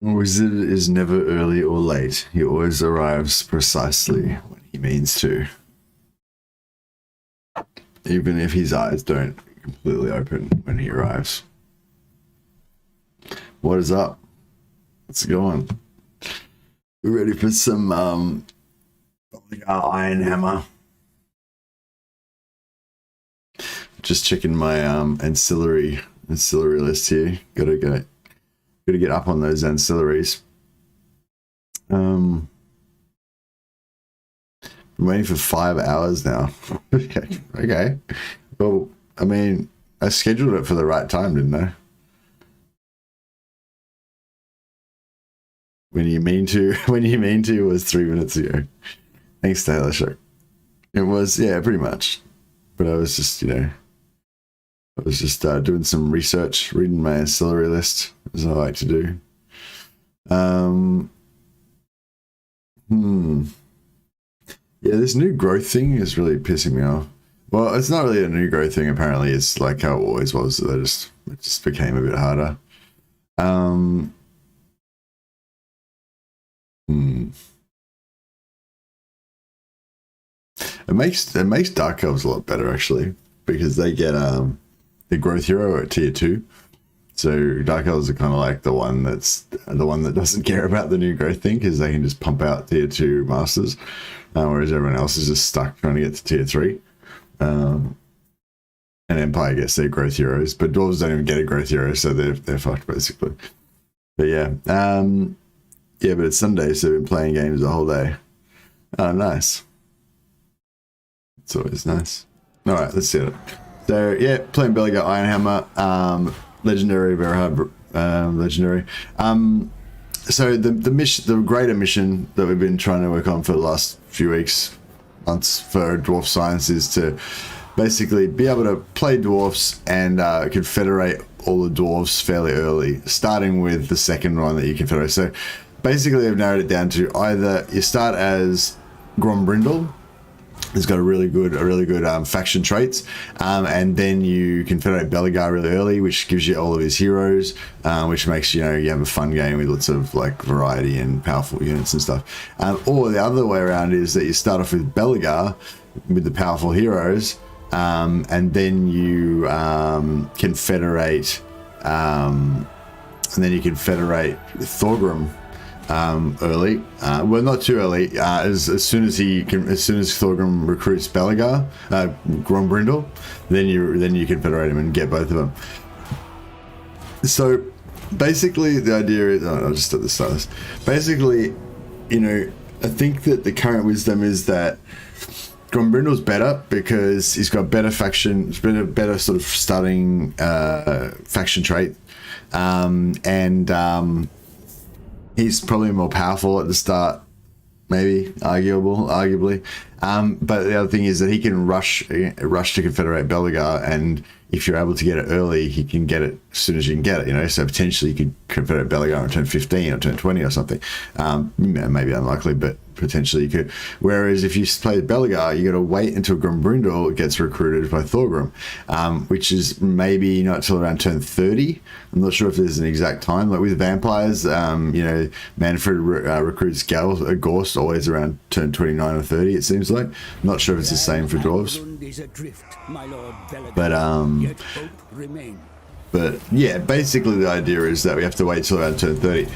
Wizard is never early or late. He always arrives precisely when he means to. Even if his eyes don't completely open when he arrives. What is up? What's going on? We're ready for some Ironhammer. Just checking my ancillary list here. Gotta get up on those ancillaries. I'm waiting for 5 hours now. Okay. Well, I mean, I scheduled it for the right time, didn't I? When you mean to was 3 minutes ago. Thanks, Taylor Show. It was, yeah, pretty much. But I was just, doing some research, reading my ancillary list, as I like to do. Yeah, this new growth thing is really pissing me off. Well, it's not really a new growth thing, apparently. It's like how it always was. It just became a bit harder. It makes Dark Elves a lot better, actually, because they get the growth hero at tier 2. So Dark Elves are kind of like the one that doesn't care about the new growth thing, because they can just pump out tier 2 masters, whereas everyone else is just stuck trying to get to tier 3. And Empire gets their growth heroes, but Dwarves don't even get a growth hero, so they're fucked basically. But yeah, yeah, but it's Sunday, so we've been playing games the whole day. Oh, nice. It's always nice. All right, let's see it. So yeah, playing Belegar Ironhammer, legendary, very hard, legendary. So the greater mission that we've been trying to work on for the last few weeks, months for Dwarf Science is to basically be able to play dwarfs and confederate all the dwarves fairly early, starting with the second one that you confederate. So basically, I've narrowed it down to either you start as Grombrindle, who's got a really good faction traits, and then you confederate Belegar really early, which gives you all of his heroes, which makes you have a fun game with lots of like variety and powerful units and stuff. Or the other way around is that you start off with Belegar with the powerful heroes, and then you confederate Thorgrim early. Well, not too early. As soon as Thorgrim recruits Belegar, Grombrindle, then you confederate him and get both of them. So basically, the idea is, I'll just at the start of this. Basically, I think that the current wisdom is that Grombrindle's better because he's got better faction, better sort of starting faction trait, and he's probably more powerful at the start, maybe, arguably. But the other thing is that he can rush to confederate Belegar, and if you're able to get it early, he can get it as soon as you can get it, So potentially you could confederate Belegar on turn 15 or turn 20 or something. Maybe unlikely, but potentially you could. Whereas if you play Belegar, you got to wait until Grombrindle gets recruited by Thorgrim, which is maybe not till around turn 30. I'm not sure if there's an exact time. Like with vampires, Manfred recruits Gorst always around turn 29 or 30. It seems like. I'm not sure if it's the same for dwarves. But yeah, basically the idea is that we have to wait till around turn 30.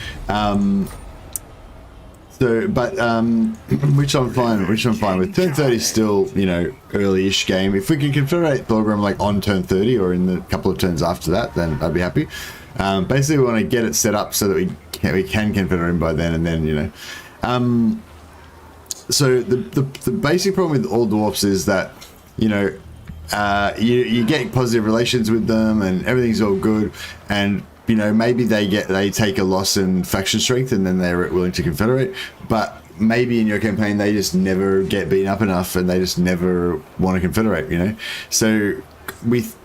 Which I'm fine with. Turn 30 is still, early-ish game. If we can confederate Thorgrim like on turn 30 or in the couple of turns after that, then I'd be happy. Basically, we want to get it set up so that we can confederate him by then, and then, So the basic problem with all dwarfs is that, you get positive relations with them and everything's all good, and maybe they take a loss in faction strength and then they're willing to confederate, but maybe in your campaign they just never get beaten up enough and they just never want to confederate. So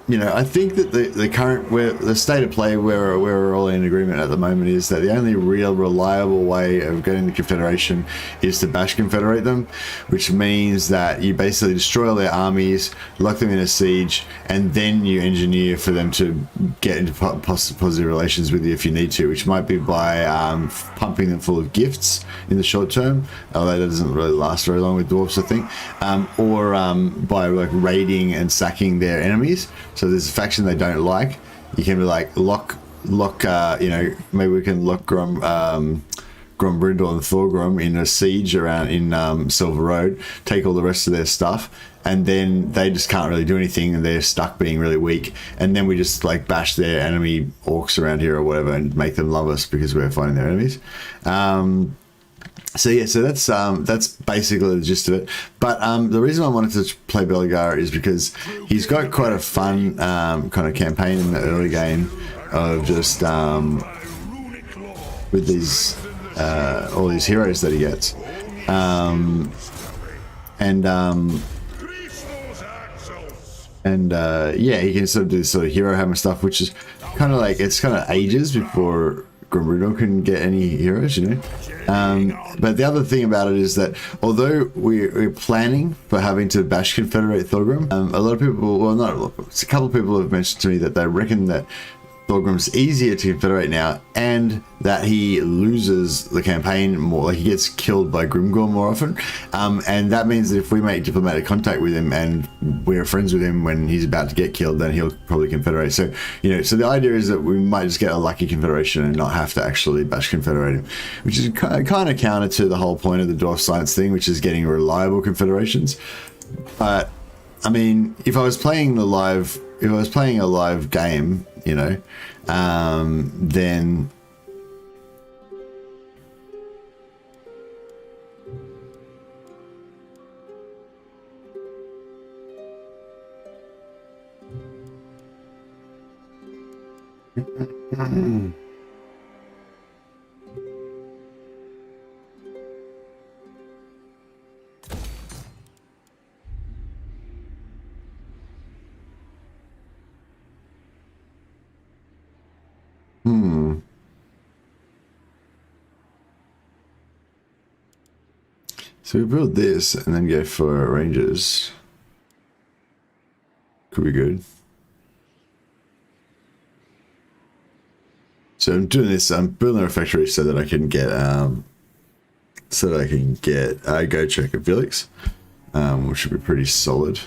you know, I think that the current the state of play where we're all in agreement at the moment is that the only real reliable way of getting the Confederation is to Bash Confederate them, which means that you basically destroy all their armies, lock them in a siege, and then you engineer for them to get into positive relations with you if you need to, which might be by pumping them full of gifts in the short term, although that doesn't really last very long with dwarfs, I think, or by like raiding and sacking their enemies. So there's a faction they don't like. You can be like lock. You know, maybe we can lock Grombrindle and Thorgrim in a siege around in Silver Road. Take all the rest of their stuff, and then they just can't really do anything, and they're stuck being really weak. And then we just like bash their enemy orcs around here or whatever, and make them love us because we're fighting their enemies. So yeah, so that's basically the gist of it. But the reason I wanted to play Belegar is because he's got quite a fun kind of campaign in the early game of just with these all these heroes that he gets, yeah, he can sort of do this sort of Herohammer stuff, which is kind of like it's kind of ages before Grombrindle can get any heroes, you know. But the other thing about it is that although we're planning for having to Bash Confederate Thorgrim, a lot of people, well, not a lot, a couple of people have mentioned to me that they reckon that Thorgrim's easier to confederate now, and that he loses the campaign more, like he gets killed by Grimgor more often, and that means that if we make diplomatic contact with him and we're friends with him when he's about to get killed, then he'll probably confederate. So, you know, so the idea is that we might just get a lucky confederation and not have to actually Bash Confederate him, which is kind of counter to the whole point of the Dwarf Science thing, which is getting reliable confederations. But I mean, if I was playing a live game, you know, then so we build this and then go for Rangers. Could be good. So I'm doing this. I'm building a factory so that I can get go check at Vilix, which should be pretty solid.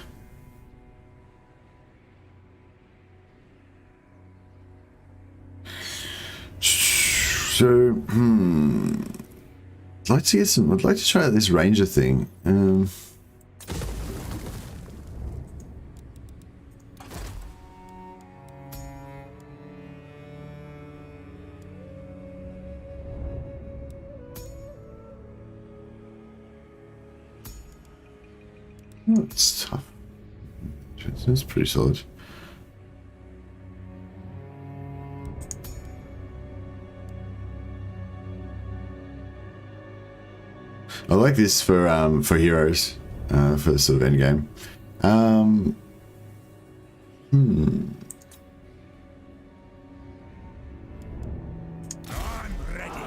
So I'd like to get some. I'd like to try out this Ranger thing. Oh, it's tough. It's pretty solid. I like this for heroes, for sort of end game. I'm ready.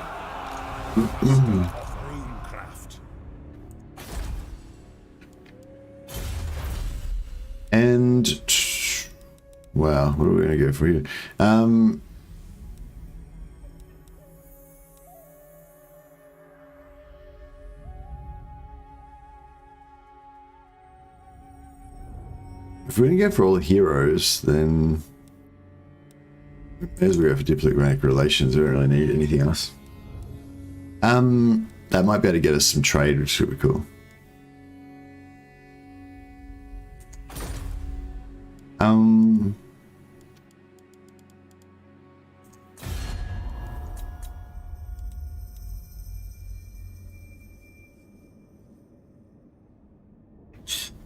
And wow, what are we gonna go for here? If we're going to go for all the heroes, then as we go for diplomatic relations, we don't really need anything else. That might be able to get us some trade, which should be cool.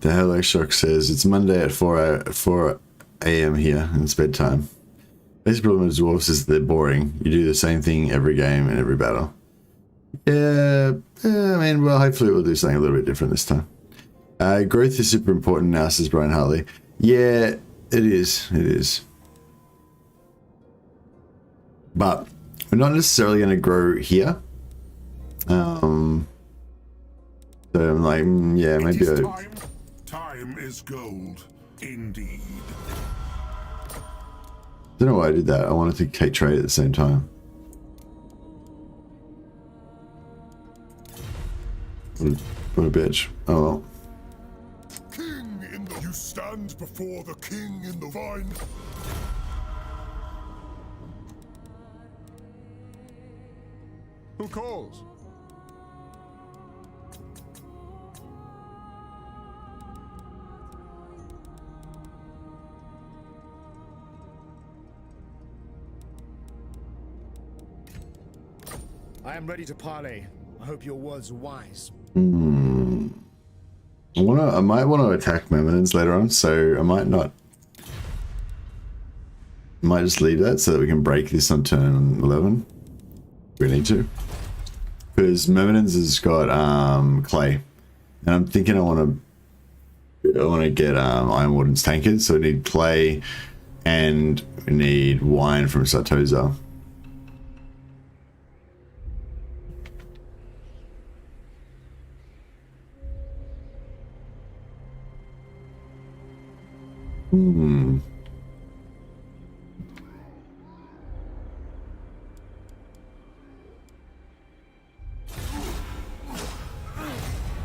The Hello Shock says it's Monday at 4 a.m. here and it's bedtime. Basic problem with dwarves is they're boring. You do the same thing every game and every battle. Yeah, I mean, well, hopefully we'll do something a little bit different this time. Growth is super important now, says Brian Hartley. Yeah, It is. It is. But we're not necessarily going to grow here. So I'm like, yeah, maybe. Time is gold, indeed. Don't know why I did that. I wanted to take trade at the same time. What a bitch. Oh well. King in the... You stand before the king in the vine. Who calls? I am ready to parley. I hope your words are wise. I might want to attack Myrmidons later on, so I might not. I might just leave that so that we can break this on turn 11. We need to. Because Myrmidons has got clay. And I'm thinking I want to get Ironwarden's tankards, so we need clay and we need wine from Sartosa.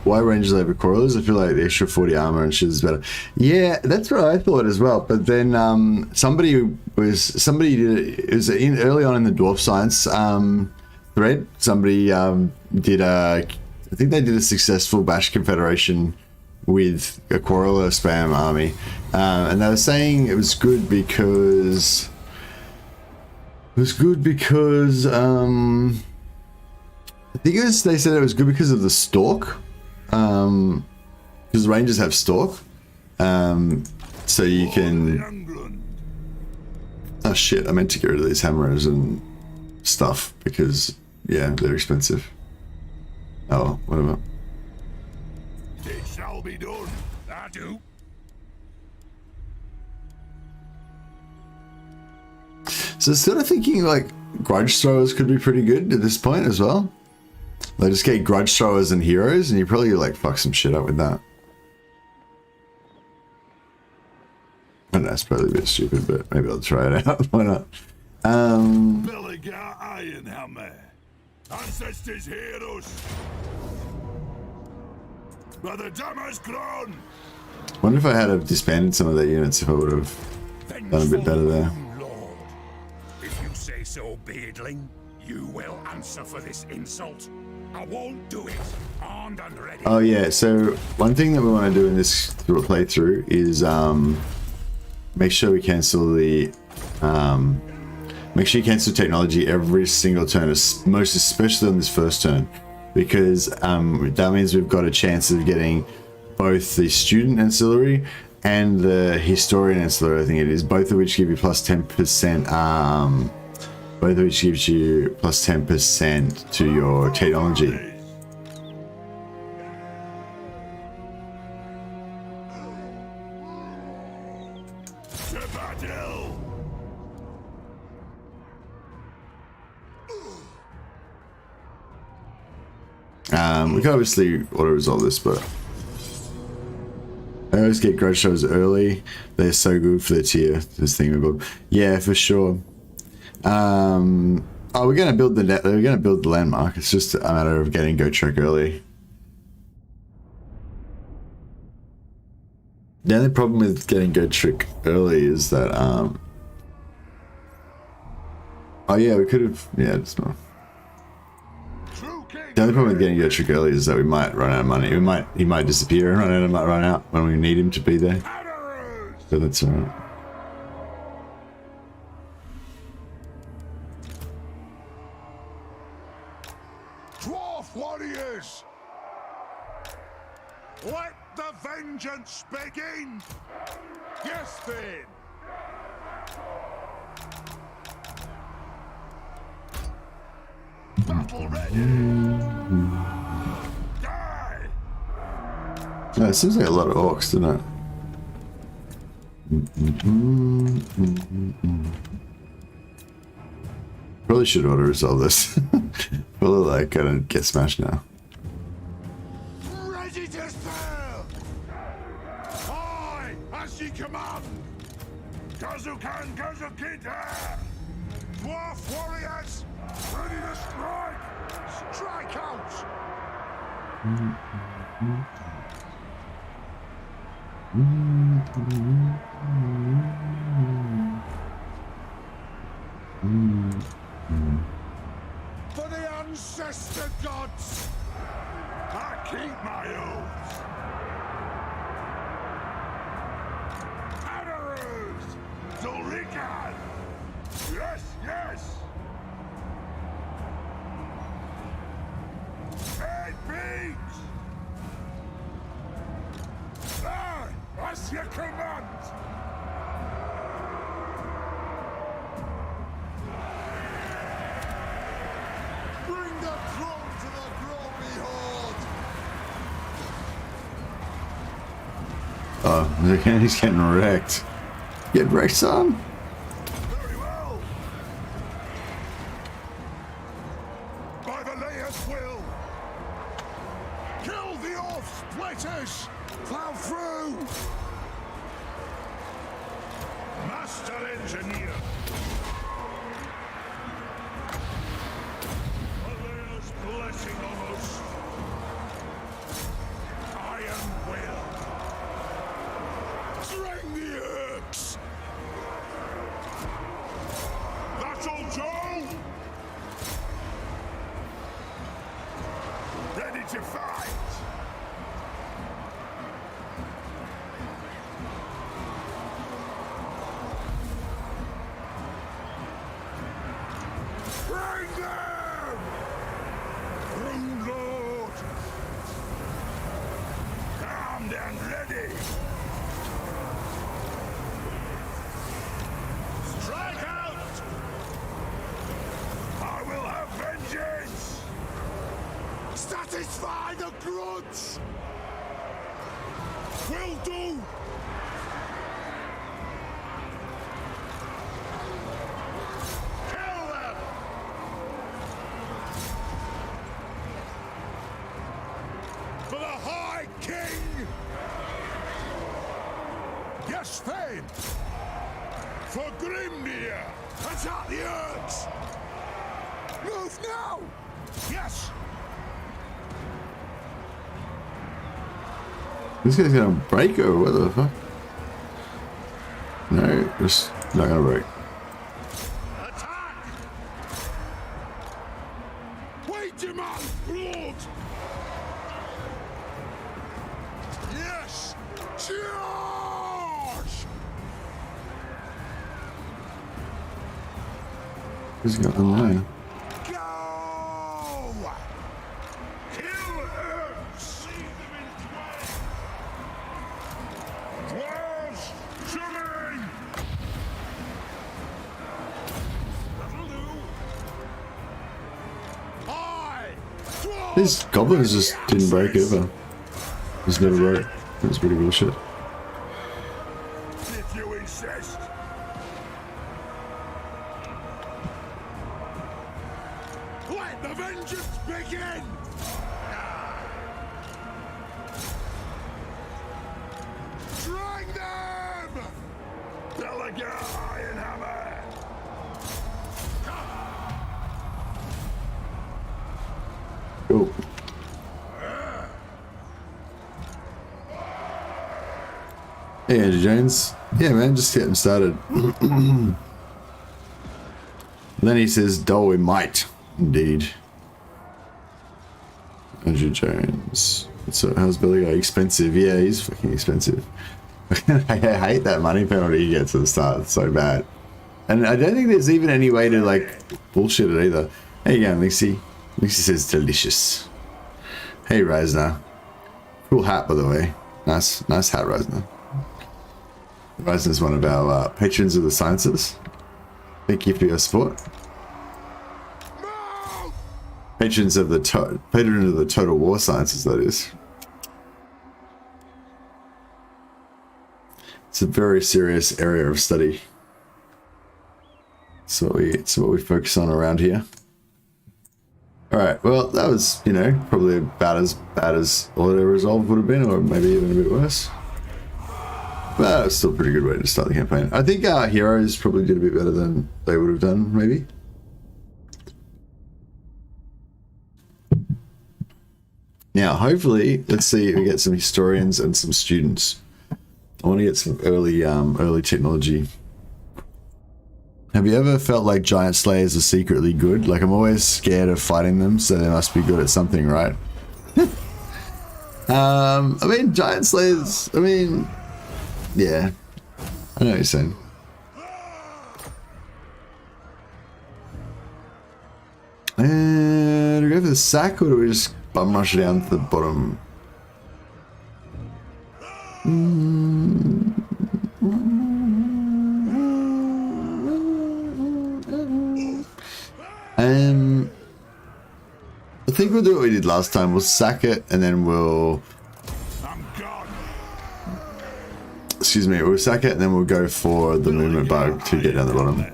Why Rangers over Coilers? I feel like the extra 40 armor and shit is better. Yeah, that's what I thought as well. But then somebody did it was early on in the Dwarf Science thread. Somebody did I think they did a successful Bash Confederation with a Coiler spam army, and they were saying it was good because I think they said it was good because of the Stalk. Because Rangers have Stalk, so you can. Oh shit! I meant to get rid of these hammers and stuff because yeah, they're expensive. Oh, whatever. It shall be done. I do. So sort of thinking like grudge throwers could be pretty good at this point as well. Like just get grudge throwers and heroes, and you probably like fuck some shit up with that. I know it's probably a bit stupid, but maybe I'll try it out. Why not? Belegar Ironhammer. Ancestors hear us. But the dam has grown. Wonder if I had have disbanded some of their units, if I would have done a bit better there. Lord, if you say so, beardling, you will answer for this insult. I won't do it. Armed and ready. Oh yeah, so one thing that we want to do in this playthrough is make sure we cancel the make sure you cancel technology every single turn, most especially on this first turn, because that means we've got a chance of getting both the student ancillary and the historian ancillary, I think it is, both of which give you plus 10%. Both of which gives you plus 10% to your technology. We can obviously auto-resolve this, but I always get grudge shows early. They're so good for the tier, this thing. Yeah, for sure. Oh, we're gonna build the landmark. It's just a matter of getting Go Trek early. The only problem with getting Go Trek early is that oh yeah, we could have, yeah, it's not. The only problem with getting Go Trek early is that we might run out of money. He might disappear and run out when we need him to be there. So that's alright. Dwarf warriors! Let the vengeance begin! Yes, then! Battle ready! Die! Yeah, it seems like a lot of orcs, doesn't it? Probably should auto resolve this. Probably like gonna get smashed now. Ready to sail! Aye, as ye command! Kazukan Kazukita! Dwarf warriors, ready to strike! Strike out! For the ancestor gods, I keep my oath. Adarus, Zulrikan, yes, yes. Eight beats. There, as you command. Bring the throne to the glory horde! Oh, he's getting wrecked. Get wrecked, son. Very well. By the layer's will. Kill the off-splitters! Plow through! Master engineer! Layer's blessing on us! Iron will! String the herbs! That'll do! Ready to fight! Bring them! Bring Lord! Armed and ready! Strike out! I will have vengeance! Satisfy the grudge! Will do! Kill them! For the High King! Yes, Thane! For Grimnir! Attack the Urks! Move now! Yes! This guy's gonna break or what the fuck? No, just not gonna break. Attack! We demand blood! Yes! Charge! Who's got them there? Go! Kill her! Seize them in twain! Dwarves, coming! That'll do! Aye! Dwarves! These goblins just didn't break ever. Just never broke. That's pretty bullshit. If you insist. Let the vengeance begin! Drag them! Belegar Ironhammer! Cool. Hey, Andrew Jones. Yeah, man, just getting started. Then he says, "Dull we might, indeed." Andrew Jones. So, how's Belegar? Expensive? Yeah, he's fucking expensive. I hate that money penalty he gets at the start. It's so bad. And I don't think there's even any way to, like, bullshit it either. Hey, you going, Lixie? Lixie says, delicious. Hey, Reisner. Cool hat, by the way. Nice hat, Reisner. Reisner is one of our patrons of the sciences. Thank you for your support. Patrons of the patron of the Total War Sciences, that is. It's a very serious area of study. So it's what we focus on around here. Alright, well, that was, you know, probably about as bad as Auto Resolve would have been, or maybe even a bit worse. But it's still a pretty good way to start the campaign. I think our heroes probably did a bit better than they would have done, maybe. Now, hopefully, let's see if we get some historians and some students. I want to get some early technology. Have you ever felt like giant slayers are secretly good? Like, I'm always scared of fighting them, so they must be good at something, right? I mean, giant slayers, I mean, yeah. I know what you're saying. And do we go for the sack, or do we just bum rush it down to the bottom? I think we'll do what we did last time. We'll sack it, and then we'll... Excuse me, we'll sack it, and then we'll go for the movement bug to get down the bottom.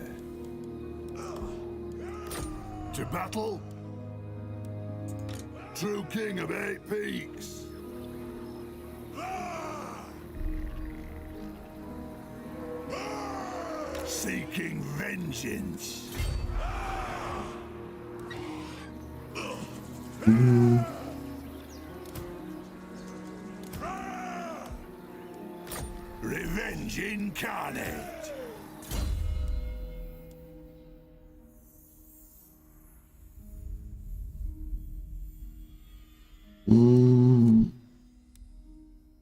To battle, true king of 8 peaks. Seeking vengeance. Revenge incarnate.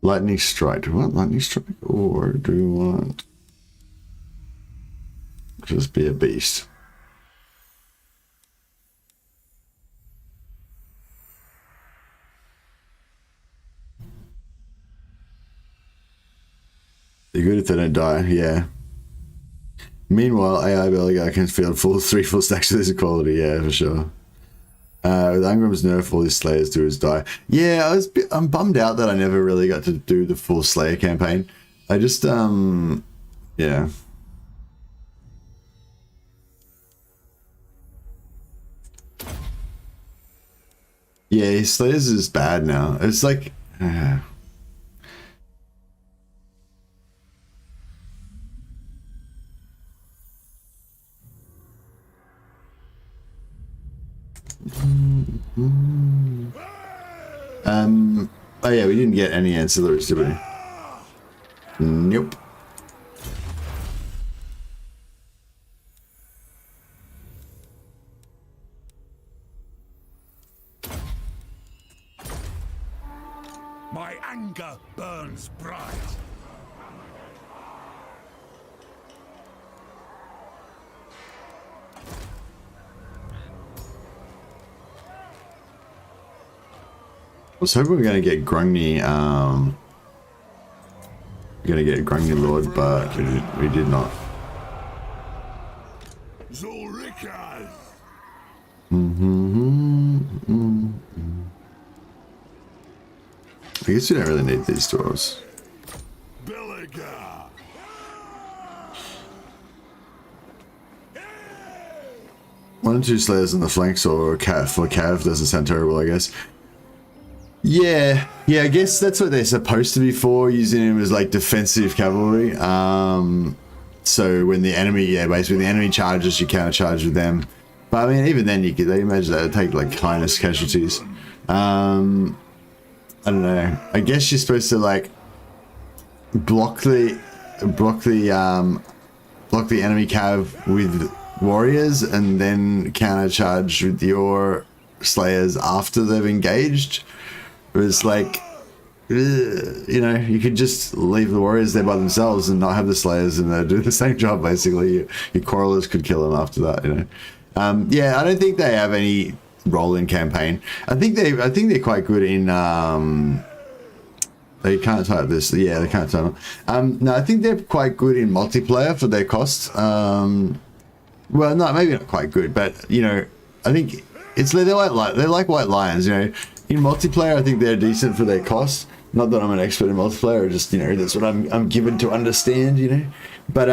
Lightning strike. Do we want lightning strike, or do we want just be a beast? They're good if they don't die, yeah. Meanwhile, AI Belegar can field 3 full stacks of this equality, yeah, for sure. With Angram's nerf, all his slayers do is die. Yeah, I'm bummed out that I never really got to do the full Slayer campaign. I just, yeah. Yeah, his Slayers is bad now. It's like... oh yeah, we didn't get any ancillaries, did we? Nope. My anger burns bright. I was hoping we were going to get Grungni, Lord, but we did not. I guess we don't really need these dwarves. Belegar. 1 and 2 slayers on the flanks or Cav doesn't sound terrible, I guess. Yeah, I guess that's what they're supposed to be for, using them as like defensive cavalry. So when the enemy, basically when the enemy charges, you counter charge with them. But I mean, even then, they imagine that would take like kindness casualties. I don't know. I guess you're supposed to like block the enemy cav with warriors, and then counter charge with your slayers after they've engaged. It was like, you know, you could just leave the warriors there by themselves and not have the slayers, and they'd do the same job basically. Your quarrelers could kill them after that, you know. Yeah, I don't think they have any role in campaign. I think they're quite good in. They can't type this. Yeah, they can't type. No, I think they're quite good in multiplayer for their cost. Well, no, maybe not quite good, but you know, I think they're like white lions, you know. In multiplayer, I think they're decent for their cost, Not that I'm an expert in multiplayer, just, you know, that's what I'm given to understand, you know. But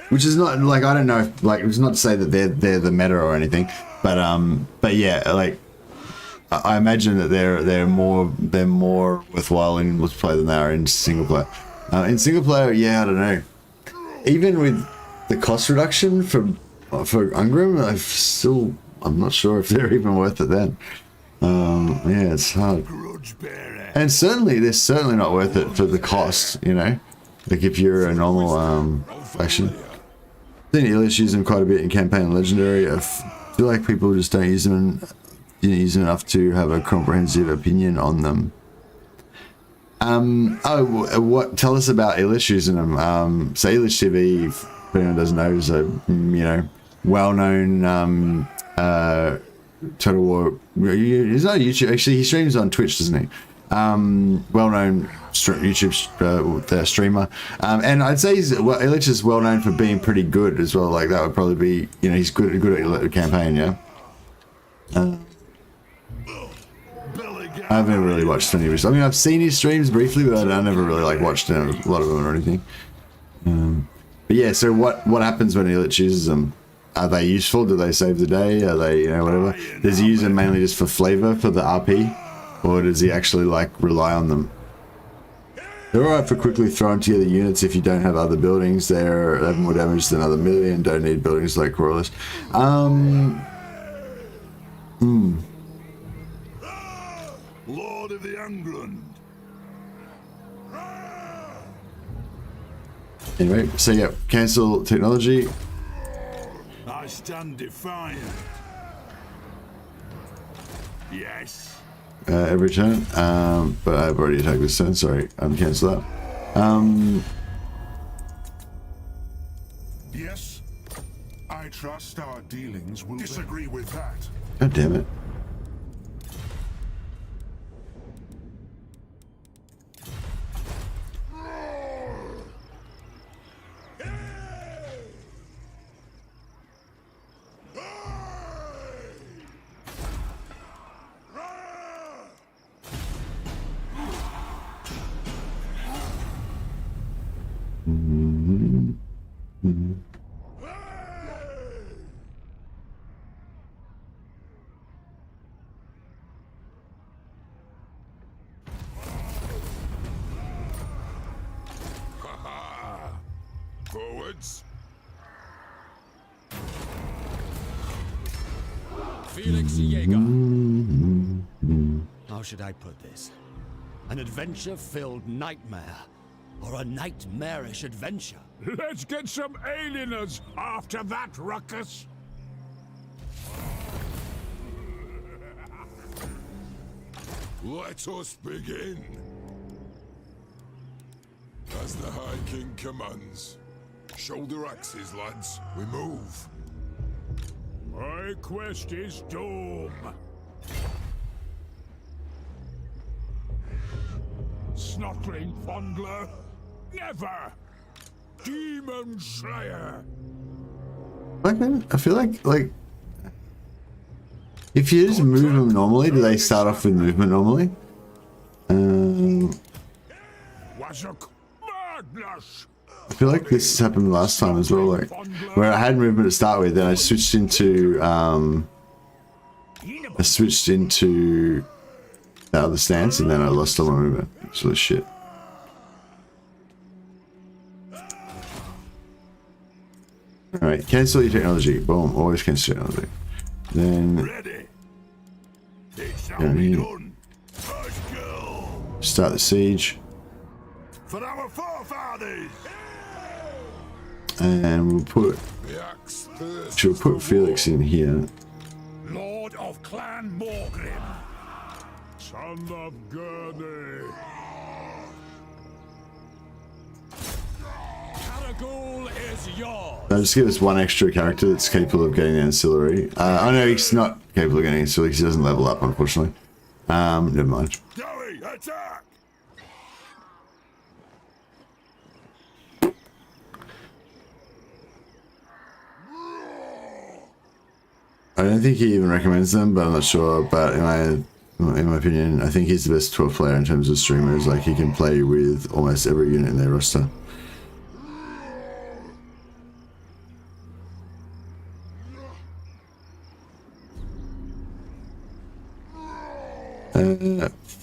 which is not like, I don't know if, like, it's not to say that they're the meta or anything, but yeah, like I imagine that they're more worthwhile in multiplayer than they are in single player. In single player, yeah, I don't know. Even with the cost reduction for Angrund, I'm not sure if they're even worth it then. Yeah, it's hard. And certainly, they're certainly not worth it for the cost, you know? Like if you're a normal faction. I think Elish use them quite a bit in campaign and legendary. I feel like people just don't use them and didn't use them enough to have a comprehensive opinion on them. What? Tell us about Elish using them. So Elish TV, if anyone doesn't know, is a, you know, well-known Total War. He's not on YouTube. Actually, he streams on Twitch, doesn't he? Well-known YouTube streamer, and I'd say Elish is well-known for being pretty good as well. Like that would probably be, you know, he's good at campaign. Yeah. I haven't really watched any of his. I mean, I've seen his streams briefly, but I never really like watched a lot of them or anything. But yeah, so what happens when Elish uses them? Are they useful? Do they save the day? Are they, you know, whatever? Does he use them mainly just for flavor for the RP? Or does he actually, like, rely on them? They're alright for quickly throwing together units if you don't have other buildings. They have more damage than other melee and don't need buildings like Corliss. Lord of the Angrund. Anyway, so yeah, cancel technology. I stand defiant. Yes. Every turn, but I've already attacked this turn. Sorry, cancel that. Yes. I trust our dealings will disagree with that. God damn it. Forwards. Felix Jaeger. How should I put this? An adventure-filled nightmare, or a nightmarish adventure? Let's get some alieners after that ruckus. Let us begin. As the High King commands. Shoulder axes, lads. We move. My quest is doom. Snotling fondler? Never! Demon Slayer! I feel like if you just move them normally, do they start off with movement normally? Wazuk madness! I feel like this happened last time as well, like where I had movement to start with, then I switched into the other stance, and then I lost all my movement. So it's shit. Alright, cancel your technology. Boom, always cancel technology. Then Ready. It shall Yeah, be you- done. First go. start the siege, For our forefathers. and we'll put Felix in here. Lord of Clan Morgrim. Son of Gurney. Karagul is yours. I'll just give us one extra character that's capable of getting the ancillary. I know he's not capable of getting ancillary because he doesn't level up, unfortunately. Never mind. Joey, attack. don't think he even recommends them, but I'm not sure. But in my opinion, I think he's the best 12 player in terms of streamers. Like, he can play with almost every unit in their roster.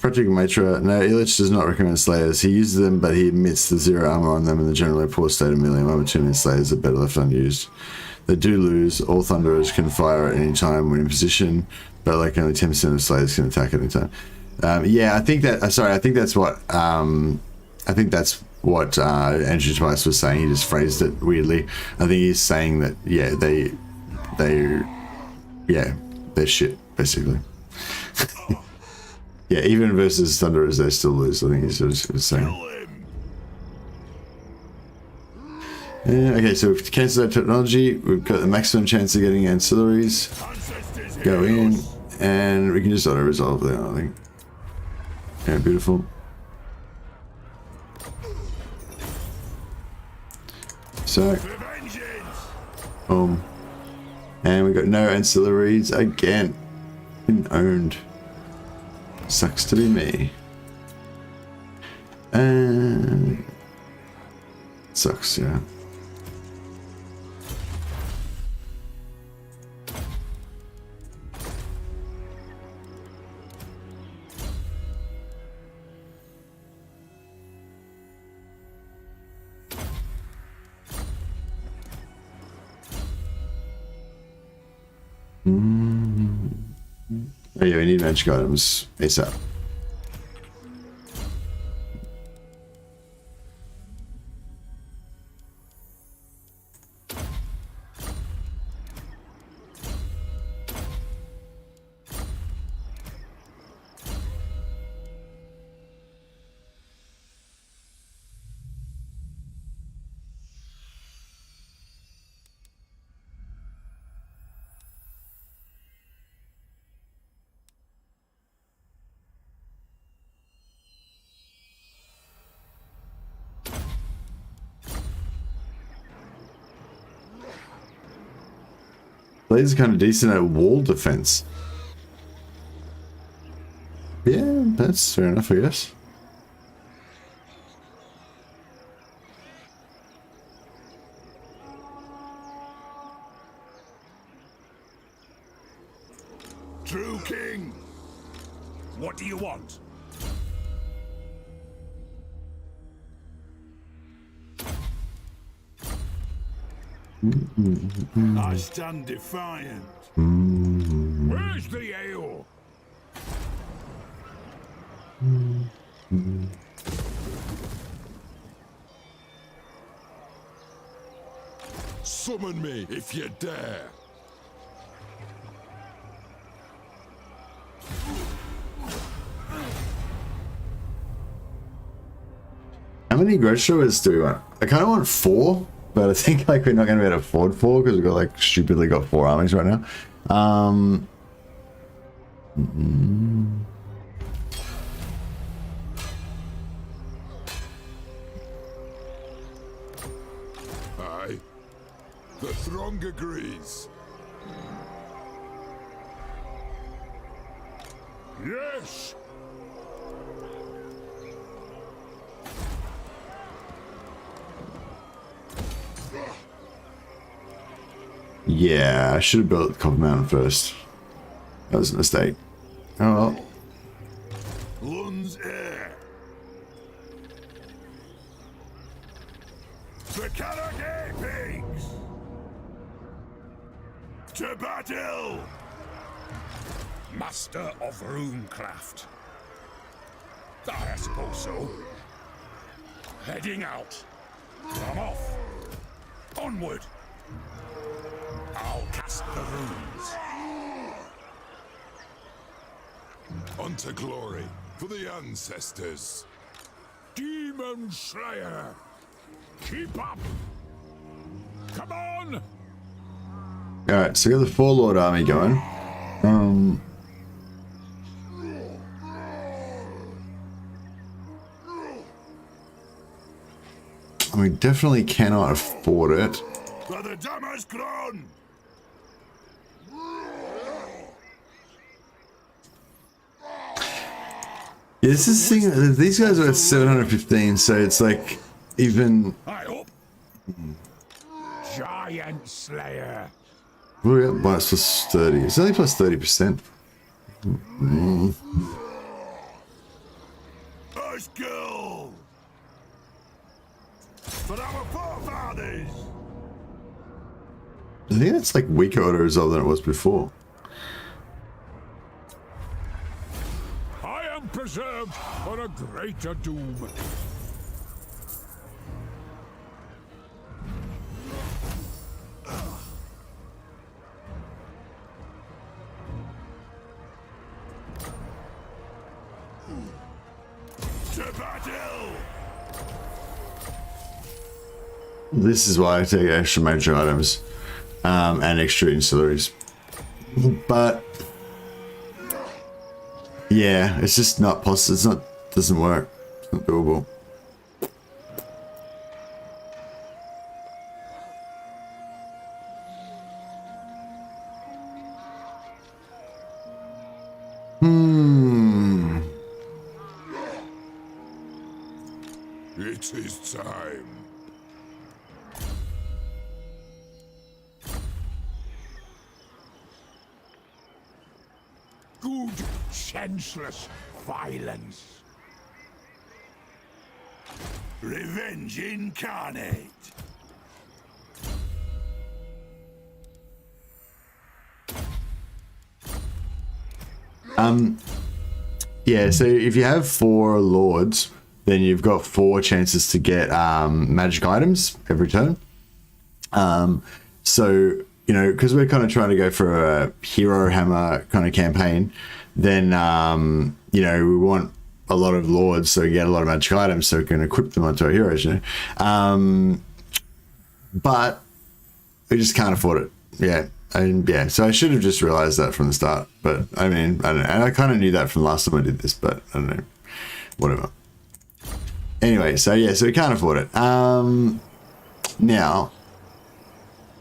Project Mitra. No, Illich does not recommend Slayers. He uses them, but he admits the 0 armor on them and the generally poor state of melee armor. Too many Slayers are better left unused. They do lose. All Thunderers can fire at any time when in position, but like only 10% of Slayers can attack at any time. Yeah, I think that. Sorry, I think that's what. Andrew Twice was saying. He just phrased it weirdly. I think he's saying that. Yeah, they're shit basically. Yeah, even versus Thunderers, they still lose. I think he's just saying. Okay, so to cancel that technology, we've got the maximum chance of getting ancillaries. Go in, and we can just auto-resolve there, I think. Yeah, beautiful. So, boom. And we got no ancillaries again. Been owned. Sucks to be me. And sucks, yeah. Oh yeah, we need magic items ASAP. Blade's kind of decent at wall defense. Yeah, that's fair enough, I guess. True King! What do you want? I stand defiant. Where's the ale? Summon me if you dare. How many growth showers do we want? I kind of want 4, but I think like we're not going to be able to afford 4 because we've got like stupidly got 4 armies right now. Aye. The throng agrees. Yes! Yeah, I should have built Copper Mountain first. That was a mistake. Oh well. Lund's heir. The Canada pigs! To battle! Master of Runecraft. I suppose so. Heading out. I'm off. Onward. I'll cast the runes. On to glory for the ancestors. Demon Slayer! Keep up! Come on! Alright, so we got the 4 Lord army going. We definitely cannot afford it. For the Damascron! Yeah, this is the thing. These guys are at 715, so it's like even. I up. Giant Slayer. Oh yeah, minus plus 30. It's only plus 30%. Let's go! For our forefathers! I think that's like weaker auto resolve than it was before. I am preserved for a greater doom. To battle! This is why I take extra magic items and extra ancillaries. But yeah, it's just not possible. It's not, doesn't work. It's not doable. It is time. Good, senseless violence. Revenge incarnate. Yeah, so if you have 4 lords, then you've got 4 chances to get magic items every turn. So, you know, because we're kind of trying to go for a Herohammer kind of campaign, then, you know, we want a lot of lords so we get a lot of magic items so we can equip them onto our heroes, you know. But we just can't afford it. Yeah. And yeah, so I should have just realized that from the start. But I mean, I don't know. And I kind of knew that from last time I did this, but I don't know. Whatever. Anyway, so yeah, so we can't afford it. Now,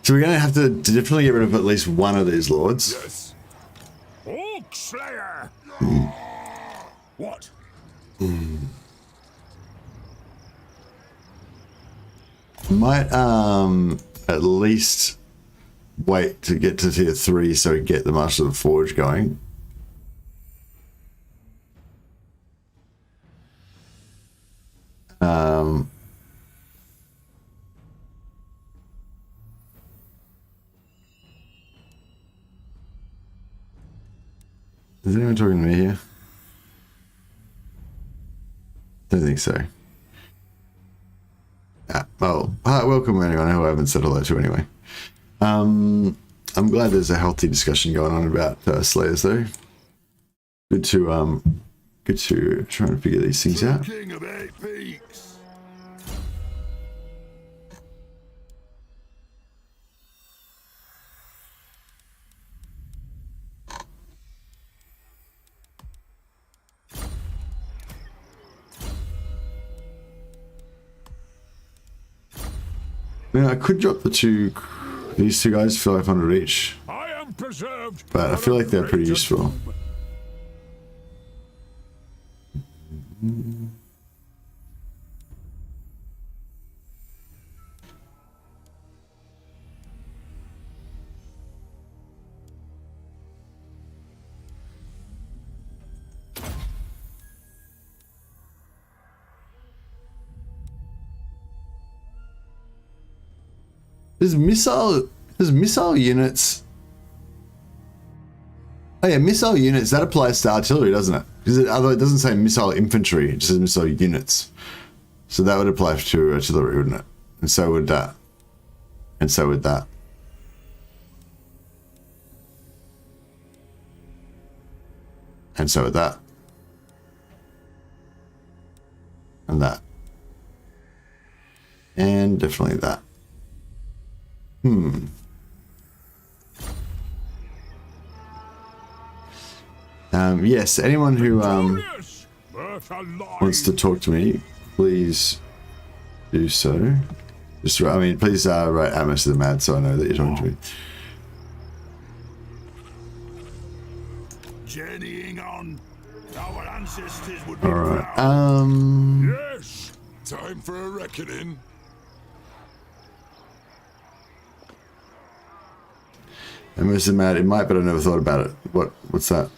so we're going to have to definitely get rid of at least one of these lords. Yes. Oak Slayer! What? Might at least wait to get to tier 3 so we get the Master of the Forge going. Is anyone talking to me here? Don't think so. Well, welcome anyone who I haven't said hello to anyway. I'm glad there's a healthy discussion going on about Slayers though. Good to try and figure these things out. King of 8 peaks. I mean, I could drop these two guys for 500 each, I am preserved. but I feel like they're pretty useful. There's missile units. Oh yeah, missile units, that applies to artillery, doesn't it? Although it doesn't say missile infantry, it just says missile units. So that would apply to artillery, wouldn't it? And so would that. And so would that. And so would that. And that. And definitely that. Yes, anyone who wants to talk to me, please do so. Just, I mean, please write Amos to the Mad so I know that you're talking to me. Journeying on. Our ancestors would All right. Yes! Time for a reckoning. I must admit, it might, but I never thought about it. What's that?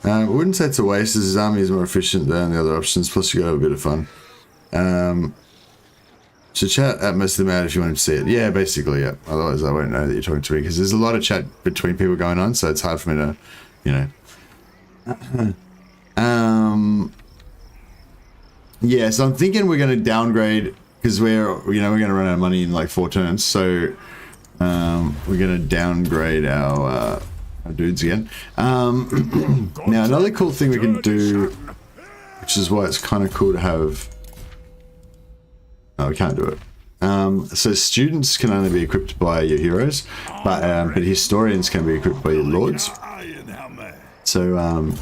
I wouldn't say it's a waste, as his army is more efficient than the other options, plus you got a bit of fun. So chat at most of them out if you want to see it. Yeah, basically, yeah. Otherwise I won't know that you're talking to me, because there's a lot of chat between people going on, so it's hard for me to, you know. Yeah, so I'm thinking we're going to downgrade, because we're going to run out of money in like 4 turns, so we're going to downgrade our dudes again. Now, another cool thing we can do, which is why it's kind of cool to have... No, we can't do it. So students can only be equipped by your heroes, but historians can be equipped by your lords. So,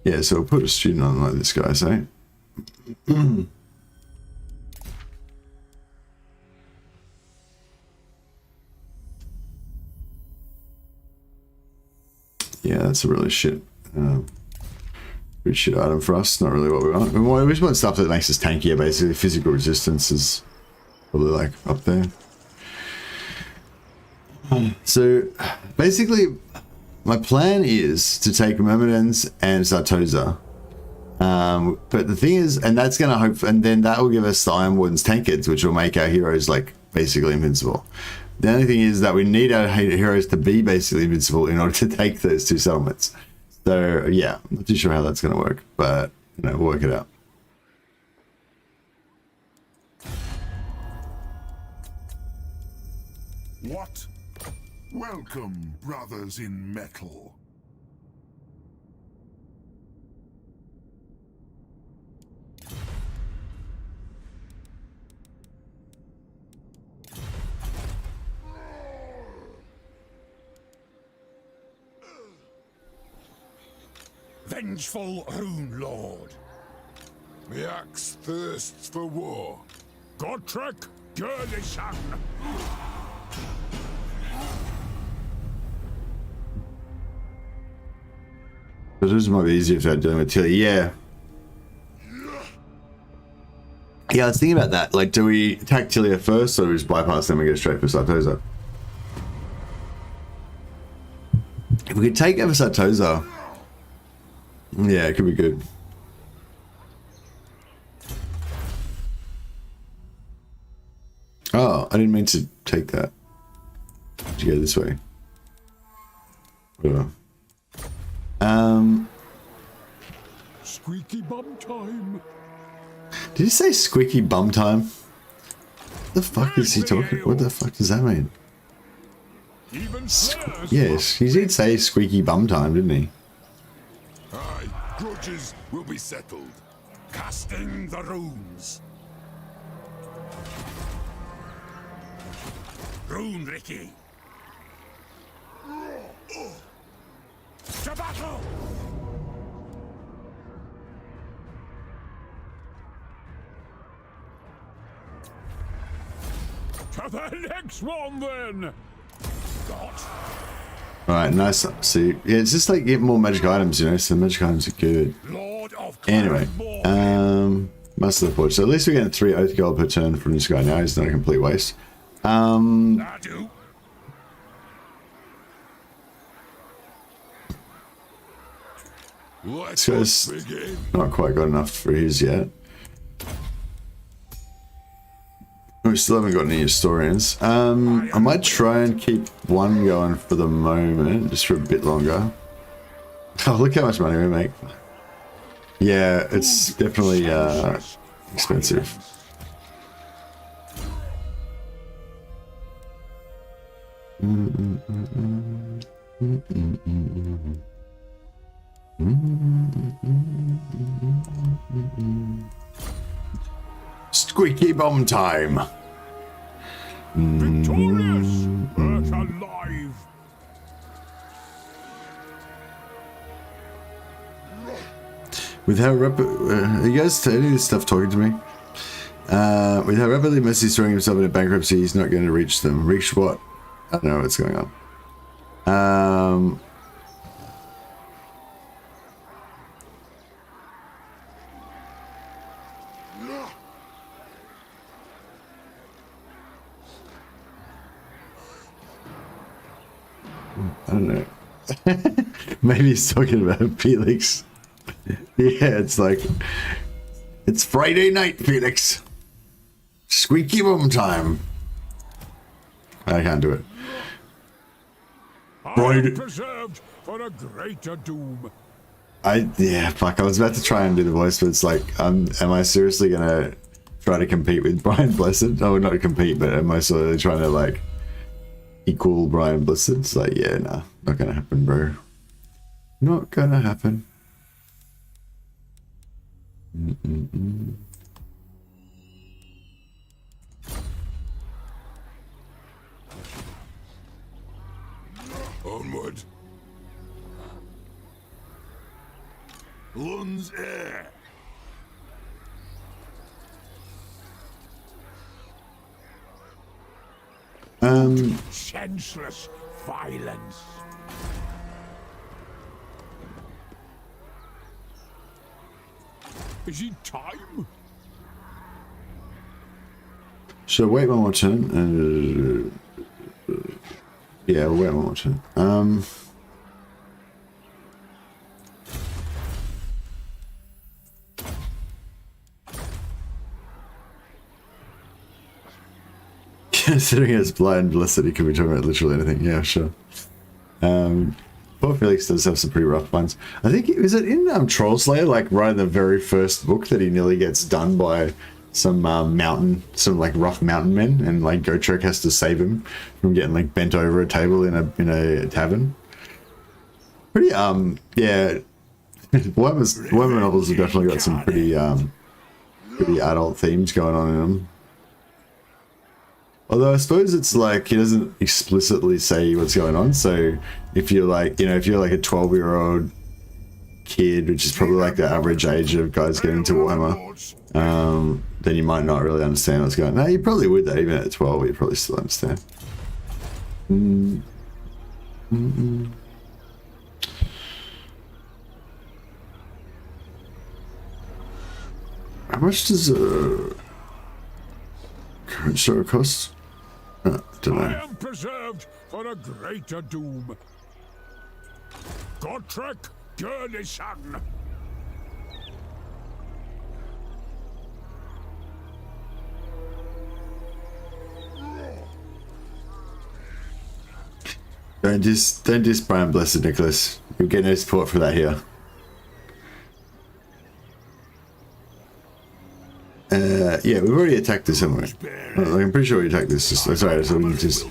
yeah, so we'll put a student on like this guy, say. Yeah, that's a really shit, pretty shit item for us. Not really what we want. We just want stuff that makes us tankier, basically. Physical resistance is probably like up there. So basically, my plan is to take Myrmidons and Zartoza. But the thing is, and that's gonna hope, and then that will give us the Ironwarden's tankards, which will make our heroes like basically invincible. The only thing is that we need our heroes to be basically invincible in order to take those 2 settlements. So yeah, I'm not too sure how that's going to work, but you know, we'll work it out. What? Welcome, brothers in metal. Vengeful Rune Lord. The axe thirsts for war. Godtrek, Gurnishan. But this might be easier if they're dealing with Tilly. Yeah. Yeah, I was thinking about that. Like, do we attack Tilia first, or do we just bypass them and go straight for Sartosa? If we could take over Sartosa, yeah, it could be good. Oh, I didn't mean to take that. To go this way. Whatever. Squeaky bum time. Did you say squeaky bum time? What the fuck is he talking? What the fuck does that mean? Yes, he did say squeaky bum time, didn't he? Aye, grudges will be settled. Casting the runes. Rune Ricky. To battle! To the next one then! Got. Alright, nice. See, yeah, it's just like get more magic items, you know, so magic items are good. Lord of Anyway, Master of the Forge. So at least we're getting 3 oath gold per turn from this guy now. He's not a complete waste. Let's This guy's begin. not quite got enough for his yet. We still haven't got any historians. I might try and keep one going for the moment, just for a bit longer. Oh, look how much money we make. Yeah, it's definitely expensive. Squeaky bomb time. Victorious! Earth alive! With how rapid... are you guys any of this stuff talking to me? With how rapidly Messi's throwing himself into bankruptcy, he's not going to reach them. Reach what? I don't know what's going on. I don't know. Maybe he's talking about Felix. Yeah, it's like, it's Friday night, Felix. Squeaky boom time. I can't do it. I am preserved for a greater doom. Yeah, fuck. I was about to try and do the voice, but it's like, am I seriously gonna try to compete with Brian Blessed? Oh, not compete, but am I sort of trying to like equal Brian Blessed? It's like, yeah, nah, not gonna happen, bro. Not gonna happen. Onward. Lunds air. Senseless violence. Is it time? So wait one more turn. Yeah, we'll wait one more turn. Considering it's blind blessed, he could be talking about literally anything. Yeah, sure. Poor Felix does have some pretty rough ones. I think, was it in Troll Slayer, like right in the very first book, that he nearly gets done by some some like rough mountain men, and like Gotrek has to save him from getting like bent over a table in a tavern. Pretty yeah. Warhammer novels have definitely got some pretty adult themes going on in them. Although I suppose it's like he doesn't explicitly say what's going on. So if you're like, if you're like a 12-year-old kid, which is probably like the average age of guys getting into Warhammer, then you might not really understand what's going on. No, you probably would though, even at 12, you probably still understand. How much does current store cost? Don't know. I am preserved for a greater doom. Gotrek Gurnison. Don't diss Brian Blessed, Nicholas. You'll get no support for that here. Yeah, we've already attacked this, haven't we? I'm pretty sure we attacked this. Sorry, so we just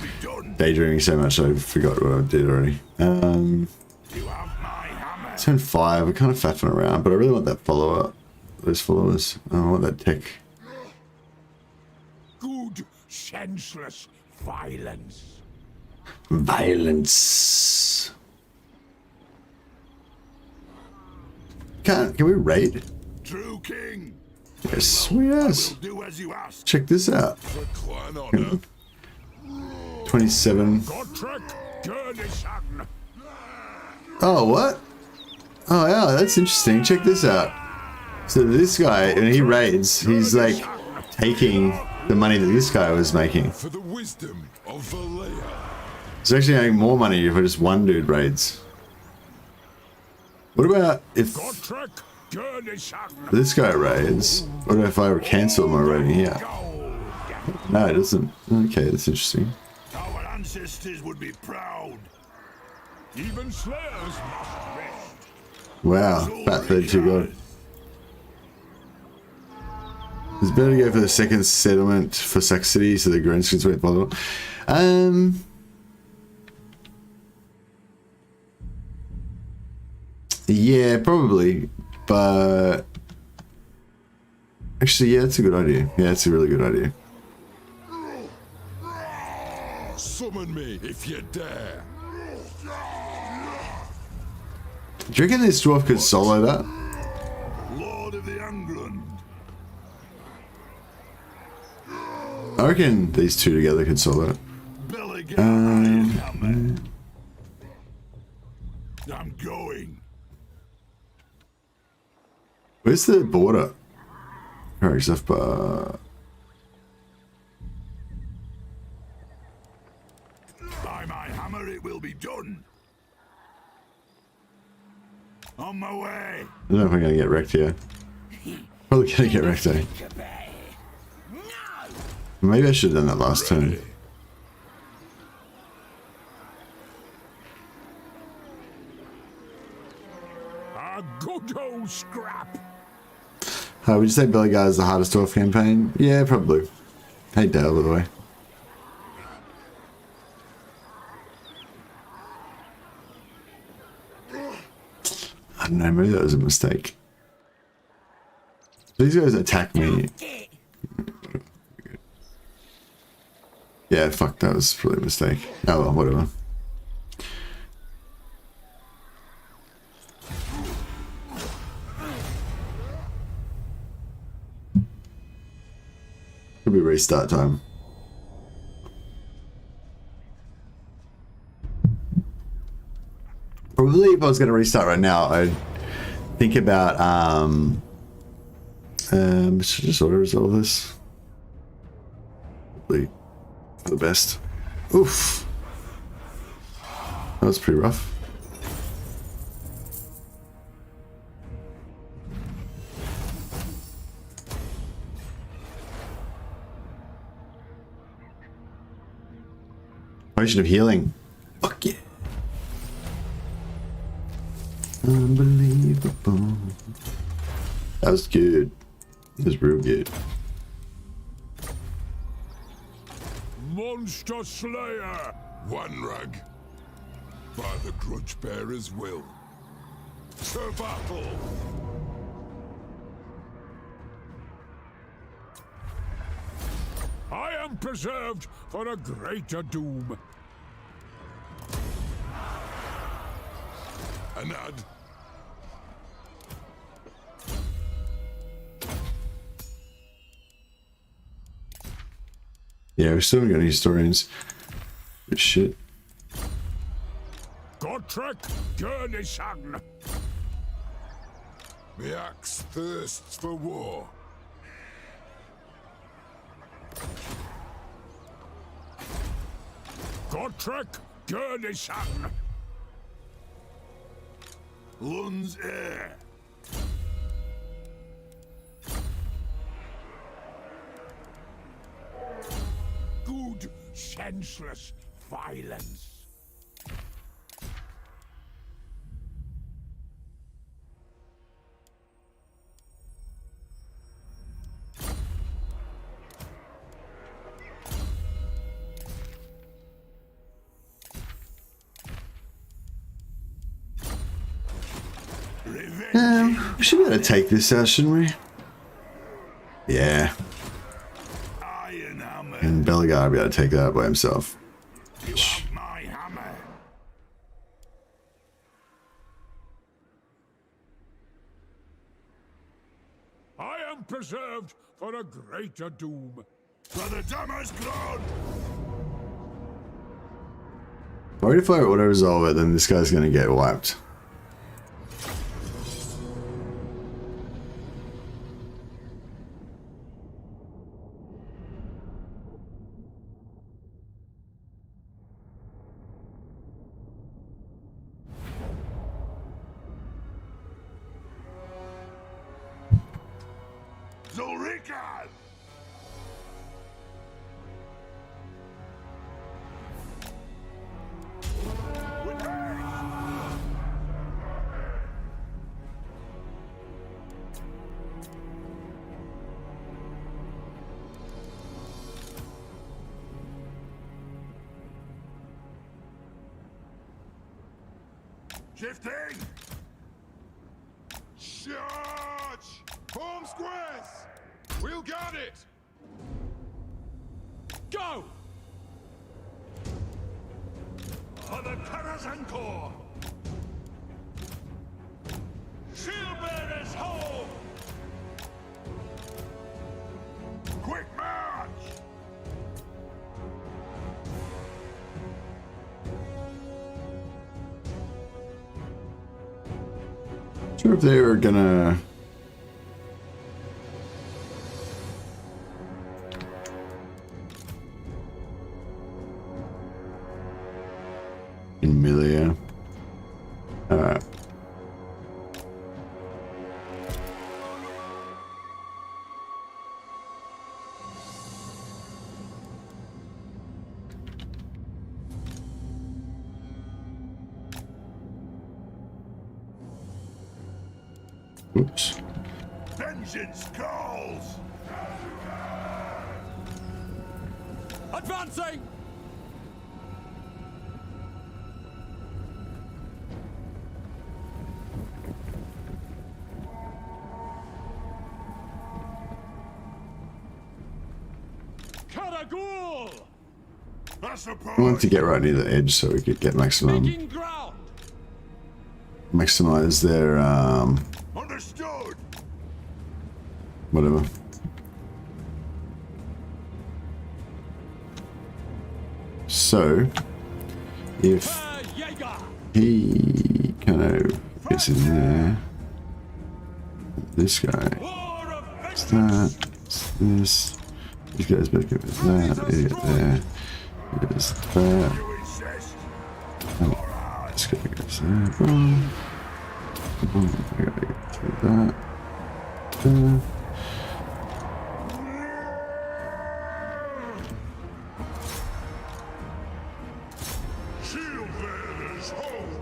daydreaming so much I forgot what I did already. Turn 5, we're kind of faffing around, but I really want that follower. Those followers. I want that tech. Good, senseless violence. Violence. Can we raid? True king. Yes, yes. Do as you ask. Check this out. 27. Oh, what? Oh, yeah, that's interesting. Check this out. So this guy, when he raids, he's like taking the money that this guy was making. For the wisdom of Belegar. He's actually making more money if just one dude raids. What about if this guy raids? What if I cancel my raiding here? No, it doesn't. Okay, that's interesting. Our ancestors would be proud. Even slayers must rest. Wow, fat 32 god. It's better to go for the second settlement for Sac City so the Greenskins won't bother. Yeah, probably, but actually, yeah, that's a good idea. Yeah, it's a really good idea. Summon me if you dare. Do you reckon this dwarf could solo that? Lord of the Angrund. I reckon these two together could solve it. Belegar, Ironhammer. I'm going. Where's the border? Alright, stuff, but By my hammer, it will be done. On my way. I don't know if I'm gonna get wrecked here. Probably gonna get wrecked, eh? Maybe I should have done that last turn. A good old scrap. Would you say Belegar is the hardest dwarf campaign? Yeah, probably. Hey Dale, by the way. I don't know, maybe that was a mistake. These guys attack me. Yeah, fuck, that was probably a mistake. Oh well, whatever. Could be restart time. Probably if I was going to restart right now, I'd think about should just auto resolve this. Probably for the best. Oof. That was pretty rough. Potion of healing. Fuck yeah. Unbelievable. That was good. It was real good. Monster Slayer. One rug. By the grudge bearer's will. To battle! I am preserved for a greater doom. Anad. Yeah, we still haven't got any historians. Good shit. Gotrek Gurnisang. The axe thirsts for war. Gotrek Gurnisang. Lun's heir. Good, senseless violence. We should be able to take this out, shouldn't we? Yeah. Ironhammer. And Belegar will be able to take that out by himself. You have my hammer. I am preserved for a greater doom. For the Dammer's crown. Worried if I auto resolve it, then this guy's gonna get wiped. Zulrika! Shifting! Charge! Home squares! We'll got it! Go! For the Karazhan Corps! Shieldbearers home! Quick march! Sure if they were gonna. In Milia. Alright. Oops. Vengeance calls! Advancing! Karagul! I suppose. I want to get right near the edge so we could get Making ground! maximize their Understood! whatever. So if Jaeger! he kind of gets in there, this guy, War of it's vengeance! that, it's this, these guys back over that, idiot there, there's that, You insist? this guy goes there, boom, boom, I gotta get through that, there. Shield bearers, hold!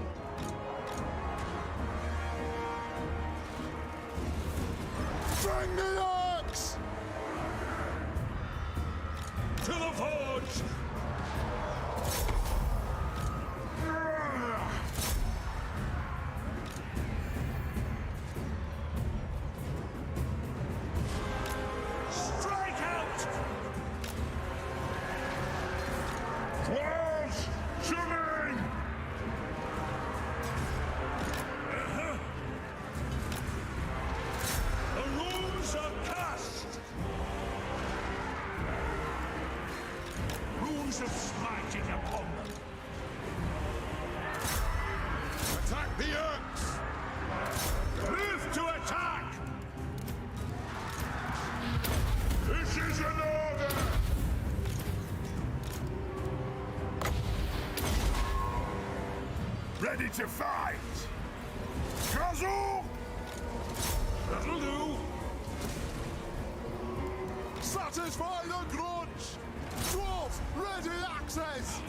Bring the axe! To the forge! Strike out! Walls, shooting! The runes are cast! Runes of smiting upon them! Attack the axe! Move to attack! This is an order! Ready to fight! Kazoo! That'll do! Satisfy the grudge! Dwarf, ready access!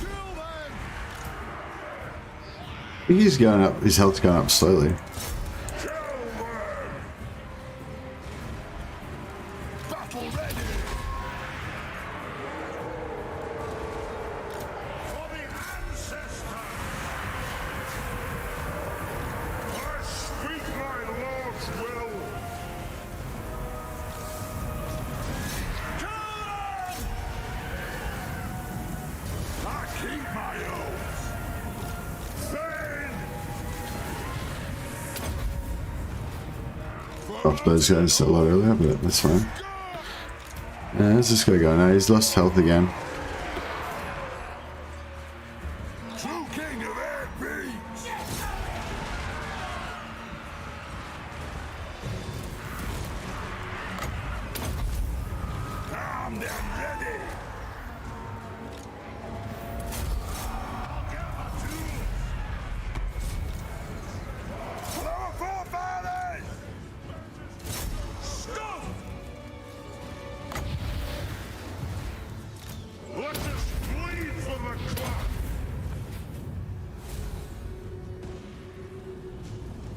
Kill them! He's going up, his health's going up slowly. Kill them! Battle ready! For the ancestors! I speak my lord's will! Kill them! I keep my oath! Thane! Off those guys a lot earlier, but that's fine. How's this guy going? Now he's lost health again. True king of air beats! Armed and ready! I'll get my tools! For our forefathers! Stop! Let us bleed for the clan!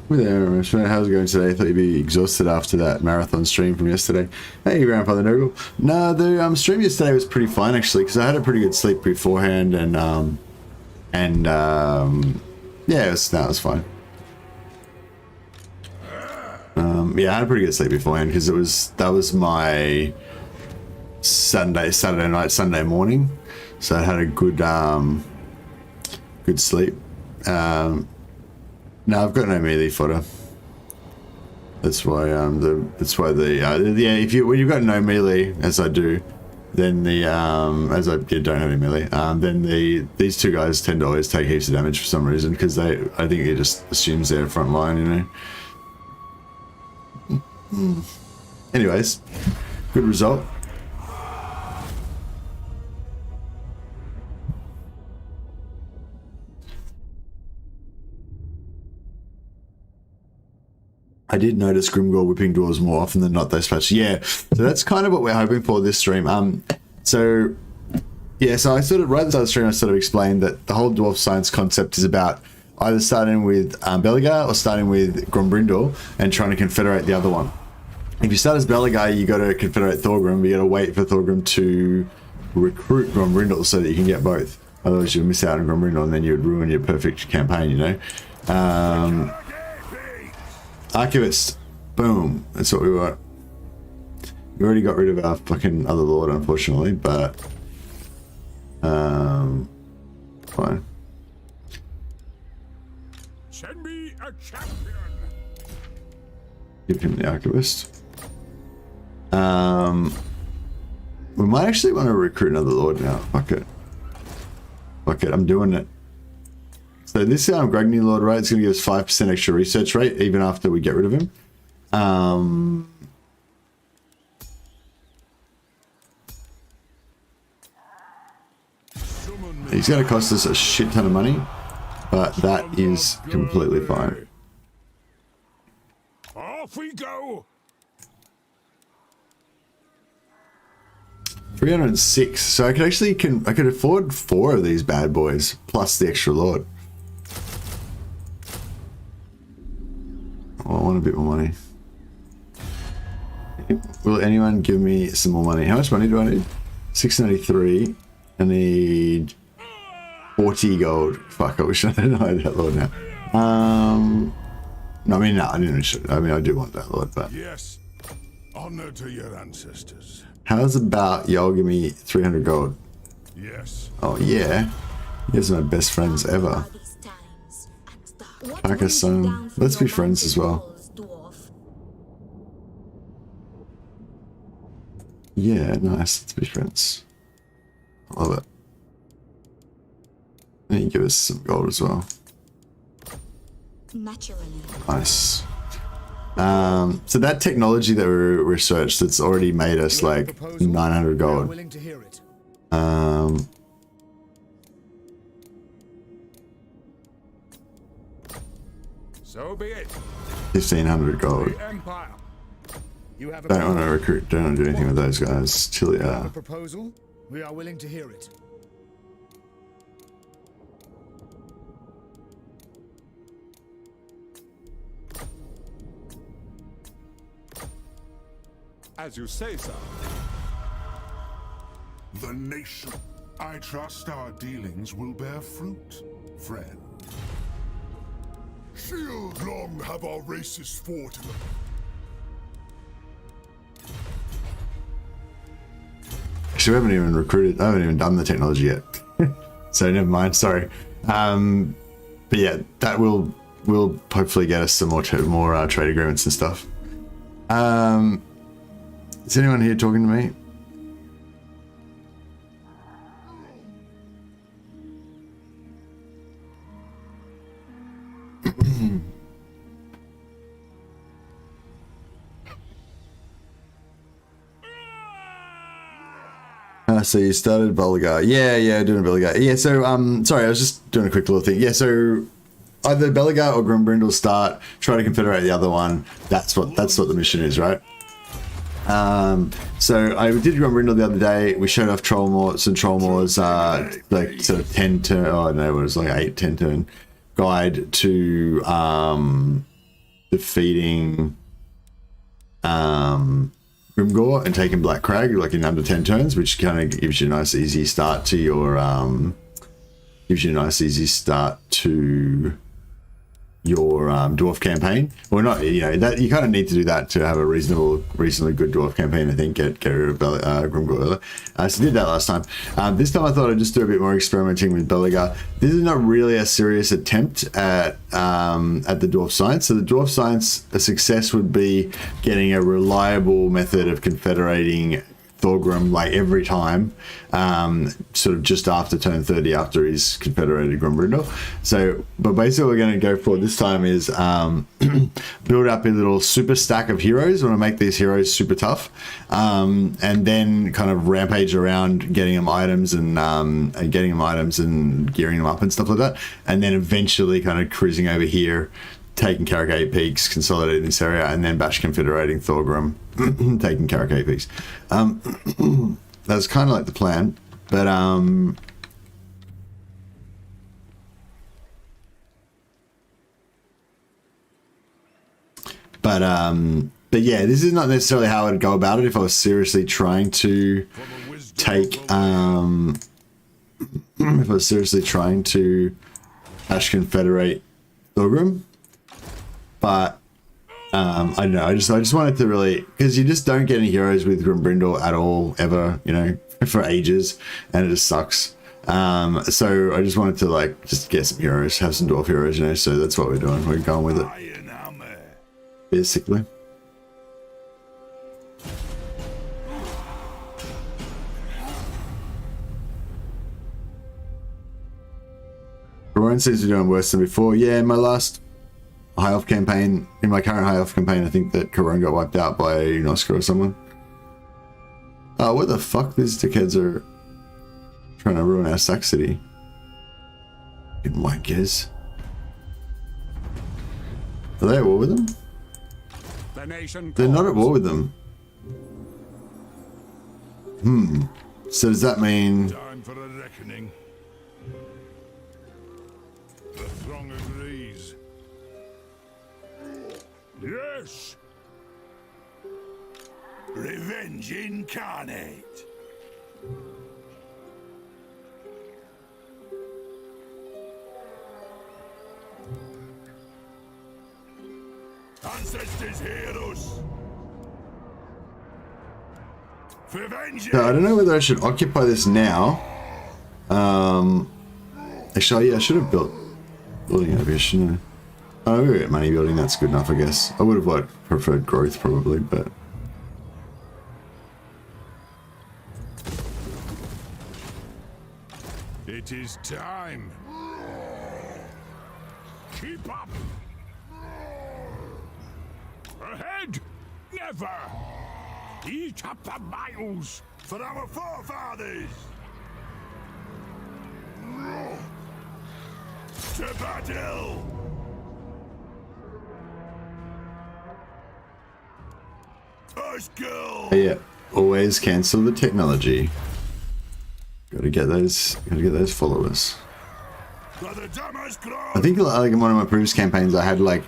Hey there, how's it going today? I thought you'd be exhausted after that marathon stream from yesterday. Hey, Grandfather Noble. No, the stream yesterday was pretty fun actually, because I had a pretty good sleep beforehand, and yeah, it was fine. Yeah, I had a pretty good sleep beforehand because that was my Saturday night, Sunday morning, so I had a good good sleep. Now I've got no melee fodder, That's why if when you've got no melee, as I do, then as I don't have any melee, then these two guys tend to always take heaps of damage for some reason, because I think it just assumes they're front line, you know. Anyways, good result. I did notice Grimgor whipping dwarves more often than not those patches. Yeah, so that's kind of what we're hoping for this stream. So I sort of, right at the start of the stream, I sort of explained that the whole dwarf science concept is about either starting with Belegar or starting with Grombrindal and trying to confederate the other one. If you start as Belegar, you got to confederate Thorgrim, but you got to wait for Thorgrim to recruit Grombrindal so that you can get both. Otherwise, you'll miss out on Grombrindal and then you'd ruin your perfect campaign, you know. Archivist, boom, that's what we want. We already got rid of our fucking other lord, unfortunately, but fine. Send me a champion. Give him the archivist. We might actually want to recruit another lord now. Fuck it, I'm doing it. So this Grugny Lord, right, it's going to give us 5% extra research rate even after we get rid of him. He's going to cost us a shit ton of money, but that is completely fine. Off we go. 306. So I could actually I could afford 4 of these bad boys plus the extra lord. Oh, I want a bit more money. Will anyone give me some more money? How much money do I need? 693. I need 40 gold. Fuck, I wish I had that lord now. No, I mean, no, I didn't. I mean, I do want that lord, but Yes. Honor to your ancestors. how's about y'all give me 300 gold? Yes. Oh yeah, you guys are my best friends ever. Parker-san, let's be friends as well. Yeah, nice, let's be friends. I love it. And you give us some gold as well. Nice. So that technology that we researched, that's already made us like 900 gold. So be it. 1500 gold. The Empire. You have a Don't want to recruit, don't want to do anything with those guys. Chilly, a proposal? We are willing to hear it. As you say, sir. The nation. I trust our dealings will bear fruit, friend. Shield long have our races fought in the... Actually, we haven't even recruited, I haven't even done the technology yet. So never mind, sorry. But yeah, that will hopefully get us some more trade agreements and stuff. Is anyone here talking to me? So you started Belegar. Yeah, doing Belegar. Yeah, so sorry, I was just doing a quick little thing. Yeah, so either Belegar or Grombrindal start, try to confederate the other one. That's what the mission is, right? So I did Grombrindal the other day. We showed off some Trollmore's like sort of 10 turn, oh no, it was like 8-10 turn guide to defeating Grimgor and taking Black Crag like in under 10 turns, which kind of gives you a nice easy start to your dwarf campaign. Well, not, you know, that you kind of need to do that to have a reasonably good dwarf campaign. I think get rid of Grimgor. So did that last time. This time I thought I'd just do a bit more experimenting with Belegar. This is not really a serious attempt at the dwarf science. So the dwarf science, a success would be getting a reliable method of confederating Thorgrim like every time, sort of just after turn 30, after he's confederated Grimbrindle. So, but basically what we're going to go for this time is build up a little super stack of heroes. We want to make these heroes super tough, and then kind of rampage around getting them items and gearing them up and stuff like that, and then eventually kind of cruising over here, taking Carrick Peaks, consolidating this area, and then Bash Confederating Thorgrim, taking Carrick Peaks. That's kind of like the plan, but yeah, this is not necessarily how I'd go about it if I was seriously trying to take if I was seriously trying to Bash Confederate Thorgrim. But I don't know. I just wanted to really, because you just don't get any heroes with Grimbrindle at all ever, you know, for ages, and it just sucks. So I just wanted to like just get some heroes, have some dwarf heroes, you know. So that's what we're doing. We're going with it, Ironhammer. basically. Rowan seems to be doing worse than before. Yeah, in my last high elf campaign, in my current high elf campaign, I think that Karon got wiped out by Nosker or someone. Oh, what the fuck? These dickheads are trying to ruin our Sack City. Fucking wankers. Are they at war with them? The nation They're not at calls. war with them. So does that mean... Time for a reckoning. The throng agrees. Yes. Revenge incarnate. Ancestors hear us. For vengeance. So I don't know whether I should occupy this now. Actually, yeah, I should have built building over here, shouldn't I? Oh, we get money building, that's good enough, I guess. I would have preferred growth probably, but... It is time. Keep up. Ahead. Never. Eat up the miles for our forefathers. To battle. Let's go. Yeah, always cancel the technology. Gotta get those followers. For the Damas I think like in one of my previous campaigns I had like,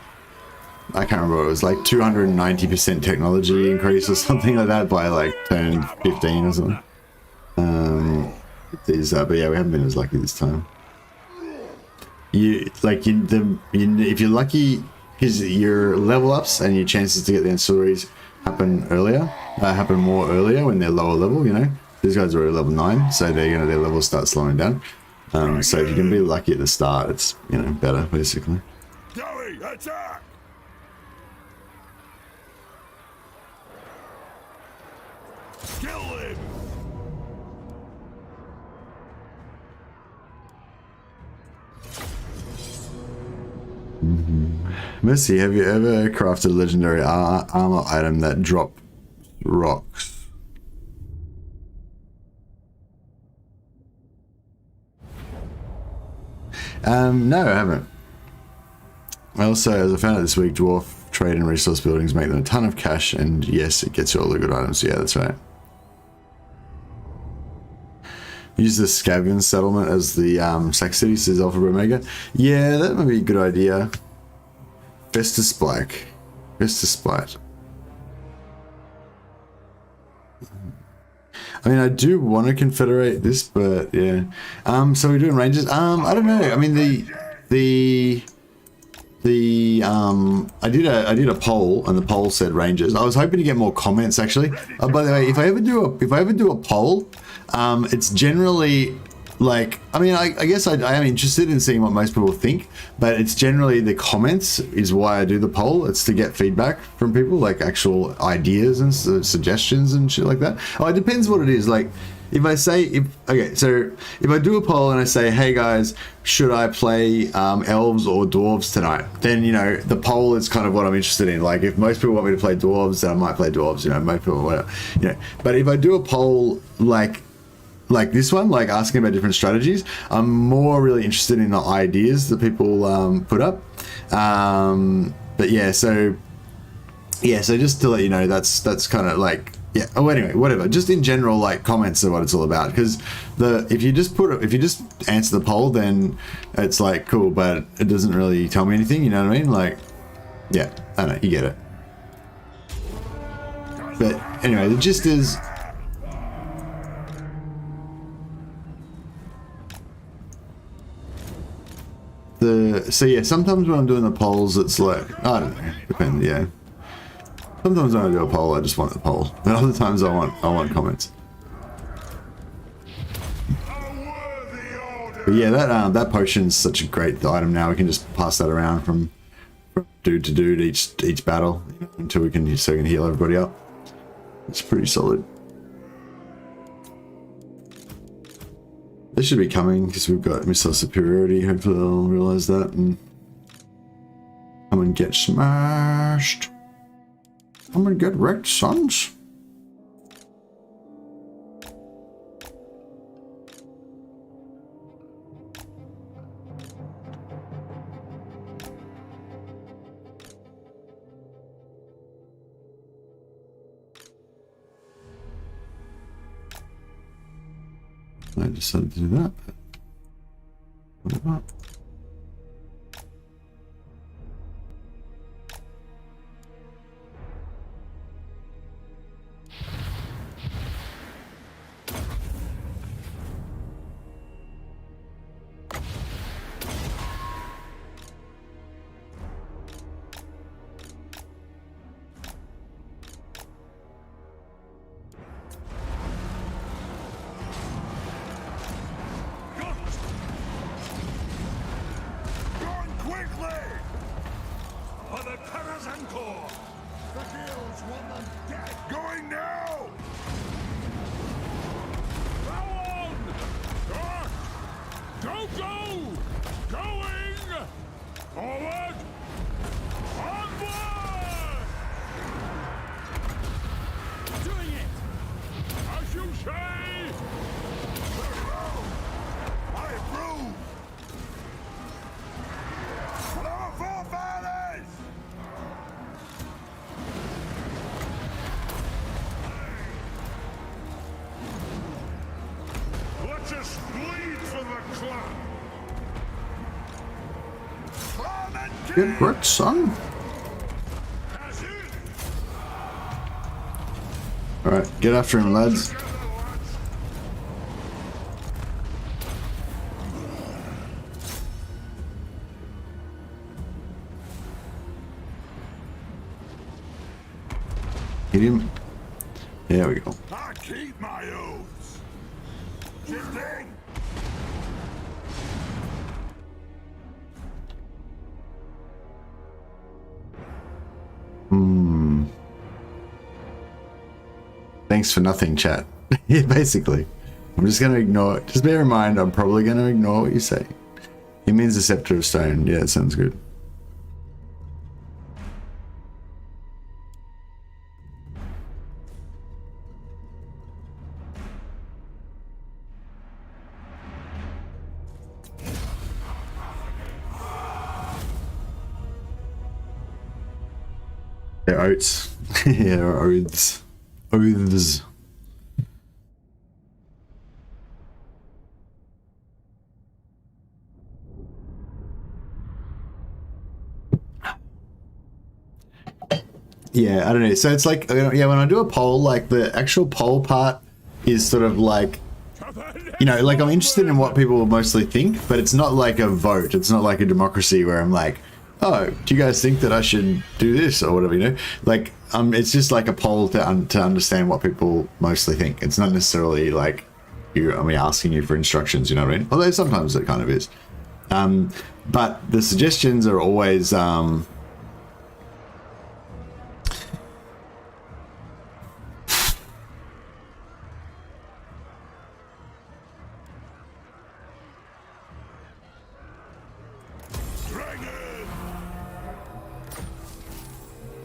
I can't remember, it was like 290% technology increase or something like that by like turn 15 or something. But yeah, we haven't been as lucky this time. If you're lucky, because your level ups and your chances to get the ancillaries happen more earlier when they're lower level, you know. These guys are at level 9, so their levels start slowing down. So if you can be lucky at the start, it's, you know, better basically. Dowie, attack! Kill him! Mercy, have you ever crafted a legendary armor item that drop rocks? No, I haven't. Also, as I found out this week, dwarf trade and resource buildings make them a ton of cash, and yes, it gets you all the good items. Yeah, that's right. Use the Scavian settlement as the Sack City, says Alpha Omega. Yeah, that might be a good idea. Festus Black. Festus Splat. I mean, I do want to confederate this, but yeah. So we're doing ranges. I don't know. I mean, I did a poll, and the poll said Rangers. I was hoping to get more comments actually. By the way, if I ever do a poll, it's generally like, I mean, I guess I am interested in seeing what most people think, but it's generally the comments is why I do the poll. It's to get feedback from people, like actual ideas and suggestions and shit like that. Oh, it depends what it is. Like, if I say, okay, so if I do a poll and I say, hey guys, should I play elves or dwarves tonight? Then, you know, the poll is kind of what I'm interested in. Like, if most people want me to play dwarves, then I might play dwarves, you know, most people, whatever, you know. But if I do a poll like this one, like asking about different strategies, I'm more really interested in the ideas that people put up. But yeah, so just to let you know, that's kind of like, yeah. Oh, anyway, whatever. Just in general, like, comments are what it's all about. Because if you just answer the poll, then it's like cool, but it doesn't really tell me anything. You know what I mean? Like, yeah, I don't know, you get it. But anyway, the gist is, so yeah, sometimes when I'm doing the polls, it's like, I don't know, depends. Yeah. Sometimes when I do a poll, I just want the poll. And other times I want comments. But yeah, that potion's such a great item now. We can just pass that around from dude to dude each battle, you know, until we can heal everybody up. It's pretty solid. They should be coming because we've got missile superiority. Hopefully they'll realize that and come and get smashed. Come and get wrecked, sons. I decided to do that, but whatever. Get wrecked, son. Alright, get after him, lads. Hit him. There we go. I keep my oaths. Shifting. Thanks for nothing, chat. Yeah, basically. I'm just going to ignore it. Just bear in mind, I'm probably going to ignore what you say. He means the Scepter of Stone. Yeah, that sounds good. They're oats. Yeah, oaths. Oaths. Yeah, I don't know. So it's like, yeah, when I do a poll, like the actual poll part is sort of like, you know, like I'm interested in what people mostly think, but it's not like a vote. It's not like a democracy where I'm like, oh, do you guys think that I should do this or whatever, you know? Like, it's just like a poll to understand what people mostly think. It's not necessarily like asking you for instructions, you know what I mean? Although sometimes it kind of is. But the suggestions are always,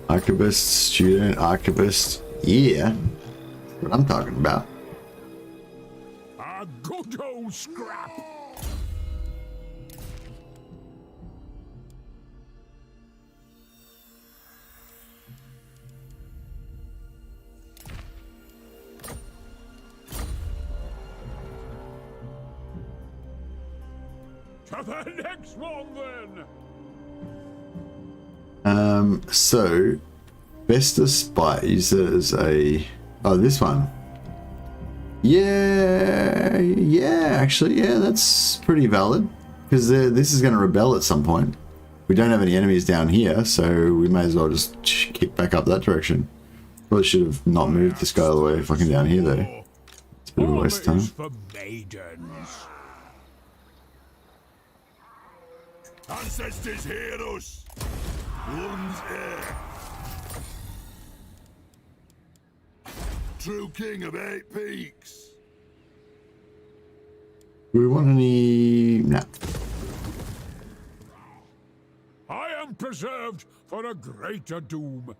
archivist, student, archivist. Yeah, that's what I'm talking about. A good old scrap. To the next one, then. So Vesta Spy uses a this one. Yeah, actually, yeah, that's pretty valid because this is going to rebel at some point. We don't have any enemies down here, so we may as well just kick back up that direction. Probably should have not moved this guy all the way fucking down here though. It's a bit of a waste of time. For maidens. Ancestors hear us! One's heir! True king of 8 peaks! Do we want any... Nah. I am preserved for a greater doom.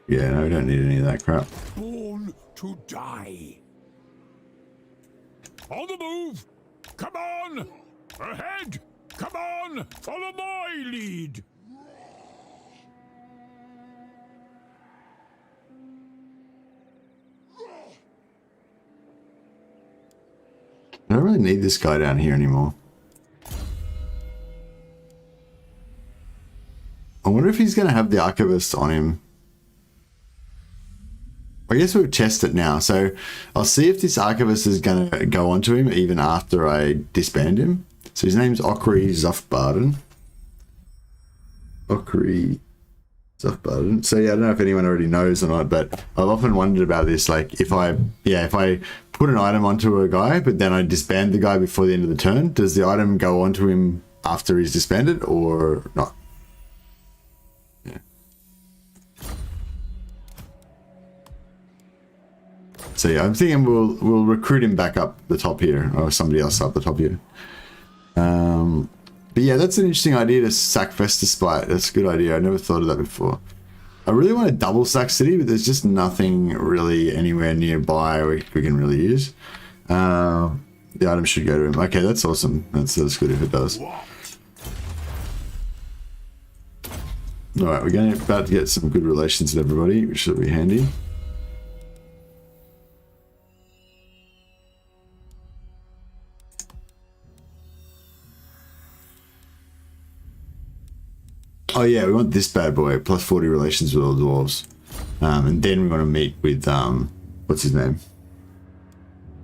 Yeah, no, we don't need any of that crap. Born to die. On the move! Come on! Ahead! Come on! Follow my lead! I don't really need this guy down here anymore. I wonder if he's going to have the archivist on him. I guess we'll test it now. So I'll see if this archivist is going to go onto him even after I disband him. So his name's Okri Zufbarden. Okri Zufbarden. So yeah, I don't know if anyone already knows or not, but I've often wondered about this. Like if I put an item onto a guy, but then I disband the guy before the end of the turn, does the item go onto him after he's disbanded or not? Yeah. So yeah, I'm thinking we'll recruit him back up the top here, or somebody else up the top here. But yeah, that's an interesting idea to sack Vesta Spite. That's a good idea. I never thought of that before. I really want to double sack city, but there's just nothing really anywhere nearby we can really use. The item should go to him. Okay, that's awesome. That's good if it does. All right, we're about to get some good relations with everybody, which will be handy. Oh yeah, we want this bad boy, plus 40 relations with all the dwarves. And then we want to meet with, what's his name?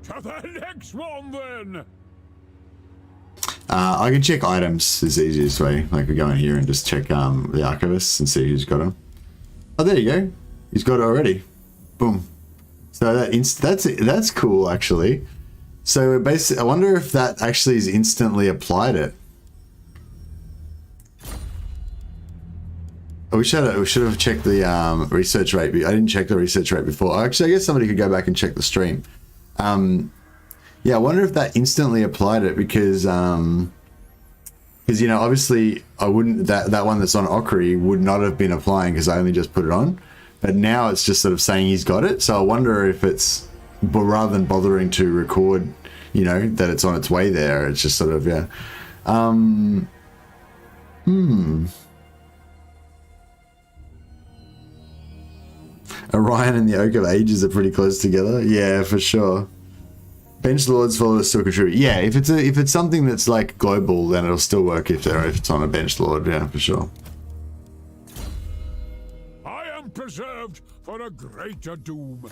To the next one, then! I can check items is the easiest way. Like we go in here and just check the archivists and see who's got them. Oh, there you go. He's got it already. Boom. So that's cool, actually. So basically, I wonder if that actually is instantly applied it. We should have checked the research rate. I didn't check the research rate before. Actually, I guess somebody could go back and check the stream. Yeah, I wonder if that instantly applied it because you know, obviously I wouldn't that one that's on Okri would not have been applying because I only just put it on. But now it's just sort of saying he's got it. So I wonder if it's, rather than bothering to record, you know, that it's on its way there, it's just sort of, yeah. Orion and the Oak of Ages are pretty close together. Yeah, for sure. Bench Lords followers still contribute. Yeah, if it's something that's like global, then it'll still work if it's on a Bench Lord. Yeah, for sure. I am preserved for a greater doom.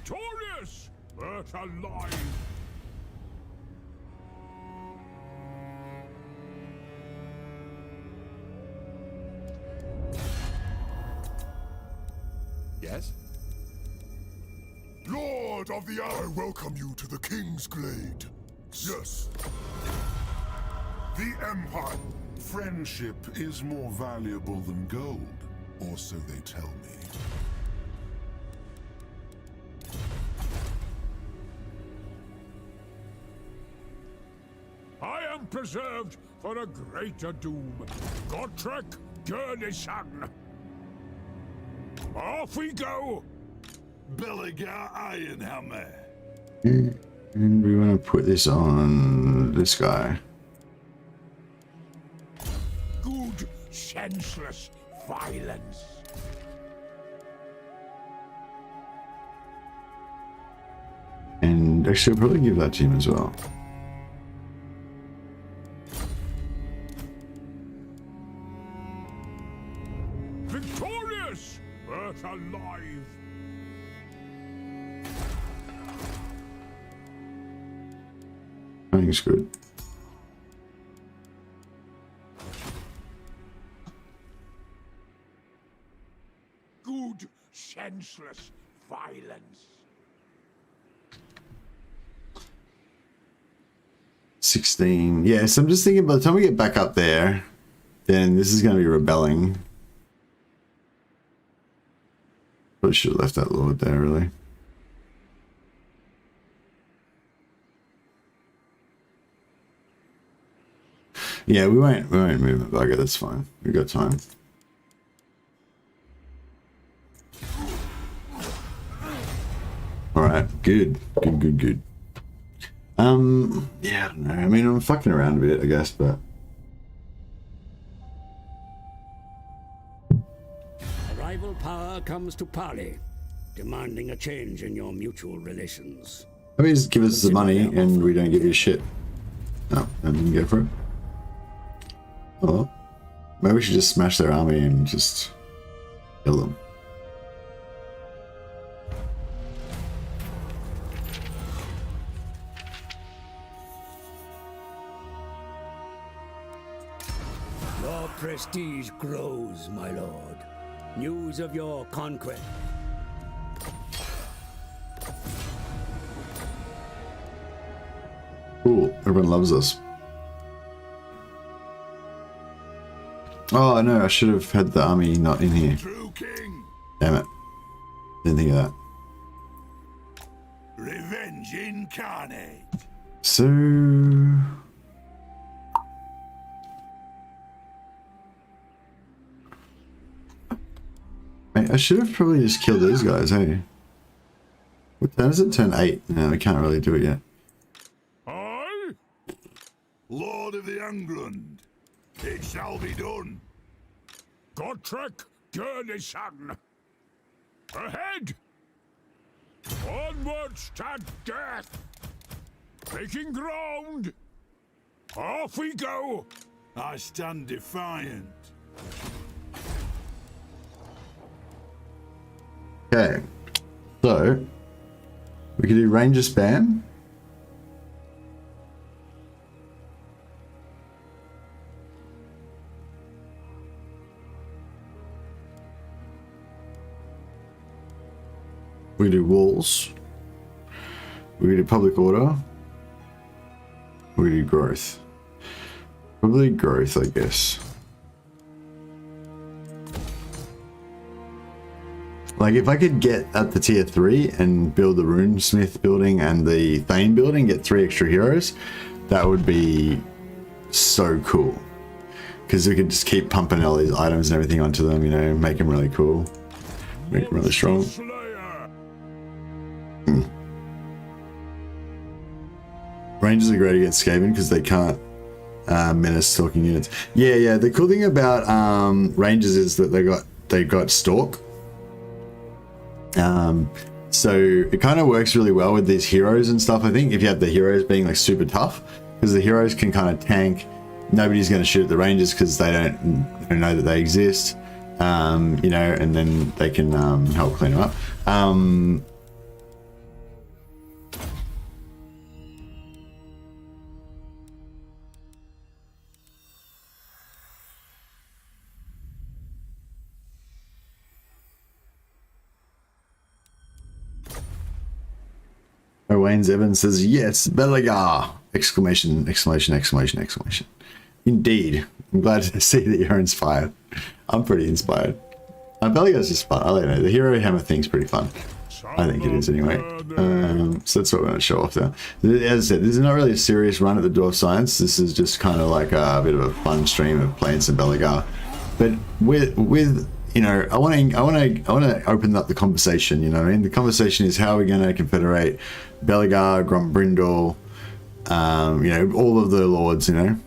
Victorious, but alive. Yes? Lord of the I welcome you to the King's Glade. Yes. The Empire. Friendship is more valuable than gold, or so they tell me. I am preserved for a greater doom. Gotrek Gurnishan. Off we go! Belegar Ironhammer. And we want to put this on this guy. Good, senseless violence. And actually, I'll probably give that to him as well. Victorious, but alive. I think it's good. Good, senseless violence. 16. Yeah, so I'm just thinking by the time we get back up there, then this is going to be rebelling. Probably should have left that lord there, really. Yeah, we won't move it, bugger. That's fine. We got time. All right, good. Yeah, I don't know. I mean, I'm fucking around a bit, I guess, but A rival power comes to parley, demanding a change in your mutual relations. I mean, just give us the money and we don't give you shit. No, I didn't go for it. Oh, maybe we should just smash their army and just kill them. Your prestige grows, my lord. News of your conquest. Cool, everyone loves us. Oh no, I should have had the army not in here. True King. Damn it. Didn't think of that. Revenge incarnate. So... Mate, I should have probably just killed these guys, hey? What time is it? Turn 8. No, we can't really do it yet. I? Lord of the Angrund. It shall be done. Gotrek Gurnishan. Ahead! Onwards to death! Taking ground! Off we go! I stand defiant. Okay. So, we can do Ranger Spam. We do walls. We do public order. We do growth. Probably growth, I guess. Like if I could get up to tier 3 and build the Runesmith building and the Thane building, get 3 extra heroes, that would be so cool. Because we could just keep pumping all these items and everything onto them, you know, make them really cool. Make them really strong. Rangers are great against Skaven because they can't menace talking units. Yeah. The cool thing about Rangers is that they got Stalk. So it kind of works really well with these heroes and stuff. I think if you have the heroes being like super tough, because the heroes can kind of tank. Nobody's going to shoot at the Rangers because they don't know that they exist. You know, and then they can help clean them up. Wayne's Evans says, yes, Belegar! Exclamation, exclamation, exclamation, exclamation. Indeed. I'm glad to see that you're inspired. I'm pretty inspired. Belegar's just fun. I don't know. The Herohammer thing's pretty fun. I think it is anyway. So that's what we're going to show off there. As I said, this is not really a serious run at the Dwarf Science. This is just kind of like a bit of a fun stream of playing some Belegar. But with you know, I want to open up the conversation. You know what I mean? The conversation is how we're going to confederate Belegar, Grombrindal, you know, all of the lords. You know.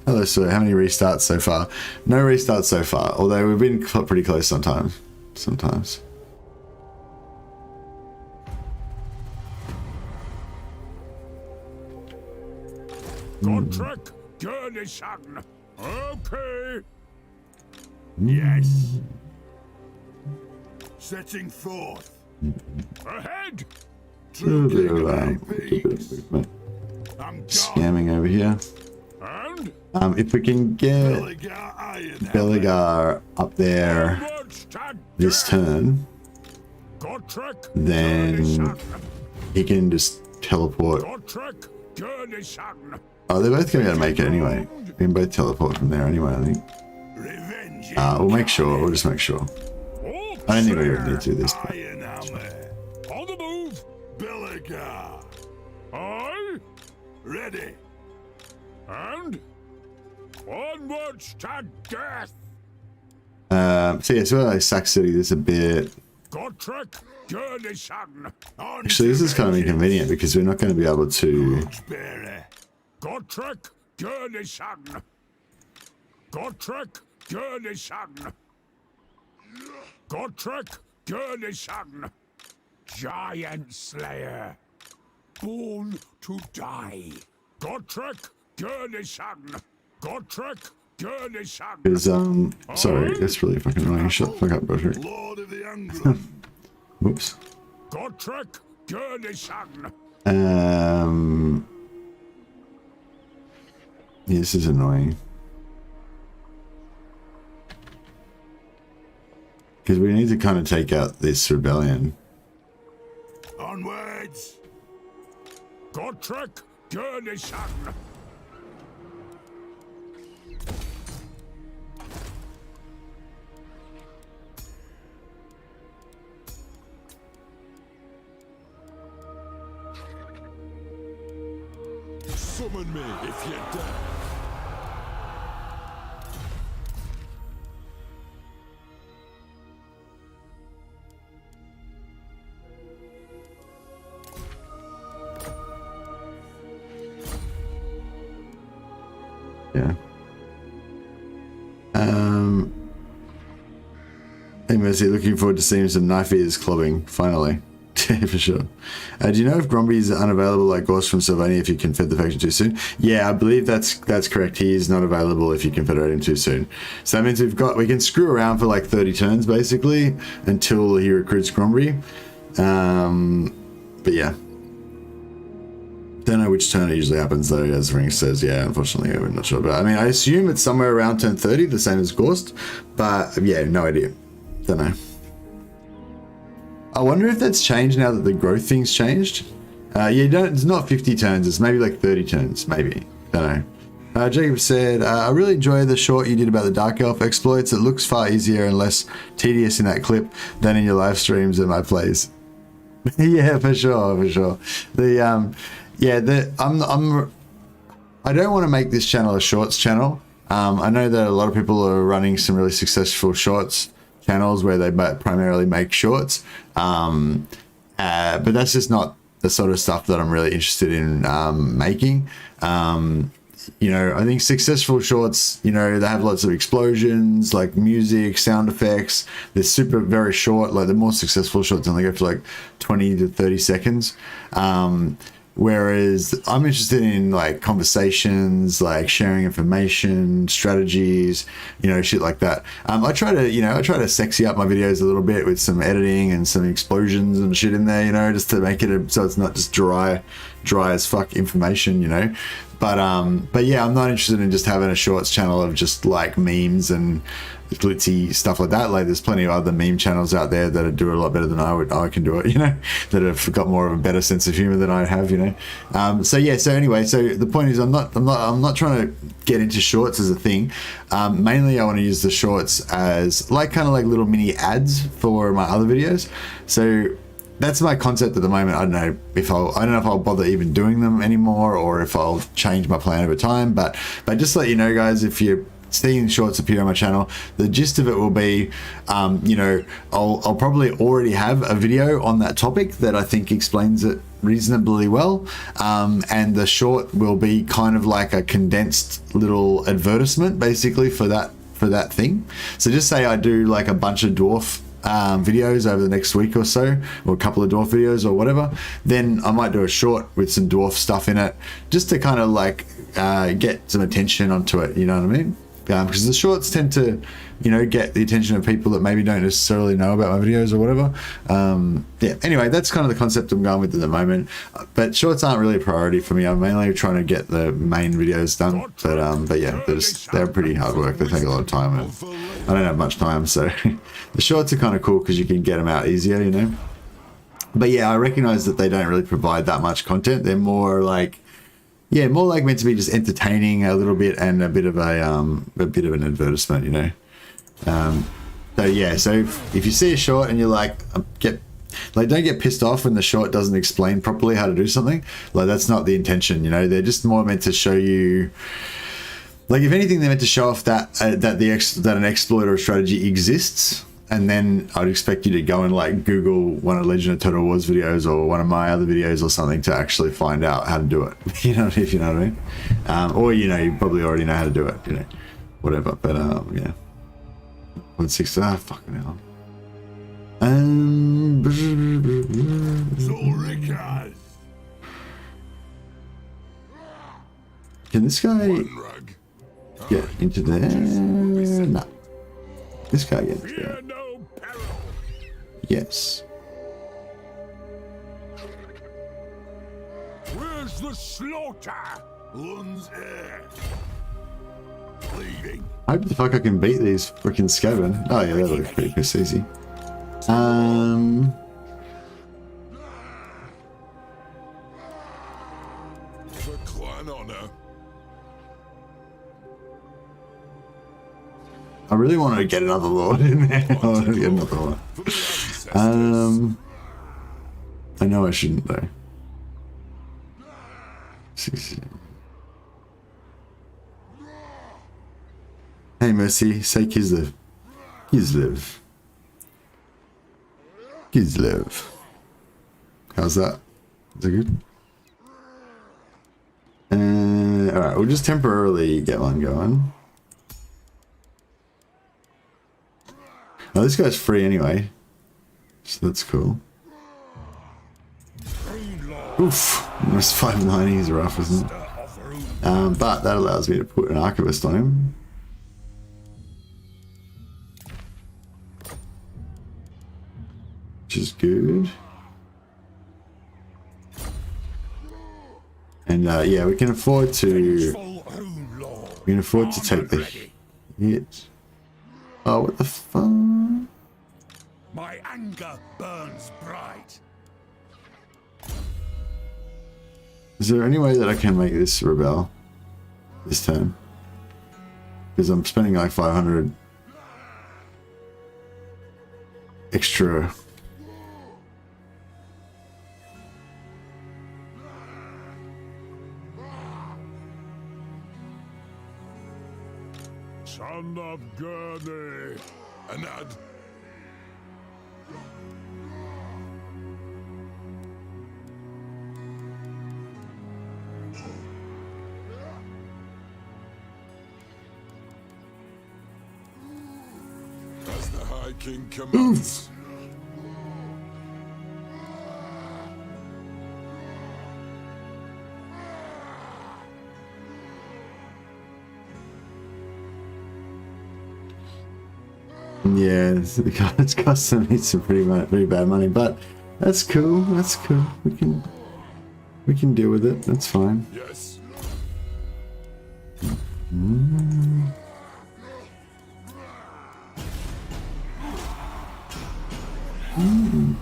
Hello, sir. How many restarts so far? No restarts so far. Although we've been pretty close sometimes. Sometimes. Godric Gurnison. Okay. Yes. Setting forth. Ahead. To Bit of, King bit of movement. I'm gone. Scamming over here. And If we can get Belegar Ironhammer. Belegar up there onwards to this death. turn, Godric then Gurnison. he can just teleport. Godric Gurnison. Oh, they're both going to be able to make it anyway. We can both teleport from there anyway, I think. Revenge. We'll make sure. We'll just make sure. I don't think we really need to do this. Ironhammer. On the move. Belegar. Aye. Ready. And onwards to death. So yeah, so like Sac City, this is a bit... Godric Gurnison. Actually, this is kind of inconvenient because we're not going to be able to... Godric Gurnison. Godric Gurnison. Godric Gurnison. Giant Slayer. Born to die. Godric Gurnison. Godric Gurnison. Because, sorry, that's really fucking annoying. Shut the fuck up, Roderick. Lord of the Angrund. Whoops. Godric Gurnison. Yeah, this is annoying. Because we need to kind of take out this rebellion. Onwards. Godric Gurnison. Summon me if you dare. Yeah. Hey Mercy, looking forward to seeing some knife eaters clubbing, finally. For sure. Do you know if Gromby is unavailable like Gorse from Sylvania if you confed the faction too soon? Yeah, I believe that's correct. He is not available if you confederate him too soon. So that means we can screw around for like 30 turns basically until he recruits Gromby. But yeah. Don't know which turn it usually happens though, as Ring says. Yeah, unfortunately, I'm not sure. But I mean, I assume it's somewhere around turn 30, the same as Gorst. But yeah, no idea. Don't know. I wonder if that's changed now that the growth thing's changed. Yeah, it's not 50 turns, it's maybe like 30 turns, maybe. Don't know. Jacob said, I really enjoy the short you did about the Dark Elf exploits. It looks far easier and less tedious in that clip than in your live streams and my plays. Yeah, for sure, for sure. I don't want to make this channel a shorts channel. I know that a lot of people are running some really successful shorts channels where they primarily make shorts, but that's just not the sort of stuff that I'm really interested in making. You know, I think successful shorts, you know, they have lots of explosions, like music, sound effects. They're very short. Like the more successful shorts only go for like 20 to 30 seconds. Whereas I'm interested in like conversations, like sharing information, strategies, you know, shit like that. I try to sexy up my videos a little bit with some editing and some explosions and shit in there, you know, just to make it so it's not just dry as fuck information, you know. But yeah, I'm not interested in just having a shorts channel of just like memes and glitzy stuff like that. Like there's plenty of other meme channels out there that do it a lot better than I can do it, you know, that have got more of a better sense of humor than I have, you know. So yeah, so anyway, so the point is I'm not trying to get into shorts as a thing. Mainly I want to use the shorts as like kind of like little mini ads for my other videos. So that's my concept at the moment. I don't know if I'll bother even doing them anymore, or if I'll change my plan over time. But just to let you know, guys, if you're seeing shorts appear on my channel, the gist of it will be, you know, I'll probably already have a video on that topic that I think explains it reasonably well, and the short will be kind of like a condensed little advertisement basically for that thing. So just say I do like a bunch of dwarf videos over the next week or so, or a couple of dwarf videos or whatever, then I might do a short with some dwarf stuff in it, just to kind of like get some attention onto it, you know what I mean? Because the shorts tend to, you know, get the attention of people that maybe don't necessarily know about my videos or whatever. Yeah, anyway, that's kind of the concept I'm going with at the moment. But shorts aren't really a priority for me. I'm mainly trying to get the main videos done. But yeah, they're pretty hard work. They take a lot of time, and I don't have much time. So the shorts are kind of cool because you can get them out easier, you know. But yeah, I recognize that they don't really provide that much content. They're more like, yeah, more like meant to be just entertaining a little bit and a bit of an advertisement, you know. So yeah, so if you see a short and you're like, don't get pissed off when the short doesn't explain properly how to do something. Like that's not the intention, you know. They're just more meant to show you, like if anything, they're meant to show off that an exploit or a strategy exists. And then I'd expect you to go and like Google one of Legend of Total War's videos or one of my other videos or something to actually find out how to do it. You know, if you know what I mean. Or, you know, you probably already know how to do it, you know, whatever. But, yeah. 1.6, fucking hell. Can this guy get into there? No. This guy gets there. Yes. Where's the slaughter? One's air. Bleeding. I hope the fuck I can beat these freaking Skaven. Oh yeah, that looks pretty piss easy. The clan honor. I really want to get another lord in there. I want to get another one. I know I shouldn't though. Hey Mercy, say Kislev. Kislev. Kislev. How's that? Is that good? Alright, we'll just temporarily get one going. Oh, this guy's free anyway, so that's cool. Oof, minus 590 is rough, isn't it? But that allows me to put an archivist on him. Which is good. And yeah, we can afford to take the hit. Oh, what the fuck? My anger burns bright. Is there any way that I can make this rebel this turn? Because I'm spending like 500 extra. Son of Gurney. Anad. As the High King commands. Yeah, it's costing me some pretty bad money, but that's cool. That's cool. We can deal with it. That's fine. Yes.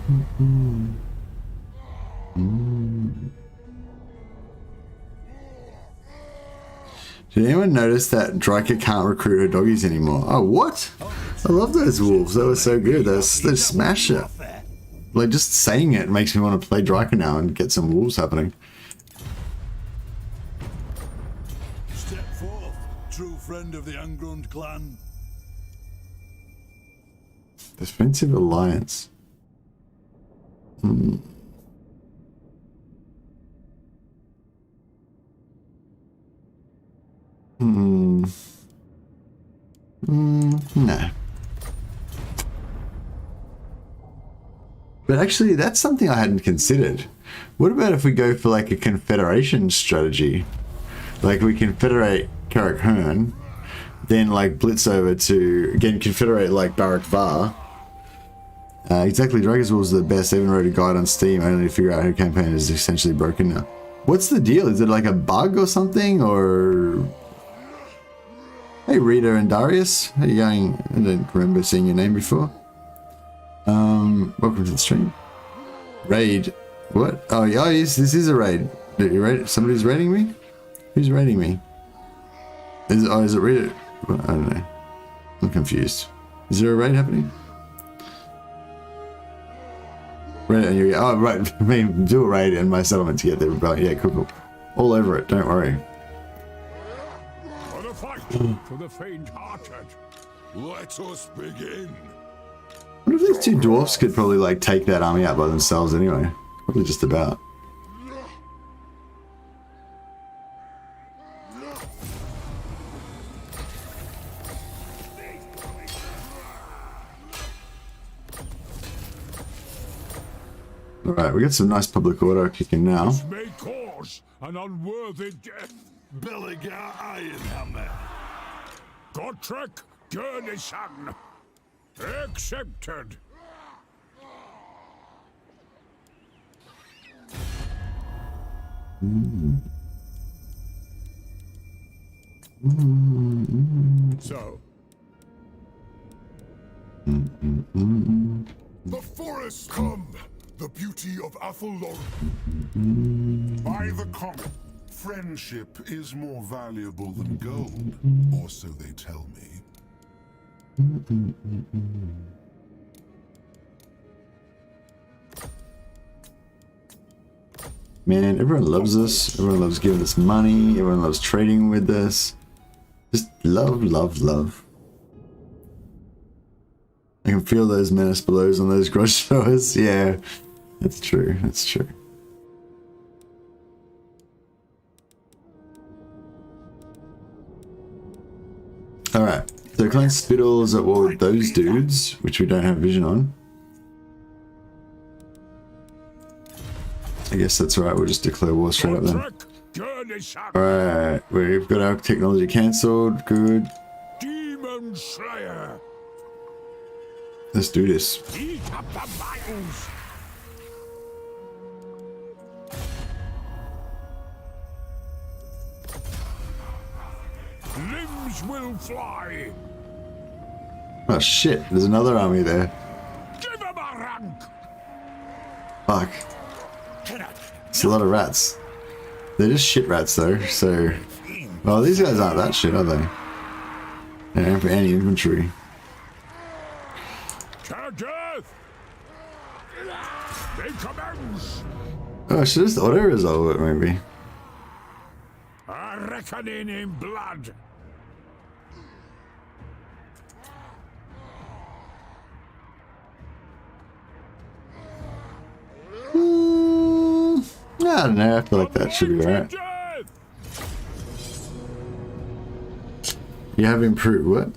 Did anyone notice that Dryker can't recruit her doggies anymore? Oh, what? I love those wolves. They were so good. They smash it. Like, just saying it makes me want to play Dryker now and get some wolves happening. Step forth, true friend of the Angrund clan. Defensive alliance. Nah. But actually, that's something I hadn't considered. What about if we go for like a confederation strategy? Like we confederate Carrick Hearn, then like blitz over to, again, confederate like Barak Var. Exactly, Dragon's Wolves are the best. I even wrote a guide on Steam only to figure out her campaign is essentially broken now. What's the deal? Is it like a bug or something? Or... Hey Rita and Darius, how you going? I don't remember seeing your name before. Welcome to the stream. Raid. What? Oh yeah, yes, this is a raid. Did you raid? Somebody's raiding me? Who's raiding me? Is it Rita? I don't know. I'm confused. Is there a raid happening? Raid and you, oh right, I mean do a raid in my settlement to get there. But yeah, cool. All over it, don't worry. For the fight, for the faint-hearted. Let us begin. What if these two dwarfs could probably like take that army out by themselves anyway? Probably just about. Alright, we got some nice public order kicking now. This may cause an unworthy death. Belegar Ironhammer. Gotrek Gurnison. Accepted. So. The forests come. The beauty of Athelor. By the comet, friendship is more valuable than gold, or so they tell me. Man, everyone loves us. Everyone loves giving us money. Everyone loves trading with us. Just love, love, love. I can feel those menace blows on those grudge showers. Yeah, that's true. That's true. Alright, so Clan Spittle is at war with those dudes, which we don't have vision on. I guess that's right, we'll just declare war straight up then. Alright, we've got our technology cancelled, good. Demon Slayer. Let's do this. Eat up the vitals. Limbs will fly. Oh shit, there's another army there. Give him a rank. Fuck. It's a lot of rats. They're just shit rats though, so... Well, these guys aren't that shit, are they? Yeah, for any infantry. Death. They commence. Oh, I should just auto-resolve it, maybe. A reckoning in blood. I don't know, I feel like that should be alright. You have improved, what?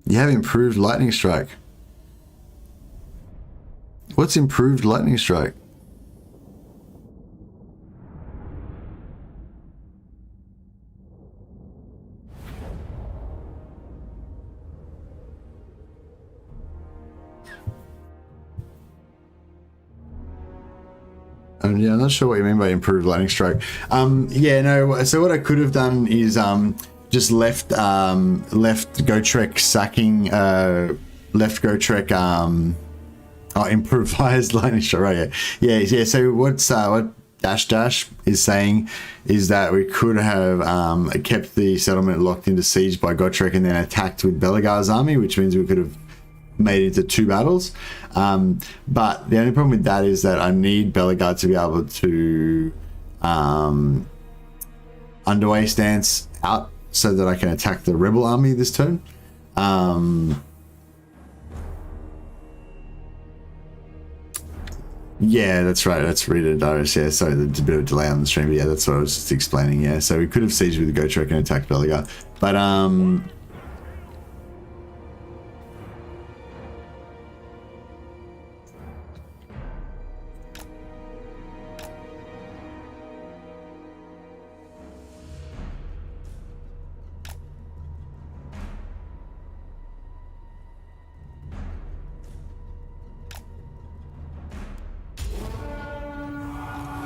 You have improved lightning strike. What's improved lightning strike? Yeah, I'm not sure what you mean by improved lightning strike. Yeah, no. So what I could have done is just left Gotrek sacking left go trek improvised lightning strike, right? Yeah. So what Dash is saying is that we could have kept the settlement locked into siege by Gotrek and then attacked with Belegar's army, which means we could have made it into 2 battles. But the only problem with that is that I need Belegar to be able to underway stance out so that I can attack the rebel army this turn. Yeah, that's right. Let's read it, Darius. Yeah, sorry, there's a bit of a delay on the stream, but yeah, that's what I was just explaining. Yeah, so we could have sieged with the Gotrek and attacked Belegar, but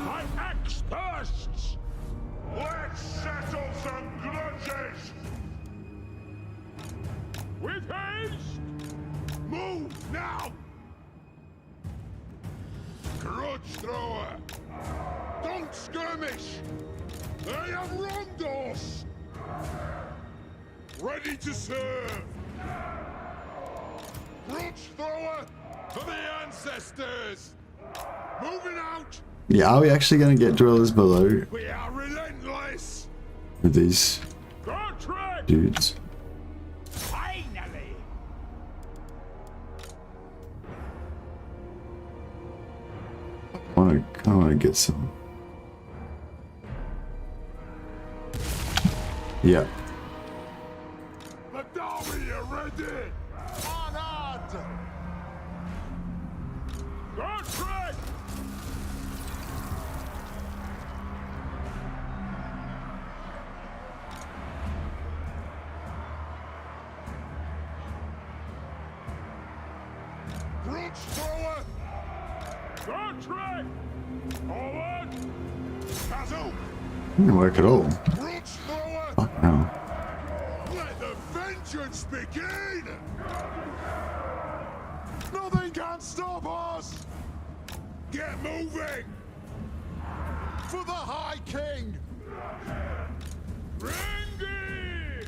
My axe bursts! Let's settle some grudges! With haste! Move now! Grudge thrower! Don't skirmish! I am Rondos! Ready to serve! Grudge thrower for the ancestors! Moving out! yeah, are we actually going to get dwellers below We are relentless! with these Gotrek! dudes? Finally! I want to get some. Yeah. Madawi, you ready? Honored! Gotrek! Grudge thrower! Gotrek! Forward! Kazoo! Didn't work at all. Grudge thrower! Fuck no. Let the vengeance begin! Nothing can stop us! Get moving! For the High King! Rengi!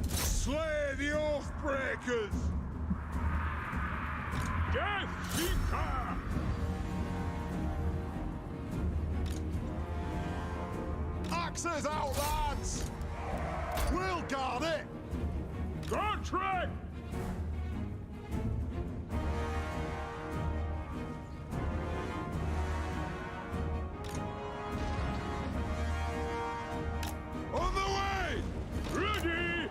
Slay the Oathbreakers! Death Seeker! Axes out, lads! We'll guard it! Gotrek! On the way! Ready!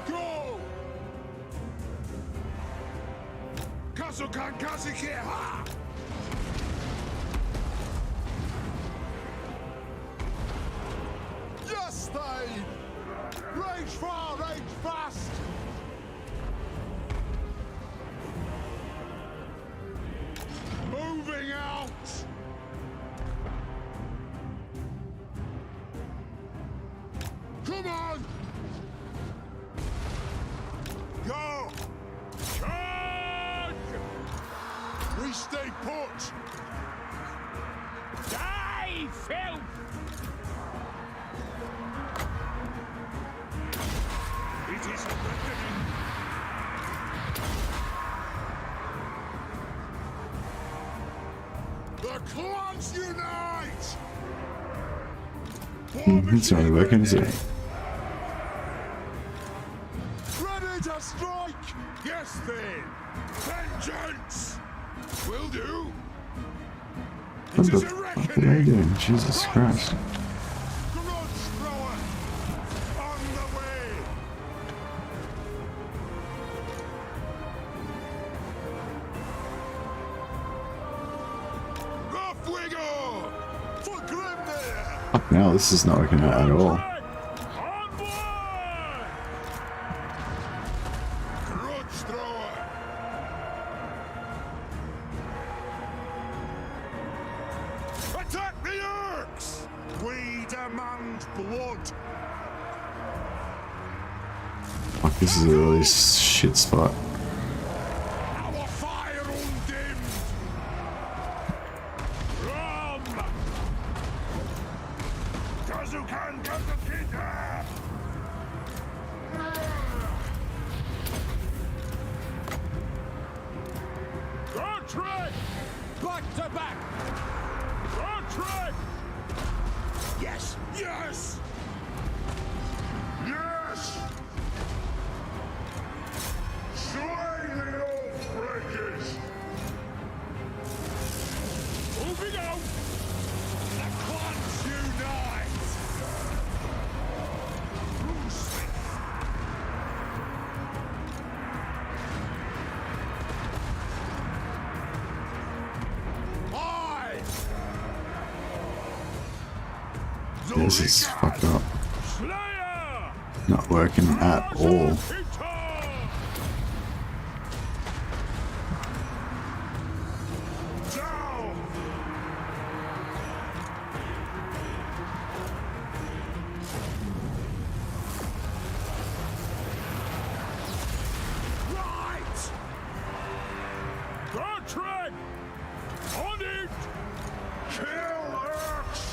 Go! Kasukan Kasike ha! Yes, they! Rage far, rage fast! Moving out! Come on! Go! Charge! We stay put! Die, filth! It is a reckoning! The clans unite! It's not really working, is it? Ready to strike! Yes then! Vengeance! Will do! What It the is a fuck are they reckoning! doing? Jesus Christ. Grudge thrower! On the way! Off we go! For Grimnir! Fuck no, this is not working out at all. Onward! Grudge thrower! Attack the orcs! We demand cold blood. Fuck, this is a really shit spot. Our fire undimmed. Rum. Kazukan Kazukita. Gertrude! Back to back! Gertrude! Yes. Yes. Yes. Slay the oath breakers. Moving out! The clans unite. Bruce. This is fucked up. Slayer! Not working at all. Down. Right. Gertrude! On it! Kill Urks.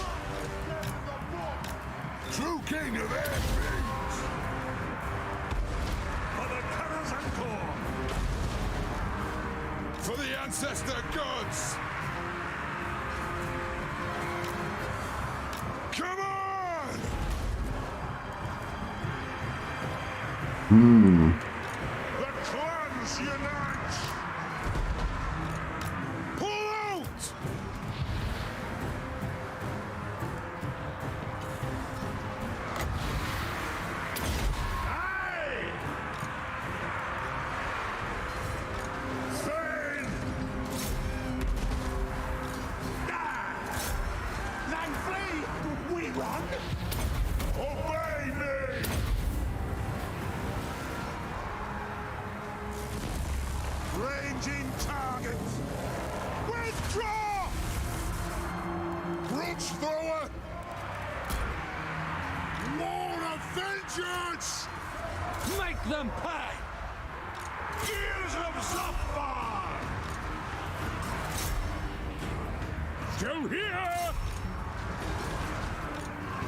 True king of air things. For the Karazanko. For the ancestor gods. Come on! The clans unite! Pull out! Aye! Thane! Then flee! We run! Obey me! Ranging targets! Withdraw! Grudge thrower! More of vengeance! Make them pay! Gears of Zafar! Still here!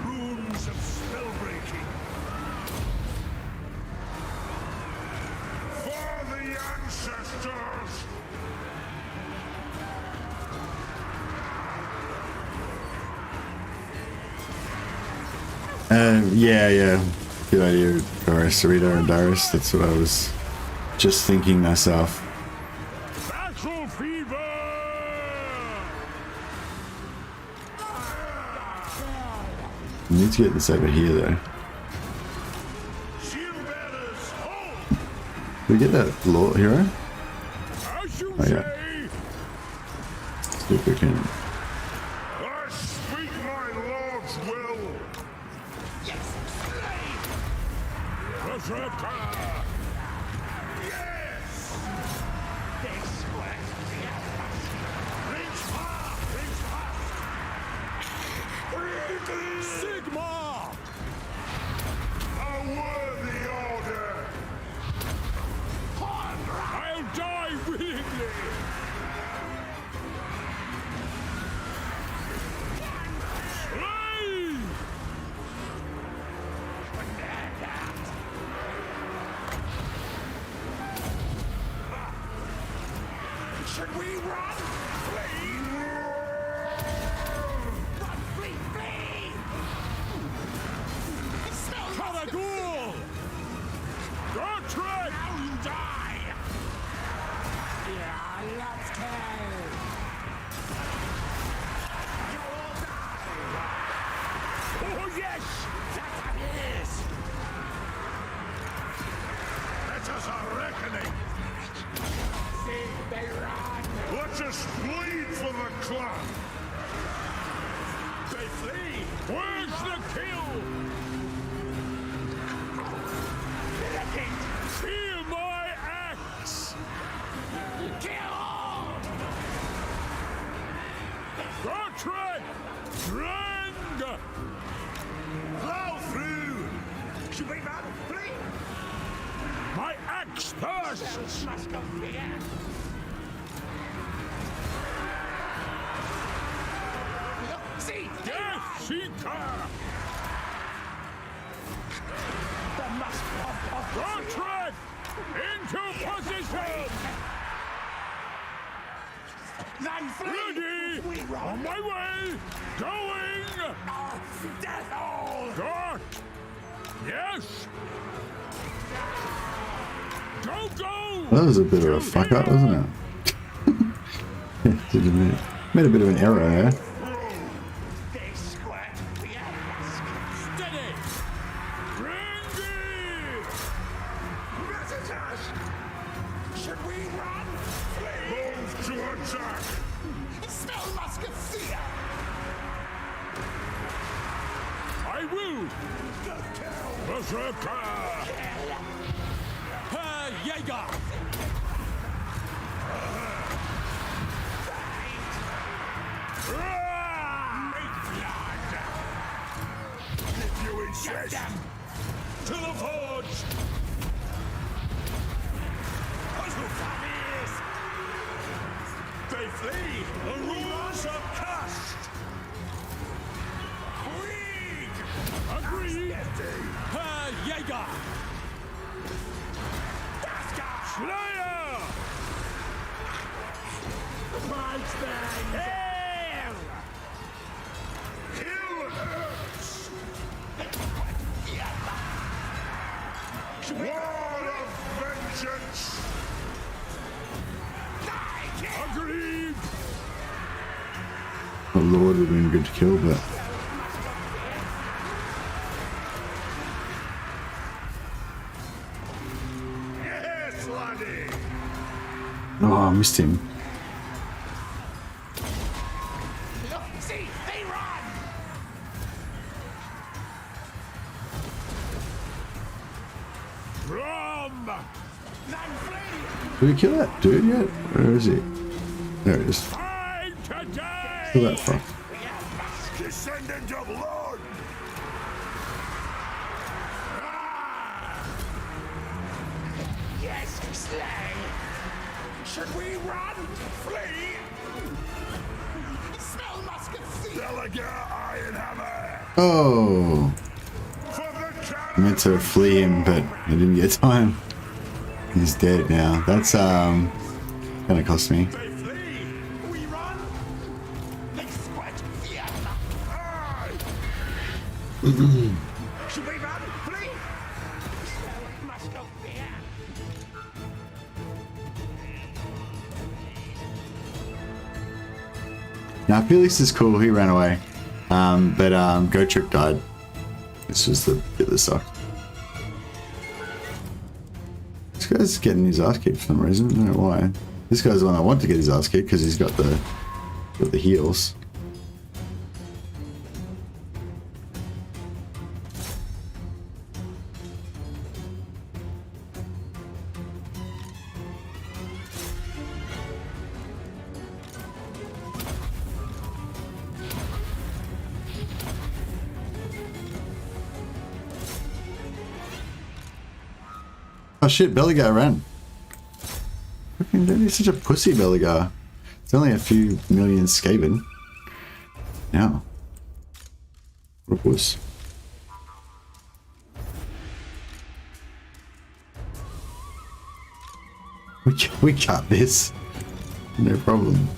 Runes of spellbreaking! For the ancestors! Yeah. Good idea, Doris, Rita, and Darius. That's what I was just thinking myself. Battle fever! I need to get this over here, though. Shield bearers, hold! Did we get that law hero? As you Oh, yeah. say! See if we can. I speak my lord's will! Berserker! Yes! This was reach far! Reach fast! Sigma! A worthy order! I'll die willingly! Slay! Should we run? Flee! Run, flee, flee! It smells Karagul! Gertrude! Now you die! Yeah, let's kill! You all die! Oh yes! That's how it is! Let us a reckoning! See, they run! Let us bleed for the clan! They flee! Where's the kill? Feel my axe! Kill all! Gertrude! Drang! Thirst! Death Seeker! Contract! Into position! Ready! On my way! Going! Death all! Dart! Yes! Go, go! That was a bit of a fuck up, wasn't it? Made a bit of an error there. Steady! Bring it! Should we run? Move to attack! Smell musketeer! I will! Berserker! Jaeger! If you insist! To the forge! They flee! The rules are cast! Agreed! Jaeger! Slayer! Hail! Kill hurts! War of vengeance! Agreed! The Lord would have been good to kill, but Yes, laddie! oh, I missed him. See, they run! From! Did we kill that dude yet? Where is he? There he is. Time to die! Kill that fuck. Descendant of Lord! Yes, slay! Should we run? Flee? Smell musketeer! Belegar Ironhammer! Oh, For the I meant to flee him, but I didn't get time. He's dead now. That's gonna cost me. They flee! We run! They sweat fear! Should we run? Flee! Must go fear! Now Felix is cool. He ran away, but Gotrek died. This was the bit that sucked. This guy's getting his ass kicked for some reason. I don't know why. This guy's the one I want to get his ass kicked because he's got the heals. Oh shit, Belegar ran. Fucking don't be such a pussy, Belegar. It's only a few million Skaven. Now. What a puss. We cut this. No problem.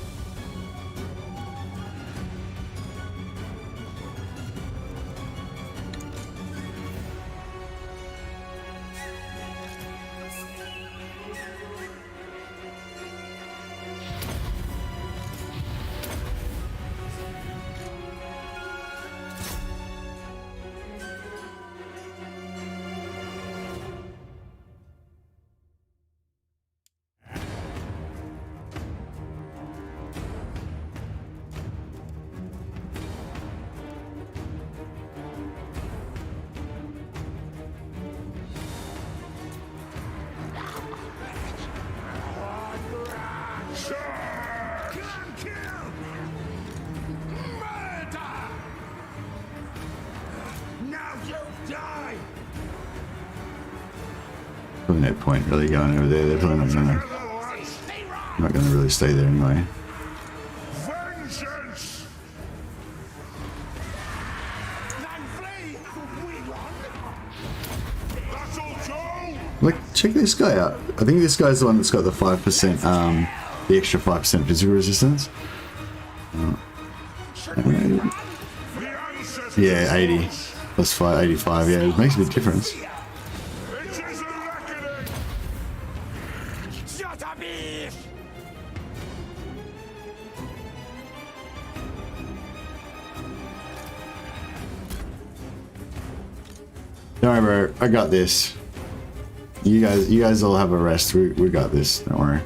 Probably no point really going over there. They're probably not gonna really stay there anyway. Vengeance! That'll go! Look, check this guy out. I think this guy's the one that's got the 5%, the extra 5% physical resistance. Yeah, 80 plus 5, 85. Yeah, it makes a big difference. It is a reckoning! Don't worry, bro. I got this. You guys all have a rest. We got this. Don't worry.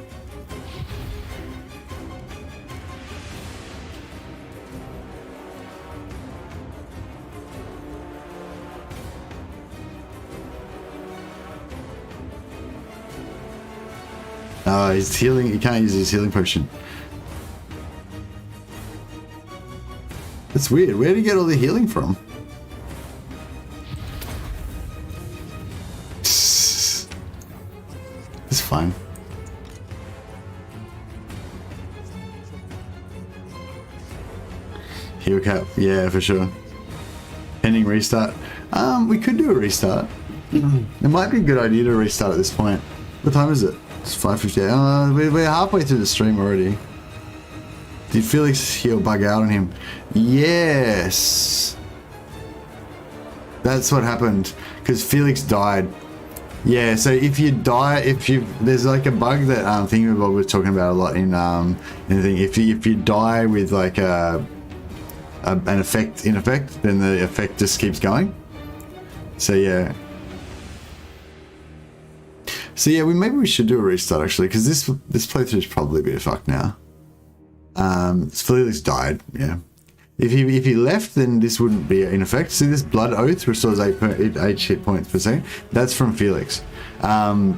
He's healing. He can't use his healing potion. That's weird. Where did he get all the healing from? It's fine. Hero cap. Yeah, for sure. Pending restart. We could do a restart. It might be a good idea to restart at this point. What time is it? It's 5:58. We're halfway through the stream already. Did Felix heal bug out on him? Yes. That's what happened. Because Felix died. Yeah, so if you die, there's like a bug that Thingamabob was talking about a lot in the thing. If you die with like an effect in effect, then the effect just keeps going. So yeah. So yeah, maybe we should do a restart actually, because this playthrough is probably a bit fucked now. Felix died. Yeah. If he left, then this wouldn't be in effect. See, this Blood Oath restores 8 hit points per second. That's from Felix. Now,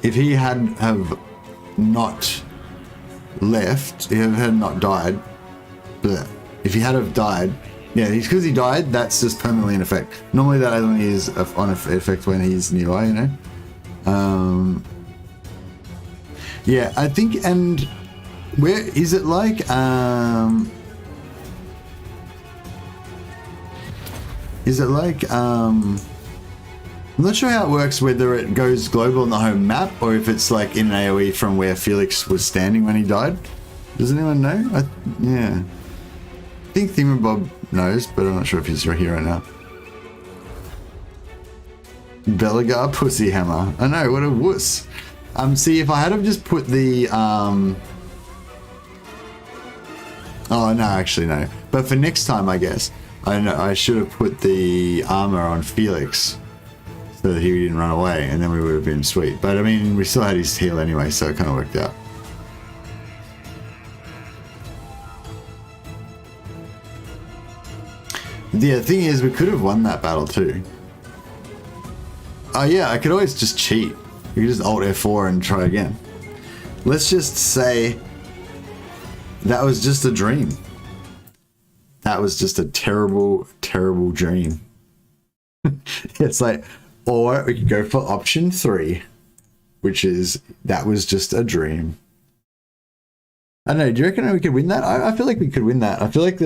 if he have not left, if he had not died, if he had have died, yeah, because he died, that's just permanently in effect. Normally that only is on effect when he's nearby, you know? Yeah, I think, and where is it like, is it like, I'm not sure how it works, whether it goes global on the home map or if it's like in an AoE from where Felix was standing when he died. Does anyone know? Yeah. I think Thingamabob knows, but I'm not sure if he's right here right now. Belegar pussy hammer. I know, what a wuss. See, if I had have just put the, oh no, actually no. But for next time, I guess. I know I should have put the armor on Felix so that he didn't run away, and then we would have been sweet. But I mean, we still had his heal anyway, so it kind of worked out. The thing is, we could have won that battle too. Oh yeah, I could always just cheat. You could just Alt F4 and try again. Let's just say that was just a dream. That was just a terrible, terrible dream. It's like, or we could go for option 3, which is, that was just a dream. I don't know, do you reckon we could win that? I feel like we could win that. I feel like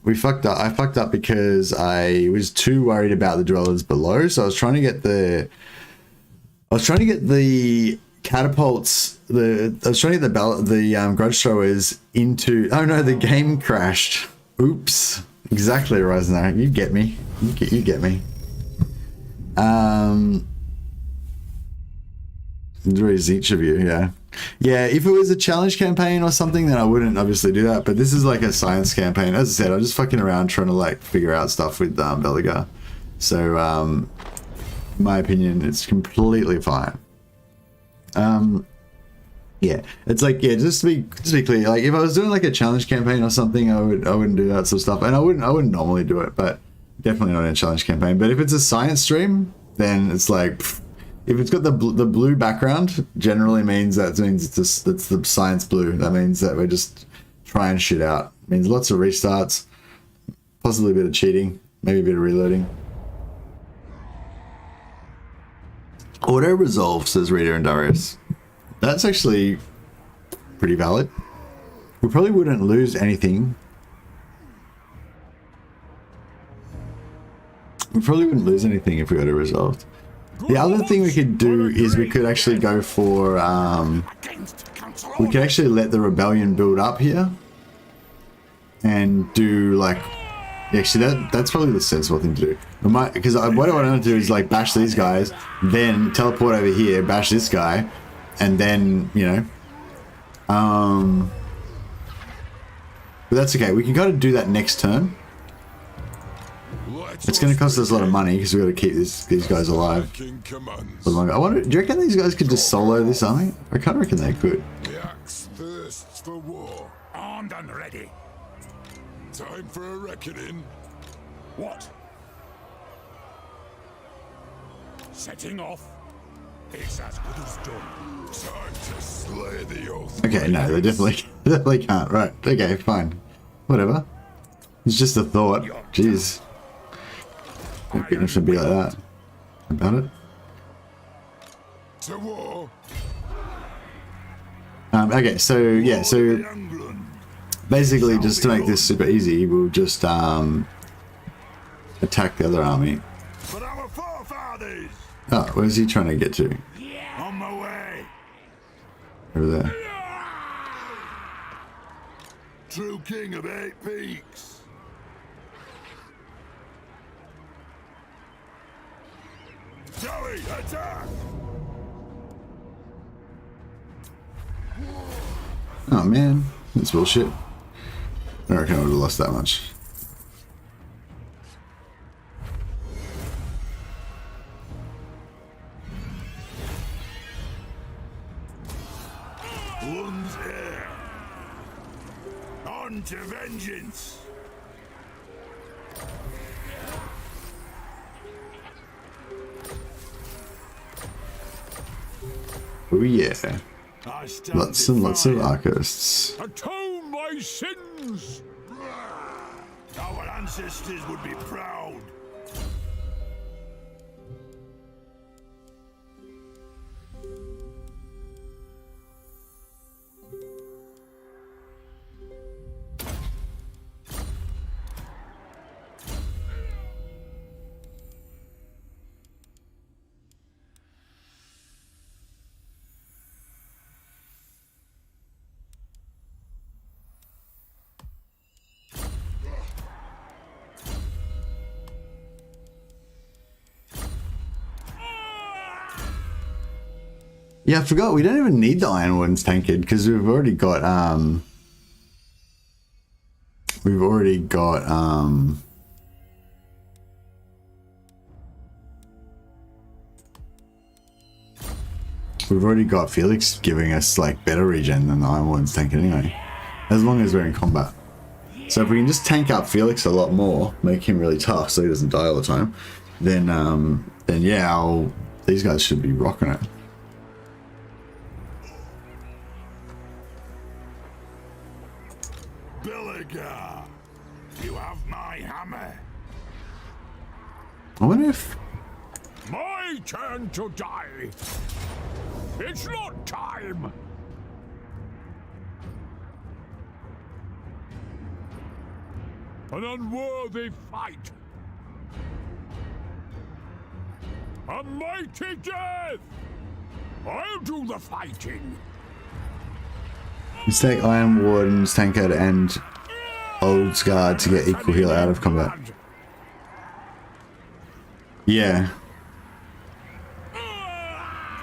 we fucked up. I fucked up because I was too worried about the dwellers below, so I was trying to get the catapults, I was trying to get the grudge throwers into, oh no, the game crashed. Oops. Exactly, Ryzenar. You get me. You get me. There is each of you, yeah. Yeah, if it was a challenge campaign or something, then I wouldn't obviously do that. But this is like a science campaign. As I said, I'm just fucking around trying to like figure out stuff with Belegar. So, in my opinion, it's completely fine. Yeah, it's like, yeah, just to be clear, like if I was doing like a challenge campaign or something, I wouldn't do that sort of stuff, and I wouldn't normally do it, but definitely not in a challenge campaign. But if it's a science stream, then it's like, if it's got the blue background, generally means it's the science blue. That means that we're just trying shit out. It means lots of restarts, possibly a bit of cheating, maybe a bit of reloading. Auto resolve, says Rita and Darius. That's actually pretty valid. We probably wouldn't lose anything. We probably wouldn't lose anything if we auto resolved. The other thing we could do is we could actually go for we could actually let the rebellion build up here and do like actually that's probably the sensible thing to do. We might, because what I want to do is like bash these guys, then teleport over here, bash this guy, and then you know but that's okay. We can kind of do that next turn. It's going to cost us a lot of money because we've got to keep these guys alive for longer. I wonder, do you reckon these guys could just solo this army? I kind of reckon they could. The axe thirsts for war. Armed and ready. Time for a reckoning. What? Setting off. It's as good as done. Time to slay the oath. Okay, no, they definitely can't. Right, okay, fine. Whatever. It's just a thought. Jeez. I'm getting it to be like that. About it. To war. Okay, so yeah, so Angrund. basically just to make this super easy, we'll just attack the other army. For our forefathers. Oh, where's he trying to get to? On my way. Over there. True king of 8 peaks. Joey, attack! Oh man, that's bullshit. I reckon I would have lost that much. One's heir. On to vengeance. Oh yeah. I stand Lots and lots of defiant. archists. Atone my sins! Our ancestors would be proud. Yeah, I forgot. We don't even need the Ironwarden's tankard because we've already got we've already got Felix giving us like better regen than the Ironwarden's tankard anyway, as long as we're in combat. So if we can just tank up Felix a lot more, make him really tough so he doesn't die all the time, then yeah, these guys should be rocking it. Belegar, you have my hammer. I wonder if My turn to die. It's not time. An unworthy fight. A mighty death. I'll do the fighting. mistake Ironwarden's tankard and Old Scar to get equal heal out of combat. Yeah.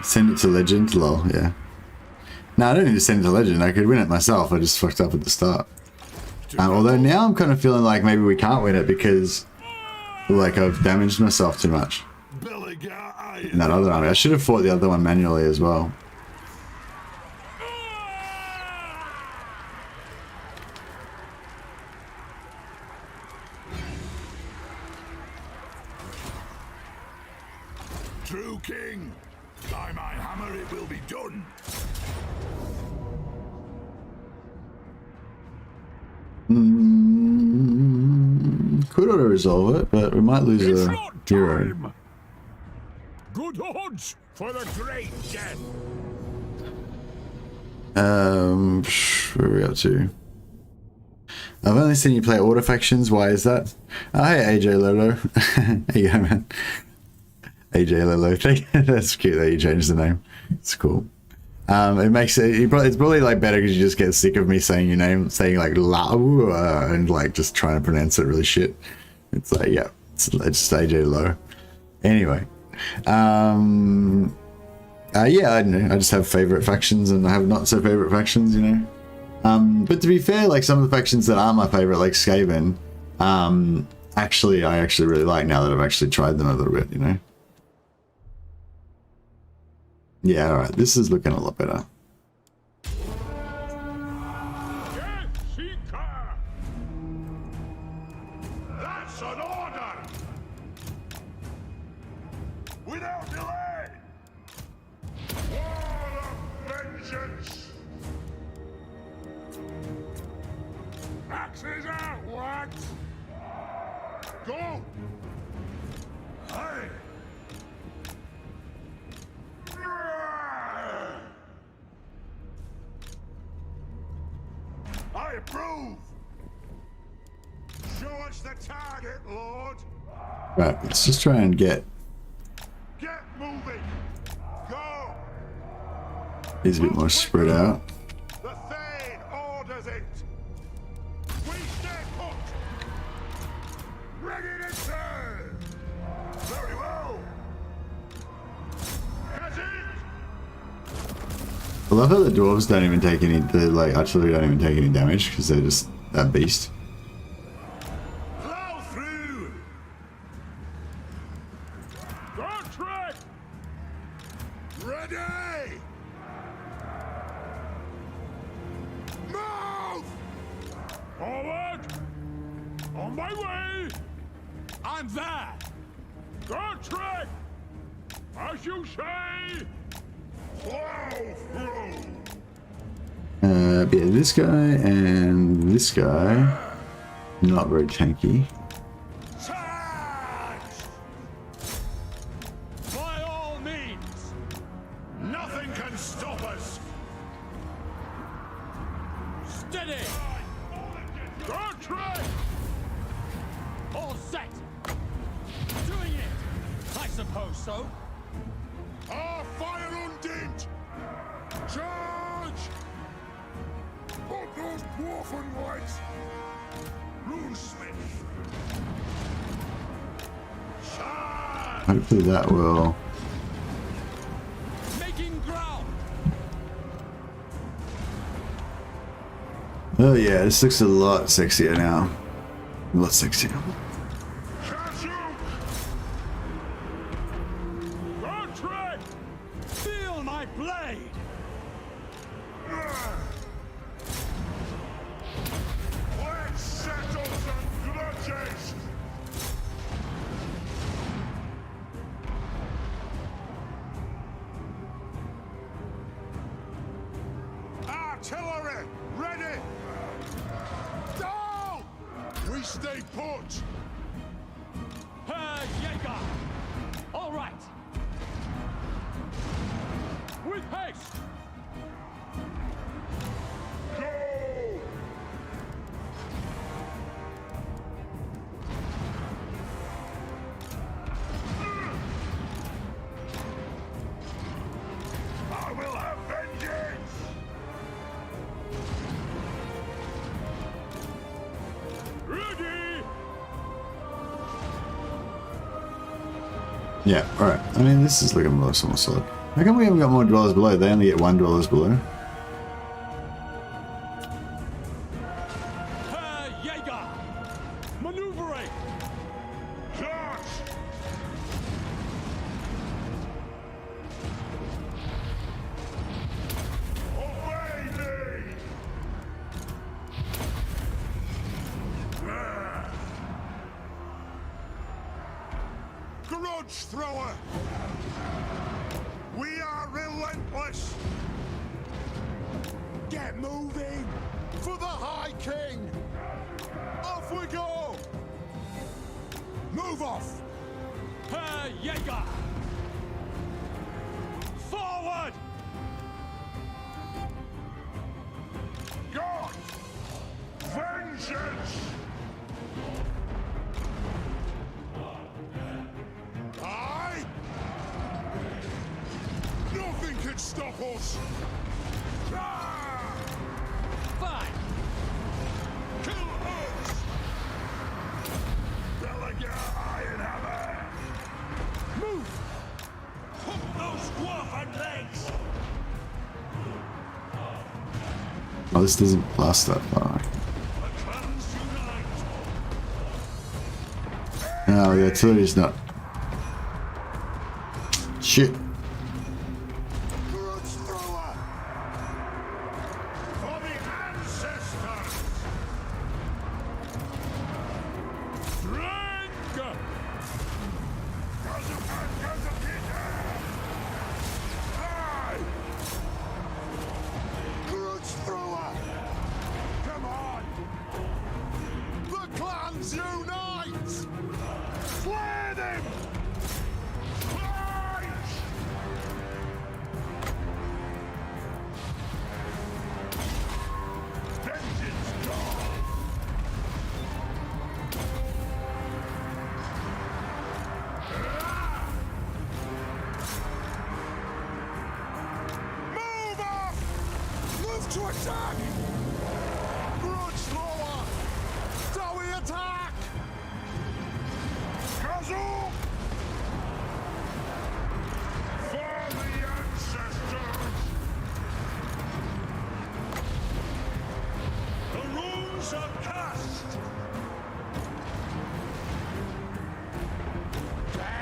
Send it to Legend? Lol, yeah. No, I don't need to send it to Legend. I could win it myself. I just fucked up at the start. Although now I'm kind of feeling like maybe we can't win it because like I've damaged myself too much in that other army. I should have fought the other one manually as well. True king, by my hammer it will be done. Could auto resolve it, but we might lose a hero. Good odds. For the great death. Where are we up to? I've only seen you play auto factions. Why is that? Oh, hey, AJ Lolo. There you go, man. AJ Lolo. That's cute that you changed the name. It's cool. It makes it. It's probably like better because you just get sick of me saying your name, saying like la and like just trying to pronounce it really shit. It's like, yeah, it's just AJ Low. Anyway, yeah, I don't know. I just have favorite factions and I have not so favorite factions, you know. But to be fair, like some of the factions that are my favorite, like Skaven, actually, I actually really like now that I've actually tried them a little bit, you know. Yeah, all right. This is looking a lot better. Yes, Seeker! That's an order! Without delay! Wall of vengeance! Axes out, what? Go! Hey! I approve! Show us the target, Lord! Right, let's just try and get Get moving! Go! these a bit more spread out. The Thane orders it! We stay put! Ready to serve! Very well! Has it! I love how the dwarves don't even take any, the like artillery don't even take any damage because they're just that beast. Plow through! Don't tread! Ready! Move! Forward! On my way! I'm there! Don't tread! As you say! Plow through! But yeah, this guy and this guy, not very tanky. Charge! By all means! Nothing can stop us! Steady! Don't try! All set! Doing it! I suppose so. Our fire undimmed! Charge! Put those dwarfen lights! Runesmith! Charge! Hopefully that will. Making ground! Oh yeah, this looks a lot sexier now. A lot sexier. Catch you! Don't try! Feel my blade! Let's settle some grudges! Artillery, ready! Down! We stay put! Herr Jäger! All right! With haste! Go! I will have vengeance! Ready! Yeah, alright. I mean, this is looking a lot more solid. How come we haven't got more dwellers below? They only get one dwellers below. Herr Jäger! Maneuvering! Charge! Obey me! Grudge thrower! We are relentless! Get moving! For the High King! Off we go! Move off! Herr Jäger! it stop us? Fine. Kill us! Belegar, Ironhammer! Move. Hook those dwarf legs! Oh, this doesn't last that far. The clans unite! No, the artillery's not. Shit. Grudge thrower! For the ancestors! Drink! Aye! Grudge thrower! Come on! The clans unite! Slay them! Fight! Vengeance God! Move off! Move to attack! Grudge slower! Dowie attack! Kazoo! For the ancestors! The runes are cast!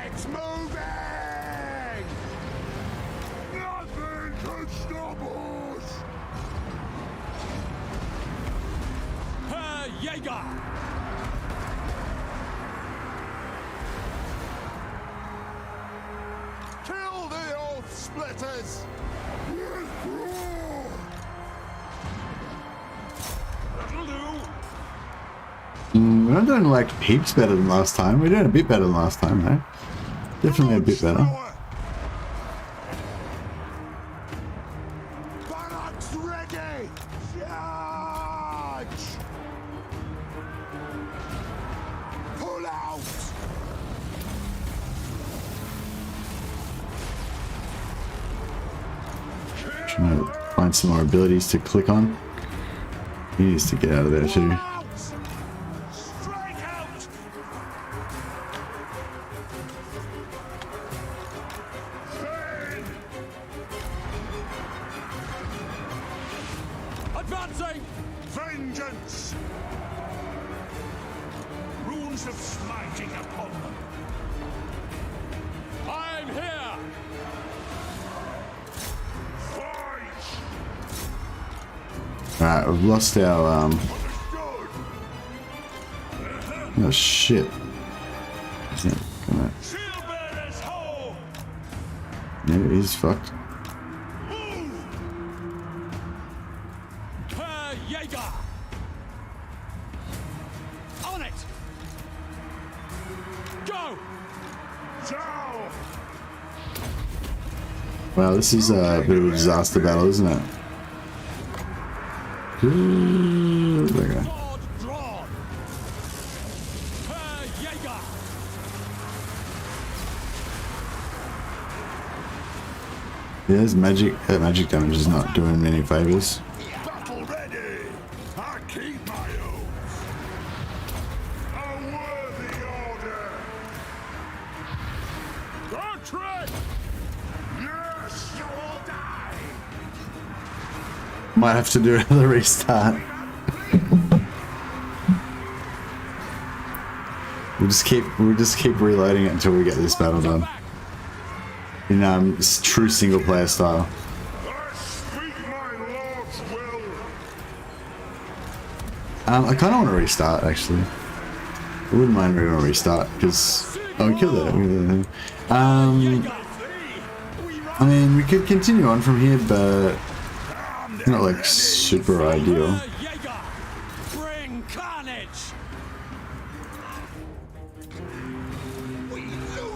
It's moving! Nothing can stop us! Herr Jäger. Kill the oath splitters! That'll do! We're not doing like heaps better than last time. We're doing a bit better than last time, though. Definitely a bit better. Barracks ready! Charge! Pull out! Trying to find some more abilities to click on. He needs to get out of there too. Pull out! Strike out! Fade! Advancing. Vengeance! Runes of smiting upon them. I'm here. Fight! Alright, we've lost our Understood! oh shit. Yeah, come on. Shield bearers home! Yeah, he's fucked. Move! Herr Jäger. On it. Go. Down! Wow, this is a bit of a disaster battle, isn't it? Ooh, there we go. Sword drawn. Herr Jäger. Yeah, his magic damage is not doing me any favors. Battle ready! I keep my oath! A worthy order! Country! Yes, you will die! Might have to do another restart. We'll just keep reloading it until we get this battle done. In true single player style. I speak my lord's will! I kind of want to restart actually. I wouldn't mind doing a restart because we killed it. I mean, we could continue on from here, but not like super ideal. Herr Jäger. Bring carnage.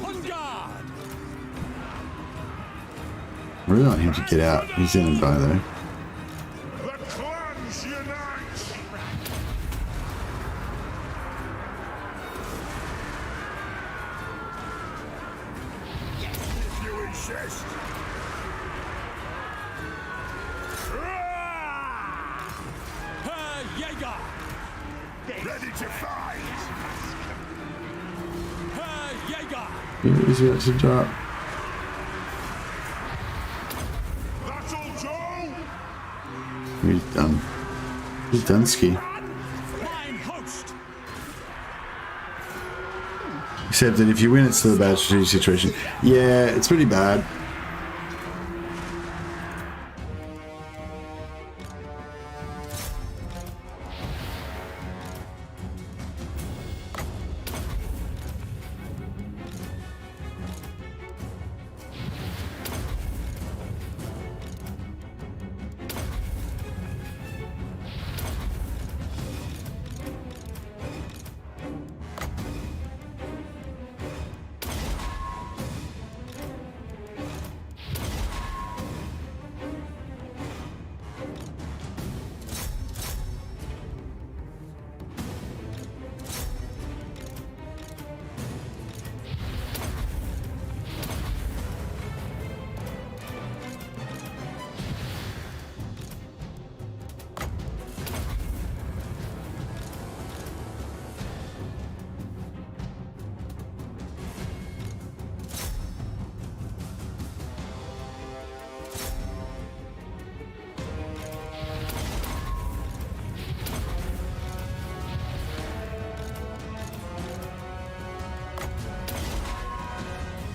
On guard. I really want him to get out. He's gonna die though. The clans unite! If you insist! fortified! Jaeger! Easy to drop. That'll do! He's done. He's done ski. Flying host! Except that if you win, it's still a bad strategic situation. Yeah, it's pretty bad.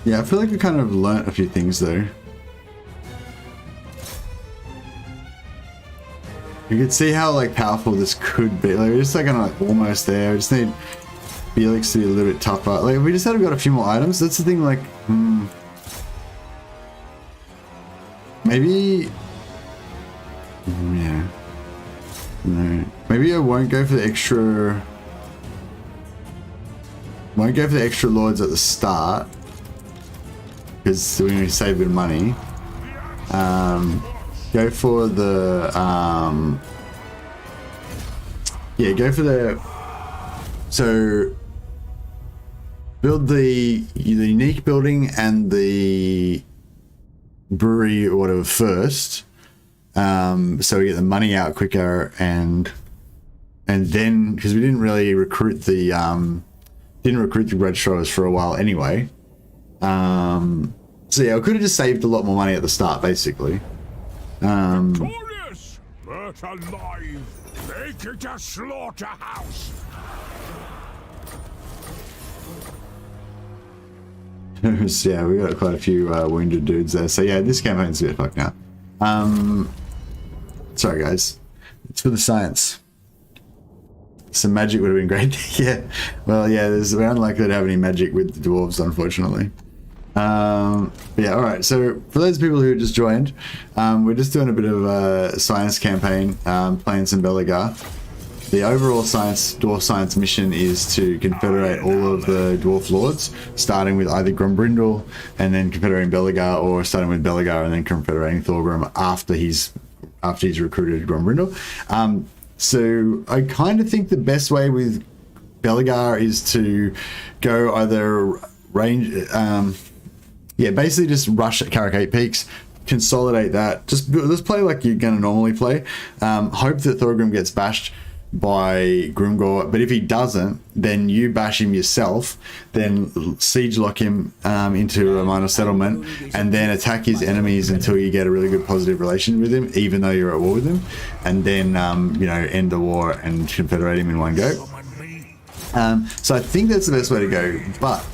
Yeah, I feel like we kind of learnt a few things though. You could see how like powerful this could be. Like we're just like, almost there. We just need Felix to be a little bit tougher. Like if we just had got a few more items. That's the thing. Like, maybe. Yeah. No. Maybe I won't go for the extra. Won't go for the extra lords at the start. Because we're going to save a bit of money. Go for the yeah, go for the, so build the unique building and the brewery or whatever first, so we get the money out quicker, and then because we didn't really recruit the registrars for a while anyway. So yeah, I could have just saved a lot more money at the start, basically. Victorious, but alive. Make it a slaughterhouse. Yeah, we got quite a few wounded dudes there. So yeah, this campaign's a bit fucked now. Sorry guys, it's for the science. Some magic would have been great. Yeah, well, yeah, we're unlikely to have any magic with the dwarves, unfortunately. But yeah, all right. So for those people who just joined, we're just doing a bit of a science campaign, playing some Belegar. The overall dwarf science mission is to confederate all of the dwarf lords, starting with either Grombrindal and then confederating Belegar, or starting with Belegar and then confederating Thorgrim after he's recruited Grombrindal. So I kind of think the best way with Belegar is to go either range, yeah, basically just rush at Carrick 8 Peaks, consolidate that, just play like you're going to normally play. Hope that Thorgrim gets bashed by Grimgor, but if he doesn't, then you bash him yourself, then siege lock him into a minor settlement, and then attack his enemies until you get a really good positive relation with him, even though you're at war with him, and then you know, end the war and confederate him in one go. So I think that's the best way to go, but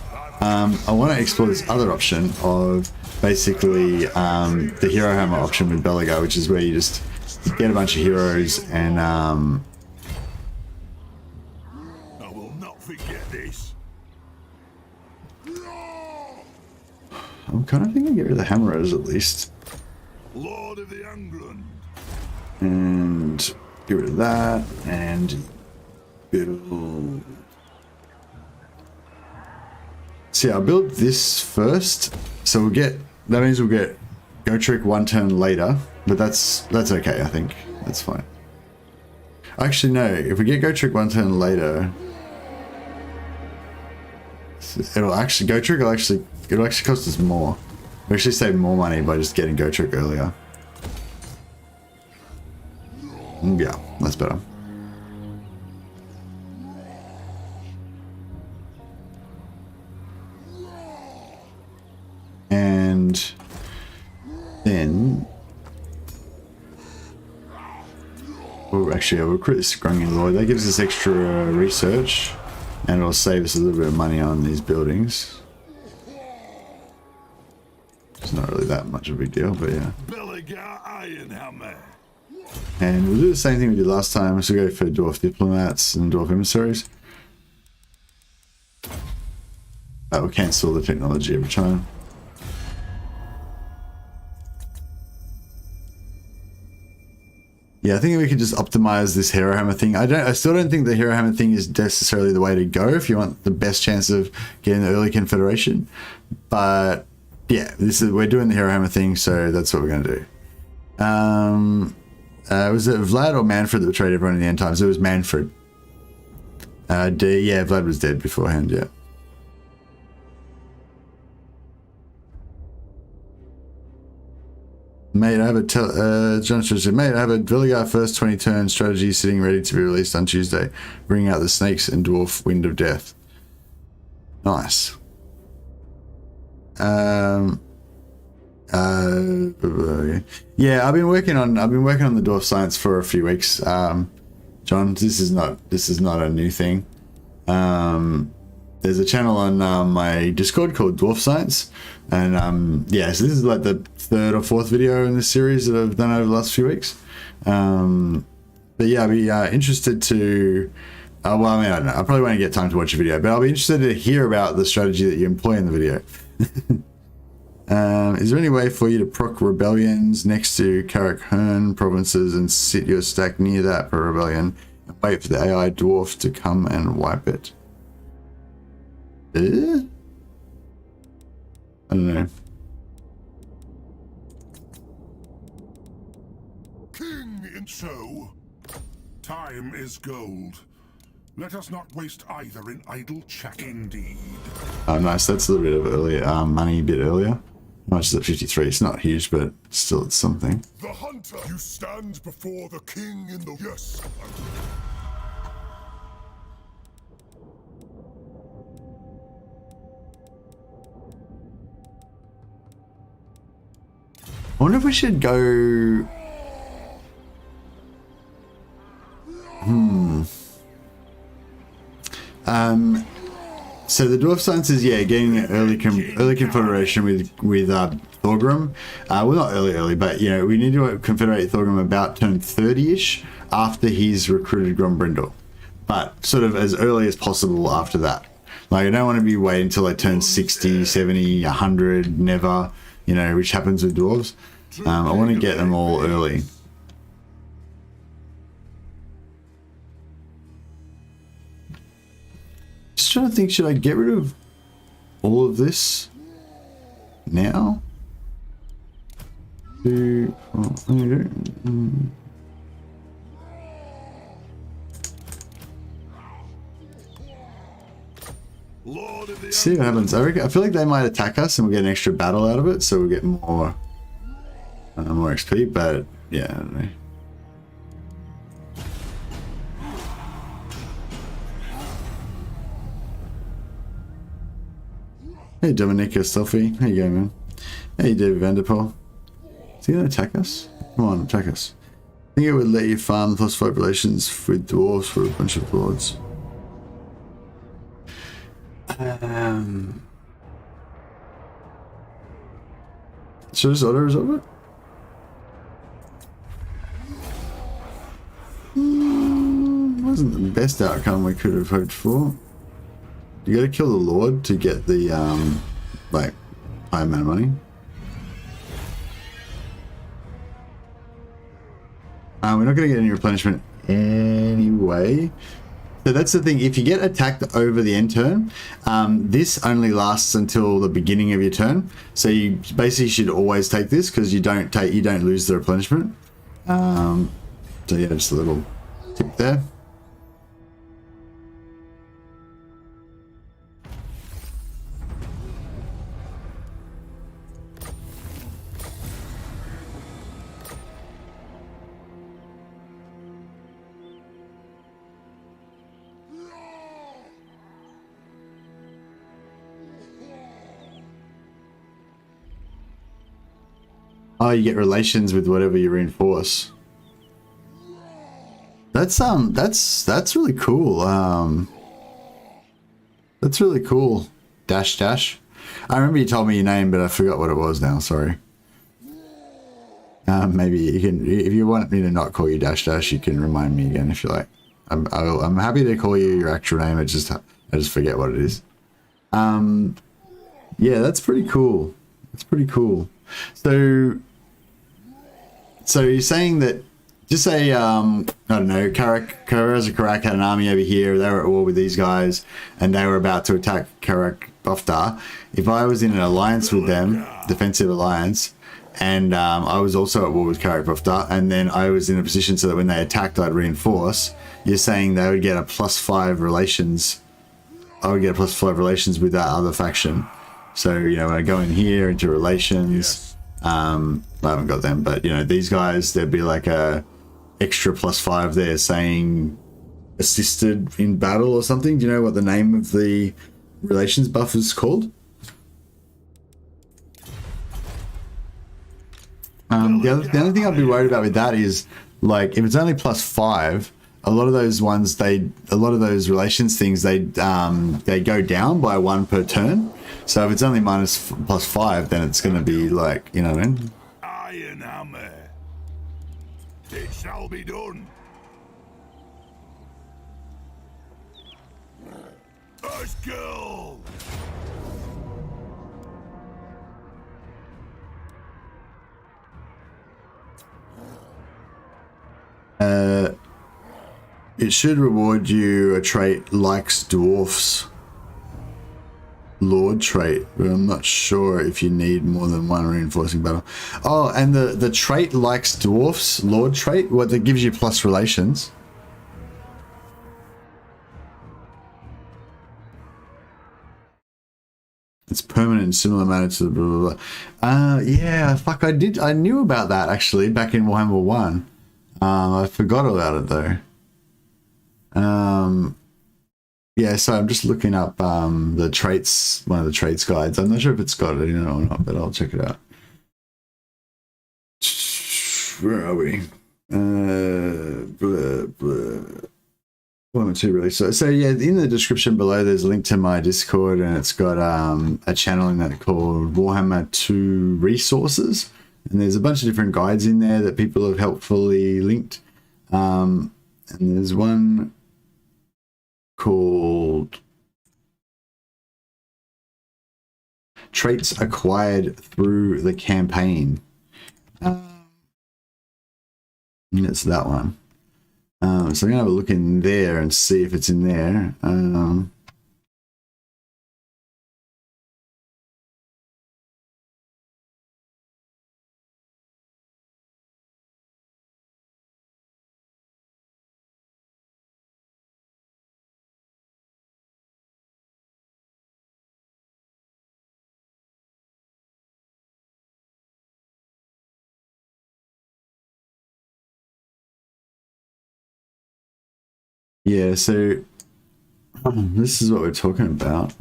I want to explore this other option of basically the Herohammer option with Belegar, which is where you just get a bunch of heroes and I will not forget this. I'm kind of thinking get rid of the hammerers at least, Lord of the Angrund. and get rid of that, and build. See, I'll build this first, so we'll get, that means we'll get Go Trick one turn later, but that's okay, I think. That's fine. Actually, no, if we get Go Trick one turn later, it'll actually, Go Trick will actually, it'll actually cost us more. We actually save more money by just getting Go Trick earlier. Yeah, that's better. And then we'll actually recruit this Grungy Lord. That gives us extra research and it'll save us a little bit of money on these buildings. It's not really that much of a big deal, but yeah. Belegar Ironhammer. And we'll do the same thing we did last time. So we'll go for Dwarf Diplomats and Dwarf Emissaries. We'll cancel the technology every time. Yeah, I think we could just optimize this Herohammer thing. I still don't think the Herohammer thing is necessarily the way to go if you want the best chance of getting the early Confederation. But yeah, we're doing the Herohammer thing, so that's what we're going to do. Was it Vlad or Manfred that betrayed everyone in the end times? It was Manfred. Yeah, Vlad was dead beforehand, yeah. Mate, I have a John said, mate, I have a Belegar first 20 turn strategy sitting ready to be released on Tuesday. Bring out the snakes and dwarf wind of death. Nice. Yeah, I've been working on the dwarf science for a few weeks. John, this is not a new thing. There's a channel on my Discord called Dwarf Science, and yeah, so this is like the third or fourth video in this series that I've done over the last few weeks. But yeah, I'd be interested to. Well, I mean, I don't know. I probably won't get time to watch a video, but I'll be interested to hear about the strategy that you employ in the video. Is there any way for you to proc rebellions next to Carrick Hearn provinces and sit your stack near that per rebellion and wait for the AI dwarf to come and wipe it? I don't know. King in show. Time is gold. Let us not waste either in idle chat. Indeed. Oh, nice. That's a little bit of earlier money a bit earlier. How much is it? 53. It's not huge, but still it's something. The hunter. You stand before the king in the... Yes. I wonder if we should go... So the Dwarf Science is, yeah, getting an early confederation with Thorgrim. Well, not early, but, you know, we need to confederate Thorgrim about turn 30-ish after he's recruited Grombrindle. But sort of as early as possible after that. Like, I don't want to be waiting until I turn 60, 70, 100, never, you know, which happens with dwarves. I want to get them all early. Just trying to think, should I get rid of all of this now? See what happens. I feel like they might attack us and we'll get an extra battle out of it, so we'll get more XP, but yeah, I don't know. Hey Dominica Stuffy, how you going, man? Hey David Vanderpool. Is he gonna attack us? Come on, attack us. I think it would let you farm plus 5 relations with dwarves for a bunch of lords. Should I just auto-resolve it? Wasn't the best outcome we could have hoped for. You gotta kill the Lord to get the, like, high amount of money. We're not gonna get any replenishment anyway. So that's the thing, if you get attacked over the end turn, this only lasts until the beginning of your turn. So you basically should always take this because you don't lose the replenishment. So yeah, just a little tip there. Oh, you get relations with whatever you reinforce. That's really cool. That's really cool. Dash dash. I remember you told me your name, but I forgot what it was now. Sorry. Maybe you can, if you want me to not call you Dash Dash, you can remind me again if you like. I'm happy to call you your actual name. I just forget what it is. Yeah, that's pretty cool. That's pretty cool. So you're saying that, just say, I don't know, Karak had an army over here, they were at war with these guys, and they were about to attack Karak Boftar. If I was in an alliance with them, defensive alliance, and I was also at war with Karak Boftar, and then I was in a position so that when they attacked, I'd reinforce, you're saying they would get a +5 relations, I would get a +5 relations with that other faction. So, you know, when I go in here into relations, I haven't got them, but, you know, these guys, there'd be like a extra +5 there saying assisted in battle or something. Do you know what the name of the relations buff is called? The other thing I'd be worried about with that is, like, if it's only +5, a lot of those ones, a lot of those relations things, they go down by 1 per turn. So if it's only +5, then it's going to be like, you know what I mean? Ironhammer. It shall be done. Let's go. It should reward you a trait likes dwarfs. Lord trait, but I'm not sure if you need more than 1 reinforcing battle. Oh, and the trait likes dwarfs, Lord trait, what that gives you plus relations. It's permanent in similar manner to the blah blah blah. Yeah, fuck, I knew about that actually back in Warhammer 1. I forgot about it though. Yeah, so I'm just looking up the traits, one of the traits guides. I'm not sure if it's got it in it or not, but I'll check it out. Where are we? Blah, blah. 1 or 2 really. So yeah, in the description below, there's a link to my Discord, and it's got a channel in that called Warhammer 2 Resources, and there's a bunch of different guides in there that people have helpfully linked. And there's one called Traits Acquired Through the Campaign. And it's that one. So I'm gonna have a look in there and see if it's in there. Yeah, so this is what we're talking about.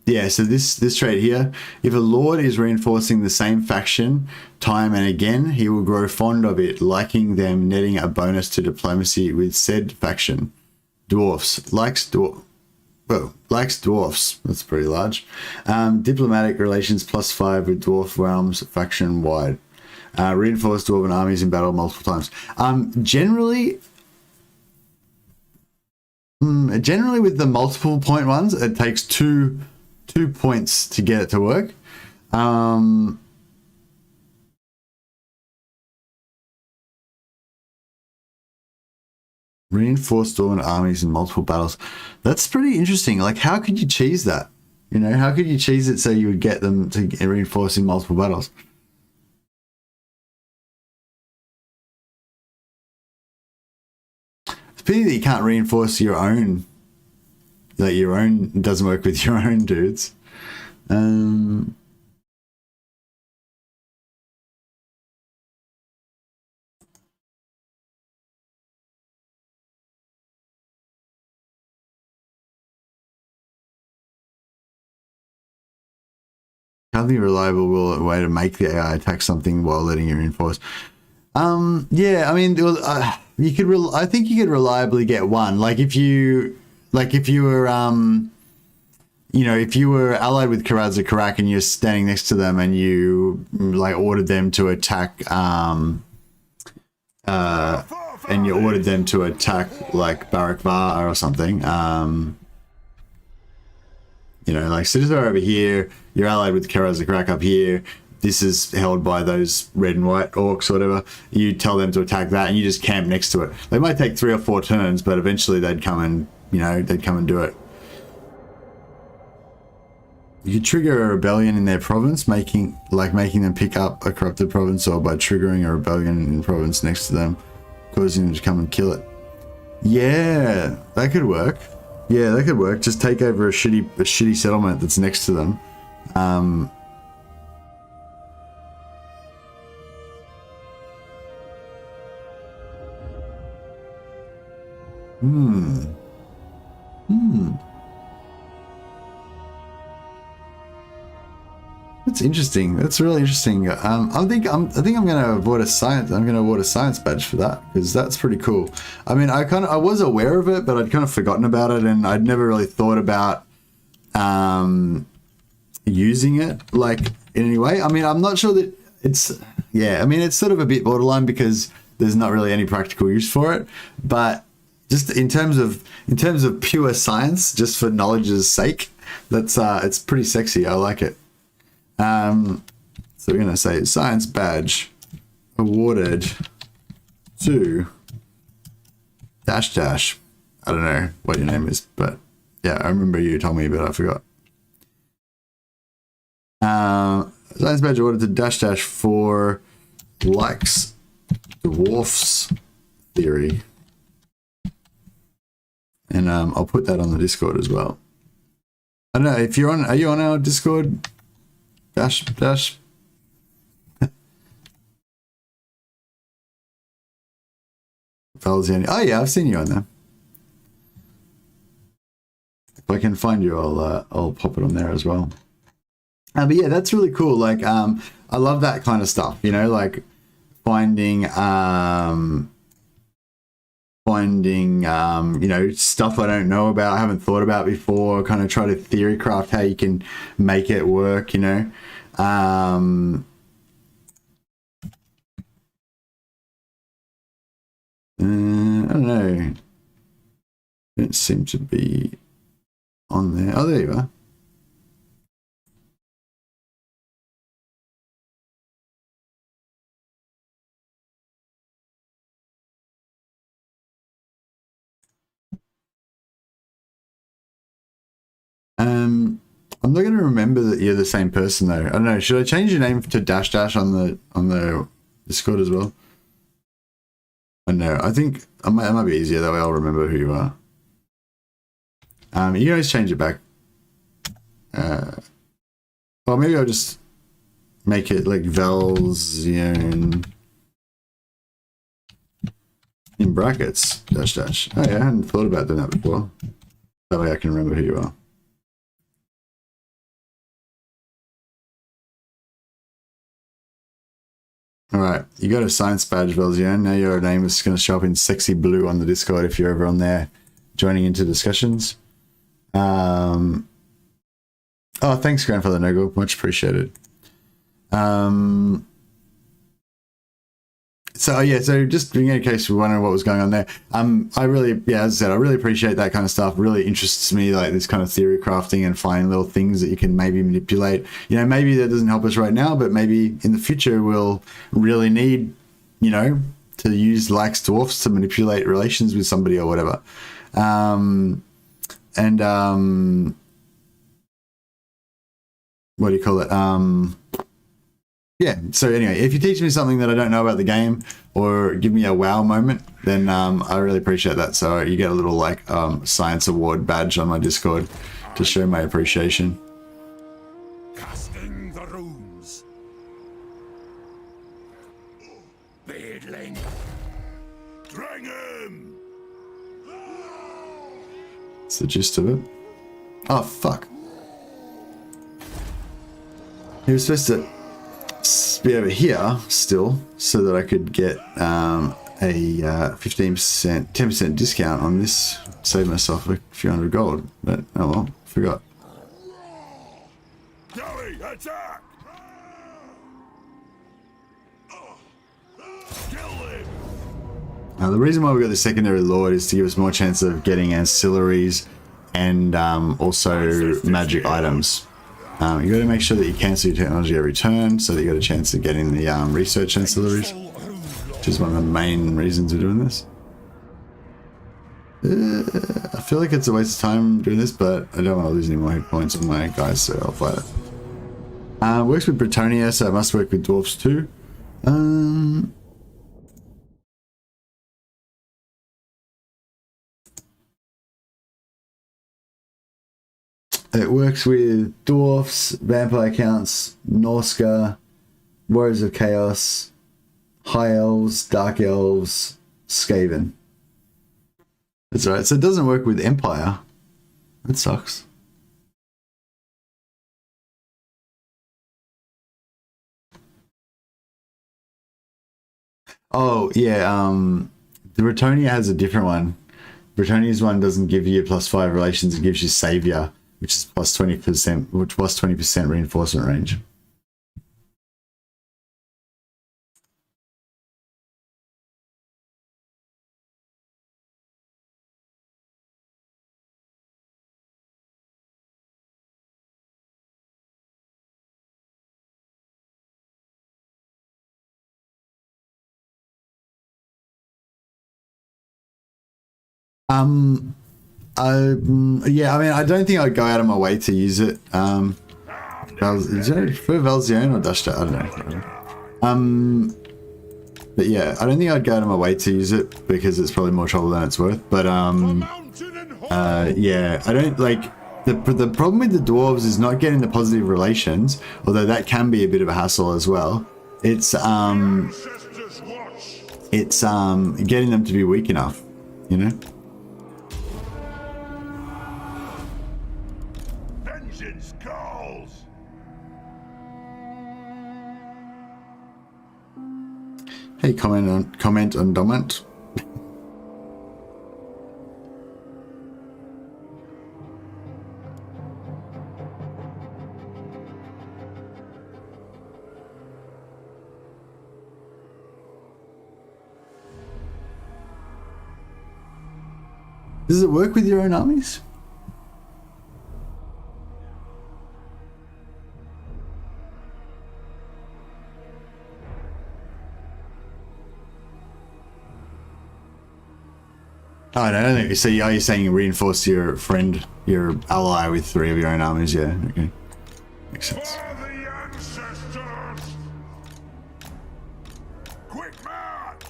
Yeah, so this trait here, if a lord is reinforcing the same faction time and again, he will grow fond of it, liking them, netting a bonus to diplomacy with said faction. Dwarfs, likes dwarfs. That's pretty large. Diplomatic relations +5 with dwarf realms faction wide. Reinforced dwarven armies in battle multiple times. Generally with the multiple point ones, it takes two points to get it to work. Reinforced dwarven armies in multiple battles. That's pretty interesting. Like, how could you cheese that? You know, how could you cheese it so you would get them to reinforce in multiple battles? It's pity that you can't reinforce your own. That your own doesn't work with your own dudes. Nothing reliable will a way to make the AI attack something while letting it reinforce. Yeah, I mean, you could. I think you could reliably get one. Like if you were, if you were allied with Karadza Karak and you're standing next to them and you like ordered them to attack, and you ordered them to attack like Barak Var or something. Like citizens are over here. You're allied with Karadza Karak up here. This is held by those red and white orcs or whatever. You tell them to attack that and you just camp next to it. They might take 3 or 4 turns, but eventually they'd come and, do it. You could trigger a rebellion in their province, making them pick up a corrupted province, or by triggering a rebellion in the province next to them, causing them to come and kill it. Yeah, that could work. Yeah, that could work. Just take over a shitty settlement that's next to them. That's interesting. That's really interesting. I think I'm gonna award a science. I'm gonna award a science badge for that, because that's pretty cool. I mean, I was aware of it, but I'd kind of forgotten about it, and I'd never really thought about using it like in any way. I mean, I'm not sure that it's. Yeah, I mean, it's sort of a bit borderline because there's not really any practical use for it, but just in terms of pure science, just for knowledge's sake, that's it's pretty sexy. I like it. So we're going to say science badge awarded to dash. I don't know what your name is, but yeah, I remember you told me, but I forgot. Science badge awarded to dash for likes dwarfs theory. And I'll put that on the Discord as well. I don't know if you're on. Are you on our Discord? Dash. Valziani. Oh yeah, I've seen you on there. If I can find you, I'll pop it on there as well. But yeah, that's really cool. Like, I love that kind of stuff. Like finding stuff I don't know about, I haven't thought about before, kind of try to theory craft how you can make it work, I don't know. It seemed to be on there. Oh, there you are. I'm not going to remember that you're the same person though. I don't know. Should I change your name to dash on the Discord as well? I know. I think it might be easier that way. I'll remember who you are. You can always change it back. Well, maybe I'll just make it like Velzion in brackets dash. Oh yeah, I hadn't thought about doing that before. That way I can remember who you are. Alright, you got a science badge, Velzion. Now your name is going to show up in sexy blue on the Discord if you're ever on there joining into discussions. Oh, thanks, Grandfather Noggle. Much appreciated. So just in case we wondering what was going on there, as I said, I really appreciate that kind of stuff. Really interests me, like this kind of theory crafting and finding little things that you can maybe manipulate. Maybe that doesn't help us right now, but maybe in the future we'll really need, to use likes dwarfs to manipulate relations with somebody or whatever. What do you call it? Yeah, so anyway, if you teach me something that I don't know about the game or give me a wow moment, then I really appreciate that. So you get a little science award badge on my Discord to show my appreciation. Casting the runes. Beardling. Drang him! That's the gist of it. Oh, fuck. he was supposed to be over here still, so that I could get a 15%, 10% discount on this, save myself a few hundred gold. But oh well, forgot. Gary, attack! Kill him! Now, the reason why we got the secondary lord is to give us more chance of getting ancillaries and also magic items. You got to make sure that you cancel your technology every turn, so that you got a chance of getting the research ancillaries, which is one of the main reasons we're doing this. I feel like it's a waste of time doing this, but I don't want to lose any more hit points on my guys, so I'll fight it. Works with Bretonia, so it must work with dwarfs too. It works with dwarfs, vampire counts, Norska, warriors of chaos, high elves, dark elves, Skaven. That's right. So it doesn't work with empire. That sucks. Oh yeah. The Bretonia has a different one. Bretonia's one doesn't give you +5 relations; it gives you savior, which is +20%, which +20% reinforcement range. Yeah, I mean, I don't think I'd go out of my way to use it. Is it for Valzione or Dashta? I don't know. But yeah, I don't think I'd go out of my way to use it because it's probably more trouble than it's worth. But yeah, I don't like the problem with the dwarves is not getting the positive relations, although that can be a bit of a hassle as well. It's getting them to be weak enough, you know. Vengeance calls. Hey, comment on Dominant. Does it work with your own armies? Oh, I don't think so. Are you saying reinforce your friend, your ally with 3 of your own armies? Yeah, okay. Makes sense. For the ancestors! Quick march!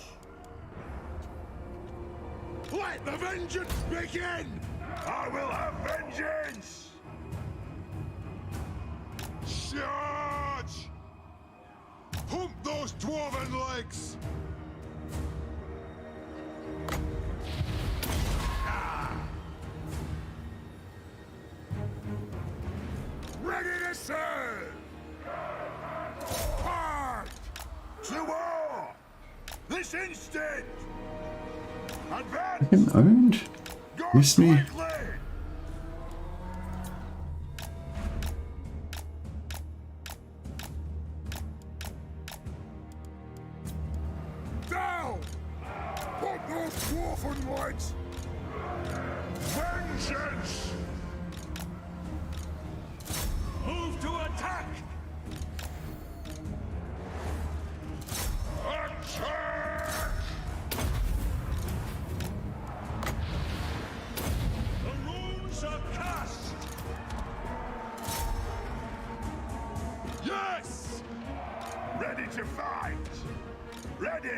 Let the vengeance begin! I will have vengeance! Charge! Hump those dwarven legs! Ready to serve! Hard! To war! This instant! Advance! Fucking owned? Go Miss me? quickly! Down! Put those dwarven legs! Vengeance! Move to attack! Attack! The runes are cast! Yes! Ready to fight! Ready!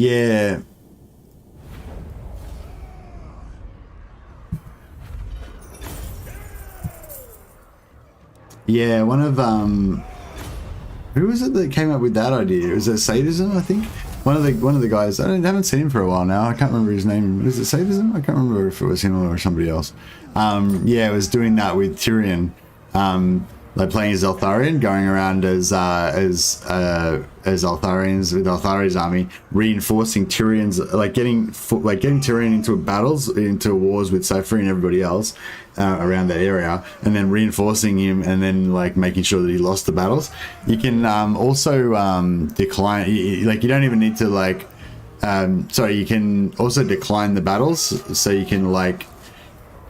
Yeah. Yeah, one of who was it that came up with that idea? Was it Sadism, I think? One of the guys, haven't seen him for a while now. I can't remember his name. Was it Sadism? I can't remember if it was him or somebody else. Yeah, it was doing that with Tyrion. Like playing as Eltharion, going around as Eltharians with Elthari's army, reinforcing Tyrion's, getting Tyrion into battles, into wars with Cypher and everybody else around that area, and then reinforcing him, and then like making sure that he lost the battles. You can also decline. You don't even need to you can also decline the battles, so you can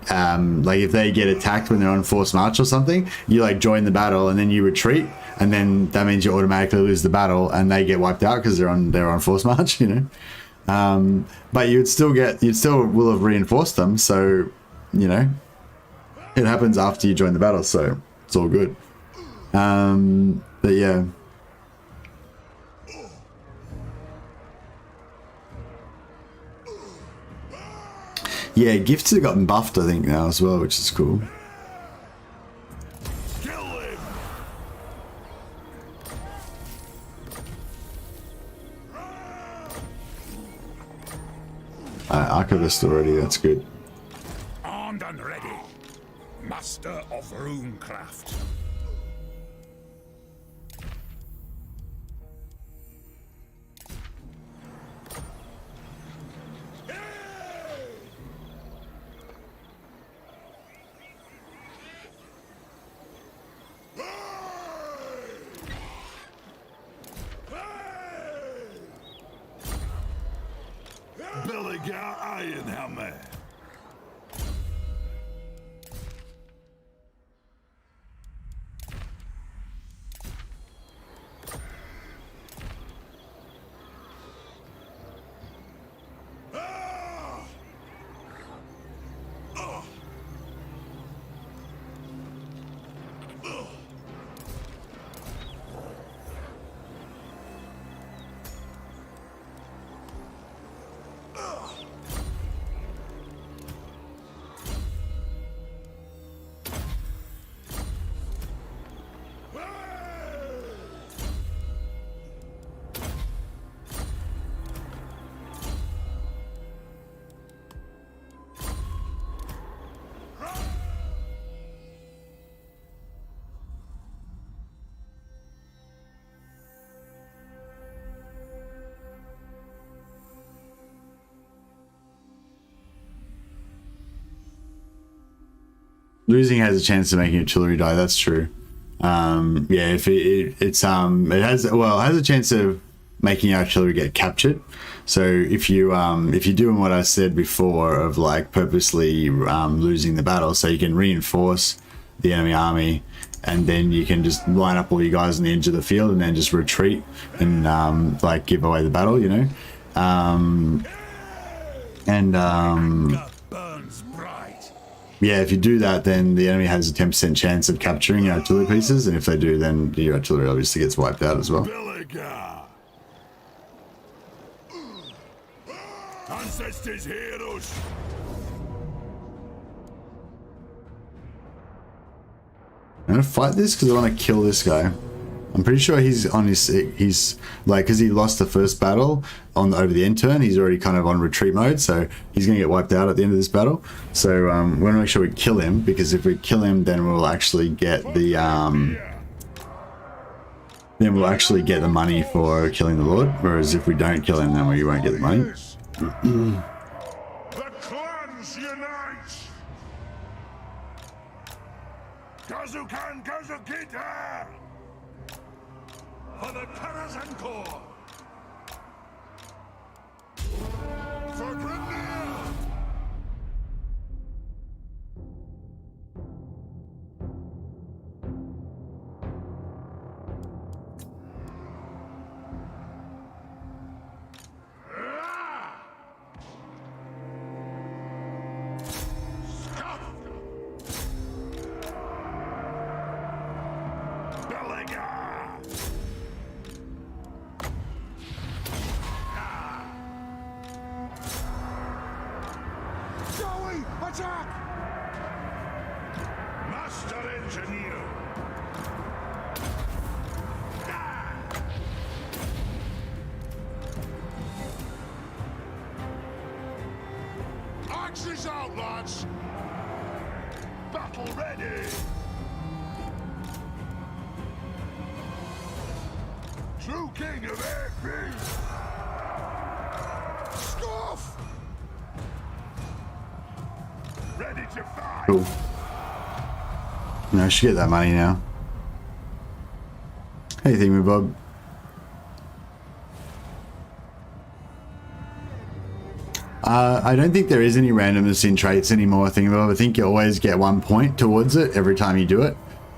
if they get attacked when they're on forced march or something, you join the battle and then you retreat, and then that means you automatically lose the battle and they get wiped out because they're on forced march, but you'd still will have reinforced them, so it happens after you join the battle, so it's all good. But yeah. Yeah, gifts have gotten buffed, I think, now as well, which is cool. Kill him. Archivist already, that's good. Armed and ready. Master of runecraft. Belegar Ironhammer. Losing has a chance of making artillery die. That's true. Yeah, if it has a chance of making artillery get captured. So if you're doing what I said before of purposely losing the battle, so you can reinforce the enemy army, and then you can just line up all you guys on the edge of the field and then just retreat and give away the battle, yeah, if you do that, then the enemy has a 10% chance of capturing your artillery pieces, and if they do, then your artillery obviously gets wiped out as well. Belegar. Ancestors heroes. I'm gonna fight this because I want to kill this guy. I'm pretty sure he's on he's because he lost the first battle over the end turn, he's already kind of on retreat mode, so he's gonna get wiped out at the end of this battle. So we're gonna make sure we kill him, because if we kill him, then we'll actually get the money for killing the Lord. Whereas if we don't kill him, then we won't get the money. The clans unite. Kazukan Kazukita. For the Karazankor! Thorgrim near! Belegar! Joey, attack! Master Engineer. Axes out, lads! Battle ready! True king of airfield! Scoff! Ready to fight! Cool. No, I should get that money now. Hey, Thingy Bob. I don't think there is any randomness in traits anymore, Thingy Bob. I think you always get 1 point towards it every time you do it.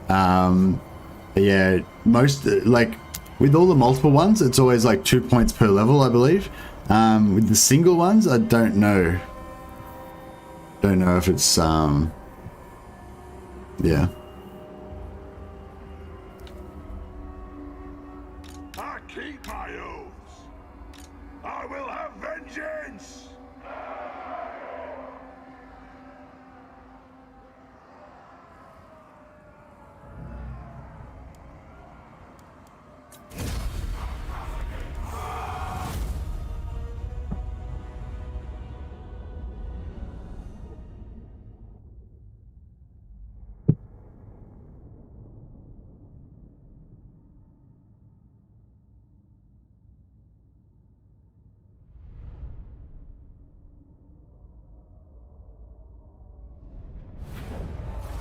Yeah, most, like, with all the multiple ones, it's always like 2 points per level, I believe. With the single ones, I don't know. Don't know if it's, yeah. I keep my oaths. I will have vengeance.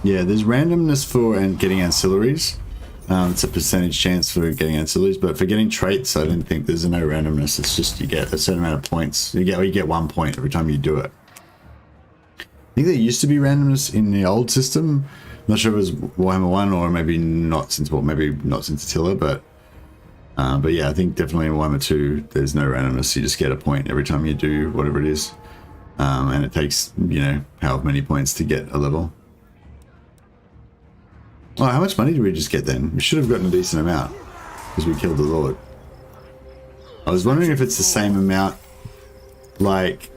Yeah, there's randomness for and getting ancillaries. It's a percentage chance for getting ancillaries, but for getting traits, I don't think there's no randomness. It's just you get a certain amount of points. You get 1 point every time you do it. I think there used to be randomness in the old system. I'm not sure if it was Warhammer 1 or maybe not since, well, maybe not since Attila, but yeah, I think definitely in Warhammer 2 there's no randomness. You just get a point every time you do whatever it is, and it takes, you know, however many points to get a level. Oh, how much money did we just get then? We should have gotten a decent amount because we killed the Lord. I was wondering if it's the same amount. Like,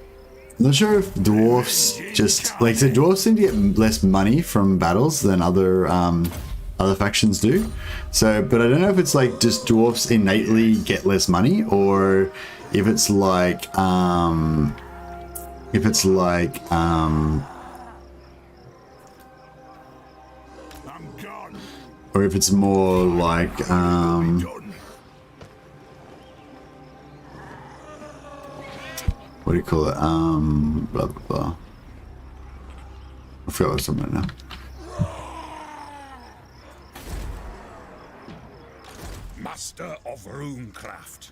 I'm not sure if dwarfs just like, so dwarfs seem to get less money from battles than other factions do. So, but I don't know if it's like just dwarfs innately get less money, or if it's like or if it's more like what do you call it? Blah blah blah. I forgot what's something now. Master of Runecraft.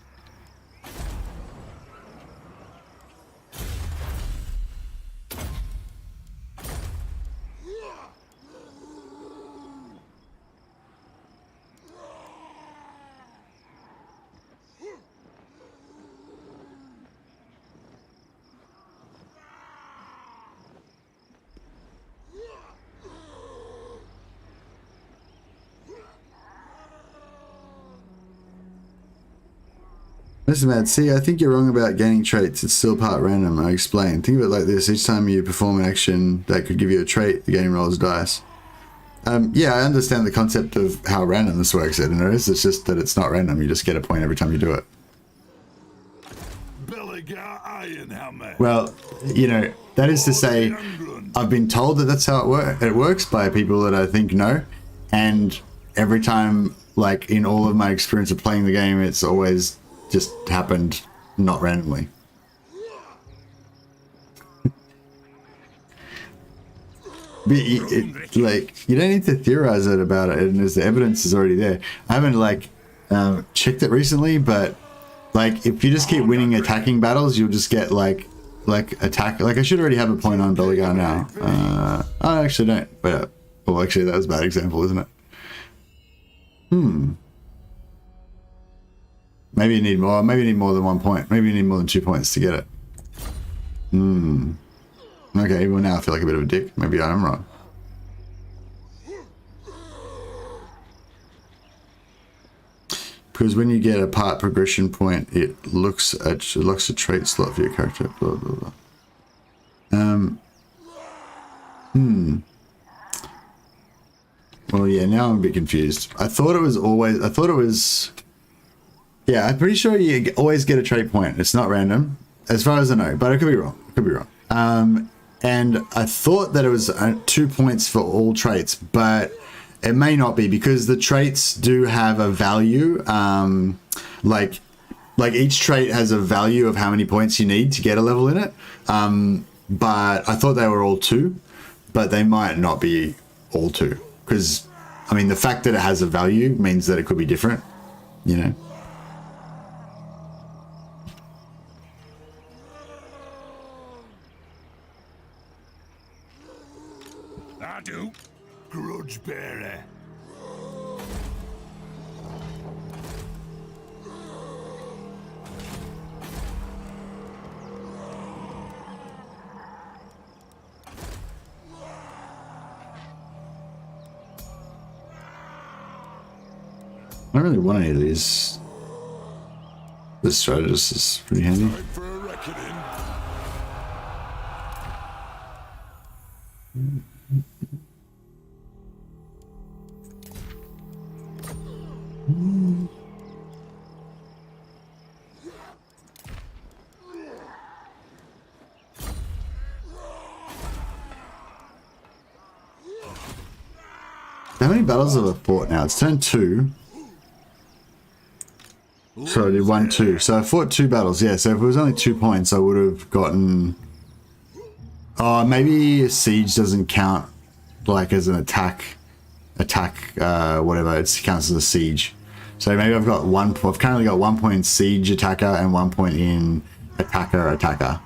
Listen, Matt, see, I think you're wrong about gaining traits. It's still part random. I explain. Think of it like this. Each time you perform an action that could give you a trait, the game rolls dice. Yeah, I understand the concept of how random this works, Ediners. It's just that it's not random. You just get a point every time you do it. Belegar Ironhammer. Well, you know, that is to say, I've been told that that's how it works by people that I think know. And every time, like, in all of my experience of playing the game, it's always just happened not randomly. But like, you don't need to theorize it about it, and the evidence is already there. I haven't like checked it recently, but like if you just keep winning attacking battles, you'll just get like attack. Like I should already have a point on Belegar now. I actually don't. But well, actually that was a bad example, isn't it? Maybe you need more. Maybe you need more than 1 point. Maybe you need more than 2 points to get it. Okay, well now I feel like a bit of a dick. Maybe I am wrong. Because when you get a part progression point, it looks a trait slot for your character. Blah blah blah. Well, yeah, now I'm a bit confused. I thought it was... Yeah, I'm pretty sure you always get a trait point. It's not random, as far as I know, but I could be wrong. And I thought that it was 2 points for all traits, but it may not be, because the traits do have a value. Like each trait has a value of how many points you need to get a level in it. But I thought they were all 2, but they might not be all 2. Because, I mean, the fact that it has a value means that it could be different, you know? I do. Grudge bearer. I don't really want any of these. This strategist is pretty handy. Time for a reckoning. How many battles have I fought now? It's turn 2. So I did 1, 2. So I fought 2 battles. Yeah, so if it was only 2 points, I would have gotten... Oh, maybe siege doesn't count like as an attack, whatever. It counts as a siege. So maybe I've currently got 1 point in siege attacker and 1 point in attacker.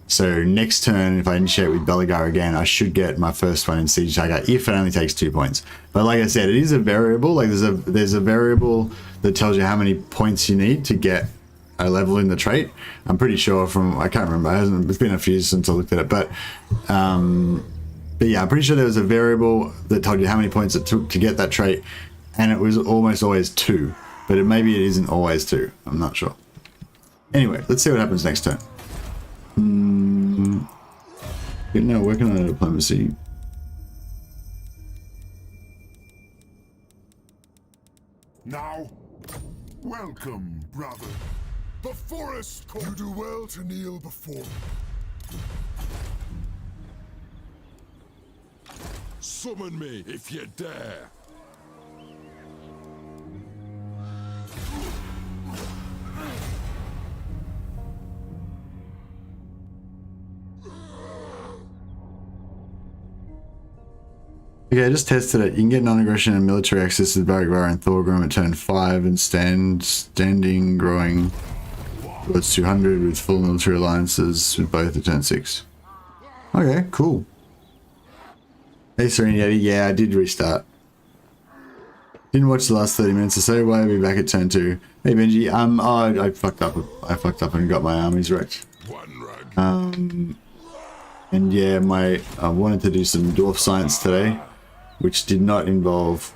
So next turn, if I initiate with Belegar again, I should get my first one in siege attacker if it only takes 2 points. But like I said, it is a variable. Like there's a variable that tells you how many points you need to get a level in the trait. I'm pretty sure I can't remember. It's been a few since I looked at it, but yeah, I'm pretty sure there was a variable that told you how many points it took to get that trait, and it was almost always 2. But maybe it isn't always 2. I'm not sure. Anyway, let's see what happens next turn. Now working on diplomacy. Now, welcome, brother. The forest call. You do well to kneel before me. Summon me if you dare. Okay, I just tested it. You can get non-aggression and military access to the Belegar and Thorgrim at turn 5 and standing growing towards 200 with full military alliances with both at turn 6. Okay, cool. Hey Serenity, yeah, I did restart. Didn't watch the last 30 minutes or so. Why are we back at turn 2? Hey Benji, oh, I fucked up. I fucked up and got my armies wrecked. One rug. And yeah, I wanted to do some dwarf science today, which did not involve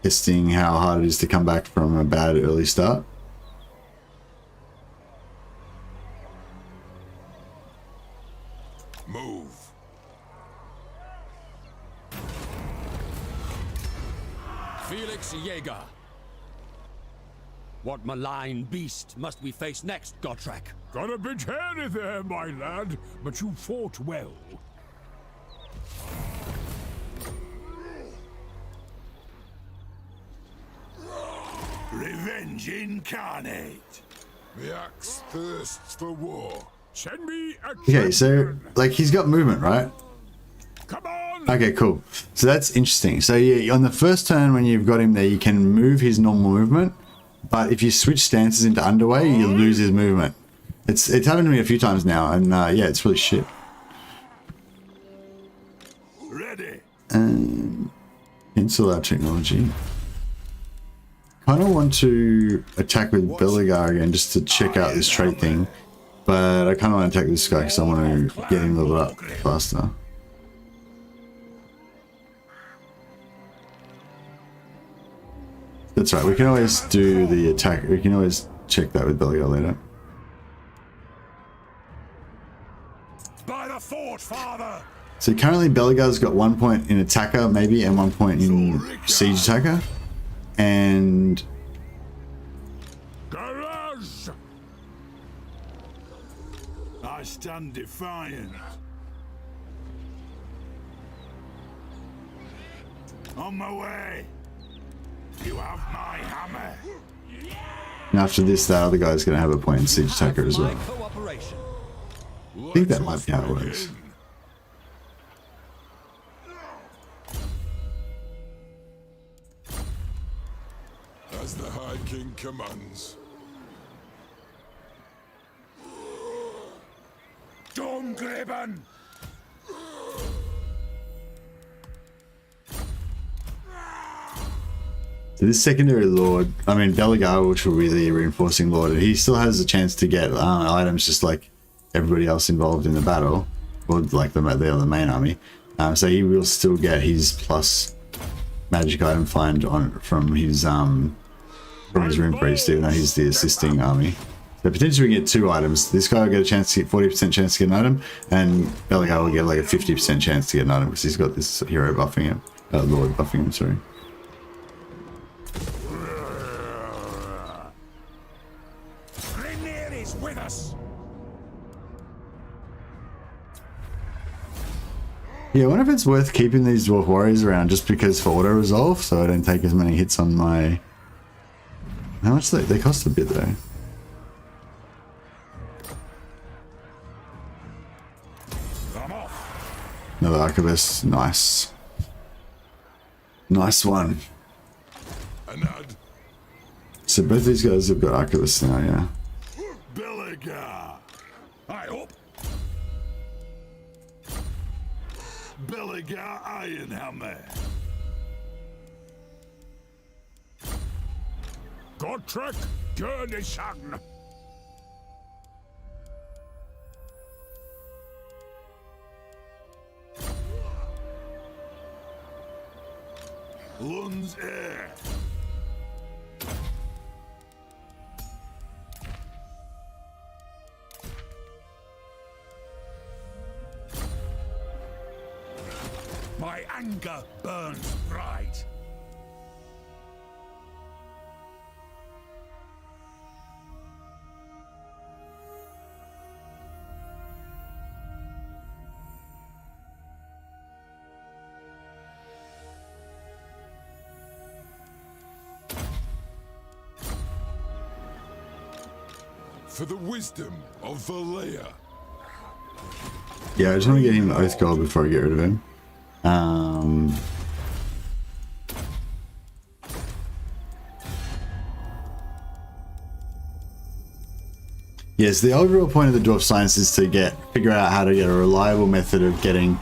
testing how hard it is to come back from a bad early start. Move. Felix Jaeger. What malign beast must we face next, Gotrek? Got a bit hairy there, my lad, but you fought well. Revenge incarnate. The axe thirsts for war. Send me a Okay, so like he's got movement, right? Come on! Okay, cool. So that's interesting. So yeah, on the first turn when you've got him there, you can move his normal movement, but if you switch stances into underway, you lose his movement. It's happened to me a few times now, and yeah, it's really shit. Ready. Cancel our technology. Kind of want to attack with Belegar again just to check out this trait thing, but I kind of want to attack this guy because I want to get him leveled up faster. That's right, we can always do the attack, we can always check that with Belegar later. By the fort, father! So currently Belegar's got 1 point in attacker maybe and 1 point in siege attacker. And Garage! I stand defiant. On my way. You have my hammer. and after this, that other guy's going to have a point in siege attacker as well. Cooperation. I think that might be how it works. As the High King commands. Thorgrim! So this secondary lord, I mean Belegar, which will be the reinforcing lord, he still has a chance to get items just like everybody else involved in the battle, or like the main army. So he will still get his plus magic item find on from his rune priest, even though he's the assisting army. So potentially we get 2 items. This guy will get a chance to get 40% chance to get an item, and Belegar will get like a 50% chance to get an item because he's got this hero buffing him, lord buffing him. Sorry. Grenadier is with us. Yeah, I wonder if it's worth keeping these dwarf warriors around just because for auto resolve, so I don't take as many hits on my. How much they cost a bit though. I'm off. Another arquebus, nice. Nice one. Anad. So both these guys have got arquebus now, yeah. Belegar. I hope. Belegar Ironhammer. Godtrek, Gurnishan. Lund's heir. My anger burns bright. For the wisdom of Valea. Yeah, I just want to get him Oath Gold before I get rid of him. Yes, the overall point of the Dwarf Science is to figure out how to get a reliable method of getting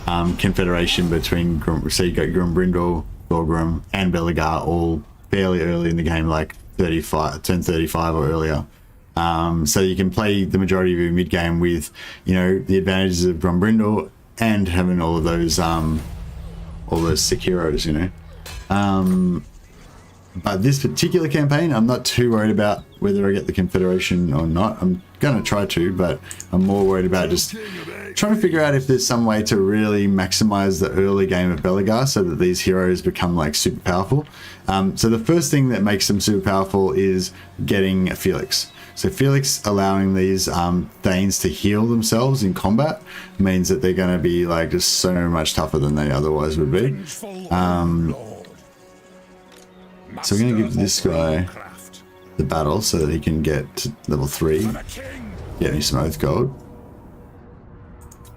confederation between, so you got Grumbrindle, Thorgrim, and Belegar all fairly early in the game, like 35, turn 35 or earlier. So you can play the majority of your mid game with, you know, the advantages of Grumbrindle and having all those sick heroes, you know. But this particular campaign, I'm not too worried about whether I get the Confederation or not. I'm gonna try to, but I'm more worried about just trying to figure out if there's some way to really maximize the early game of Belegar so that these heroes become like super powerful. So the first thing that makes them super powerful is getting Felix. So Felix allowing these Thanes to heal themselves in combat means that they're going to be like just so much tougher than they otherwise would be. So we're going to give this guy the battle so that he can get to level 3. Get me some Oath Gold.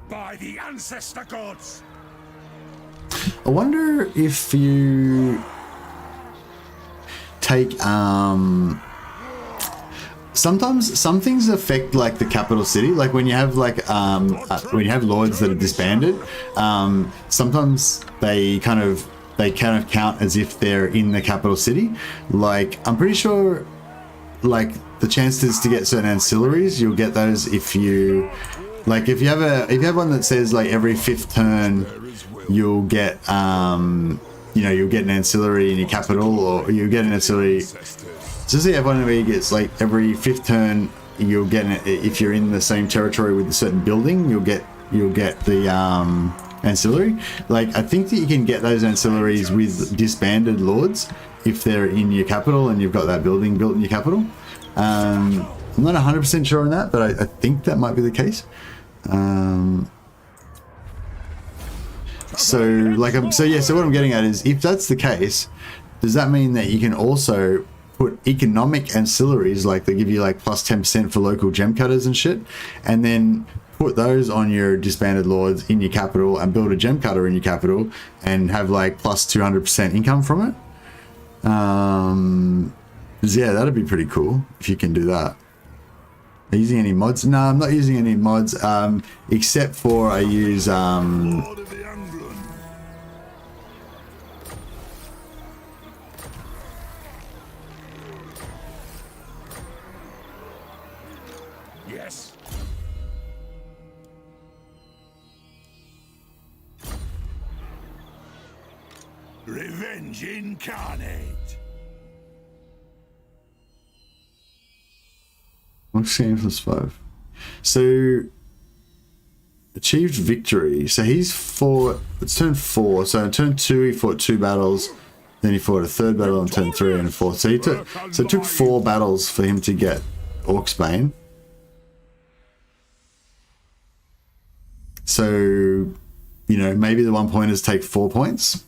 By the ancestor gods. I wonder if you take sometimes some things affect like the capital city, like when you have like when you have lords that are disbanded, sometimes they kind of count as if they're in the capital city. Like I'm pretty sure like the chances to get certain ancillaries, you'll get those if you like if you have one that says like every 5th turn you'll get you know, you'll get an ancillary in your capital, or you'll get an ancillary. So say you have one where you get like every 5th turn you'll get it if you're in the same territory with a certain building, you'll get you'll get the ancillary. Like, I think that you can get those ancillaries with disbanded lords if they're in your capital and you've got that building built in your capital. I'm not 100% sure on that, but I think that might be the case. So what I'm getting at is, if that's the case, does that mean that you can also put economic ancillaries, like they give you like plus 10% for local gem cutters and shit, and then put those on your disbanded lords in your capital and build a gem cutter in your capital and have like plus 200% income from it? Yeah, that'd be pretty cool if you can do that. Are you using any mods? No, I'm not using any mods, except for I use Lord of the Angrund. Yes. Revenge incarnate. What's game plus 5? So achieved victory. So he's fought, it's turn 4. So in turn 2 he fought 2 battles. Then he fought a 3rd battle on turn 3 and a 4th. So it took 4 battles for him to get Orcsbane. So, you know, maybe the 1 pointers take 4 points.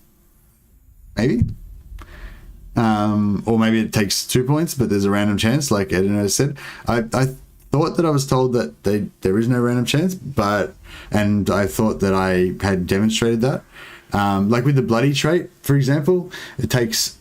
Maybe. Or maybe it takes 2 points, but there's a random chance, like Edino said. I thought that I was told that there is no random chance, and I thought that I had demonstrated that. Like with the bloody trait, for example, it takes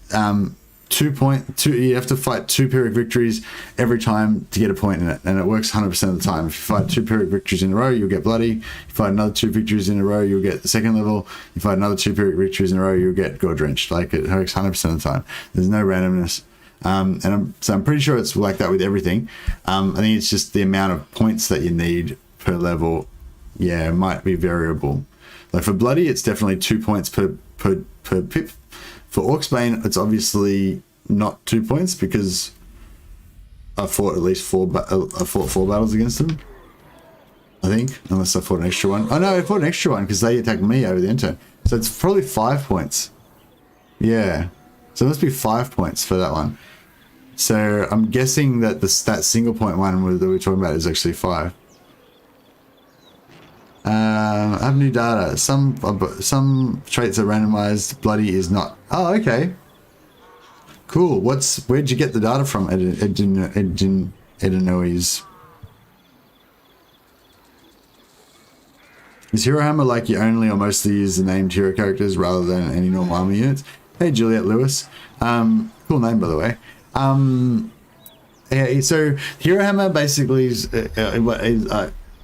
2 points. You have to fight 2 Pyrrhic victories every time to get a point in it, and it works 100% of the time. If you fight 2 Pyrrhic victories in a row, you'll get bloody. If you fight another 2 victories in a row, you'll get the 2nd level. If you fight another 2 Pyrrhic victories in a row, you'll get gore drenched. Like, it works 100% of the time. There's no randomness. So I'm pretty sure it's like that with everything. I think it's just the amount of points that you need per level. Yeah, it might be variable. Like for bloody, it's definitely 2 points per pip. For Orcsbane, it's obviously not 2 points because I fought at least 4 battles against them. I think, unless I fought an extra one. Oh no, I fought an extra one because they attacked me over the end turn. So it's probably 5 points. Yeah, so it must be 5 points for that one. So I'm guessing that that single point one that we're talking about is actually 5. I have new data. Some traits are randomized. Bloody is not. Oh, okay. Cool. Where'd you get the data from, Edinois? Is Herohammer like you only or mostly use the named hero characters rather than any normal army units? Hey, Juliet Lewis. Cool name, by the way. Yeah, so Herohammer basically is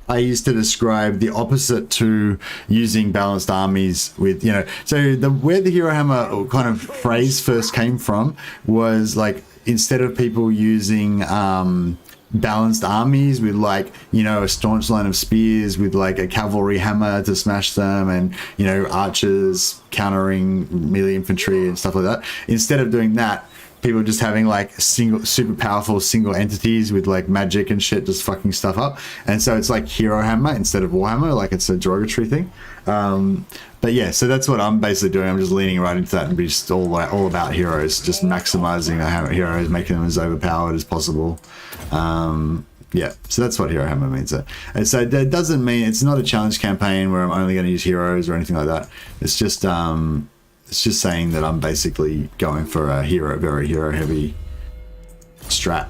I used to describe the opposite to using balanced armies with, you know, so where the Herohammer kind of phrase first came from was like, instead of people using balanced armies with, like, you know, a staunch line of spears with like a cavalry hammer to smash them, and, you know, archers countering melee infantry and stuff like that, instead of doing that, people just having like super powerful single entities with like magic and shit just fucking stuff up. And so it's like Herohammer instead of Warhammer, like it's a derogatory thing. But yeah, so that's what I'm basically doing. I'm just leaning right into that and be just all about heroes, just maximizing the heroes, making them as overpowered as possible. Yeah, so that's what Herohammer means. And so that doesn't mean, it's not a challenge campaign where I'm only going to use heroes or anything like that. It's just saying that I'm basically going for a very hero heavy strat.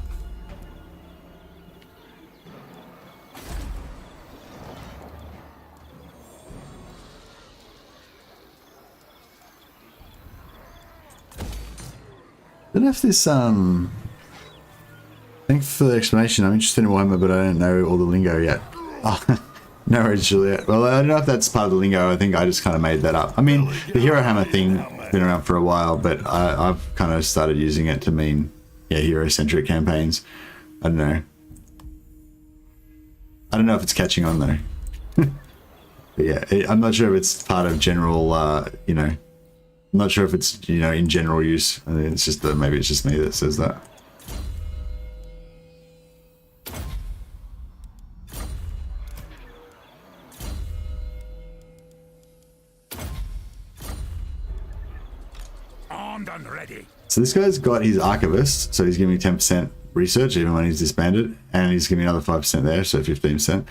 I don't know if this thanks for the explanation. I'm interested in Warhammer, but I don't know all the lingo yet. Oh, no worries, Juliet. Well, I don't know if that's part of the lingo. I think I just kind of made that up. I mean, the Herohammer thing has been around for a while, but I've kind of started using it to mean, yeah, hero-centric campaigns. I don't know. I don't know if it's catching on though. But yeah, I'm not sure if it's part of general, you know, I'm not sure if it's, you know, in general use. I think it's just that maybe it's just me that says that. Armed and ready. So this guy's got his archivist, so he's giving me 10% research even when he's disbanded, and he's giving me another 5% there, so 15%.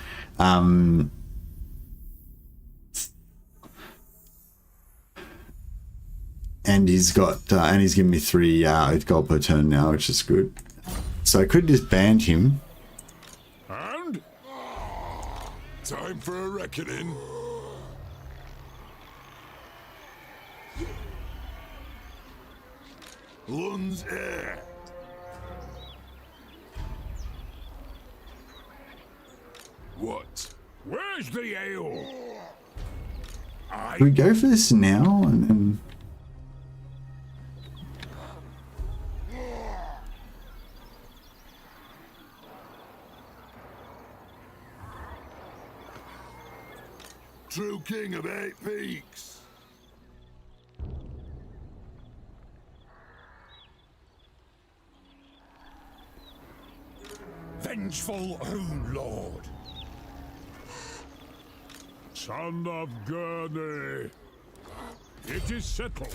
And he's got, and he's giving me 3 oath gold per turn now, which is good. So I could disband him. And? Time for a reckoning. Lun's air. What? Where's the ale? Can we go for this now and then? True king of 8 peaks. Vengeful Rune Lord. Son of Gurney. It is settled.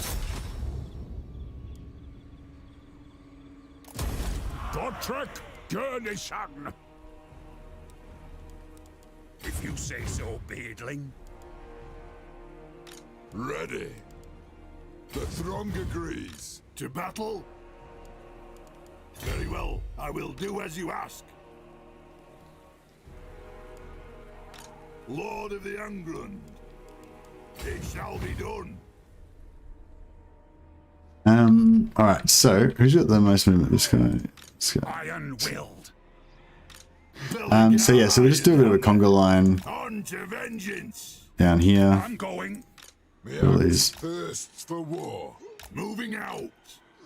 Gotrek Gurney son. If you say so, Beardling. Ready. The throng agrees. To battle? Very well. I will do as you ask. Lord of the Angrund. It shall be done. Alright, so who's got the most movement? This guy. Iron-willed. So yeah, so we'll just do a bit of a conga line On to vengeance. down here. I'm going. Please. Thirsts for war. Moving out.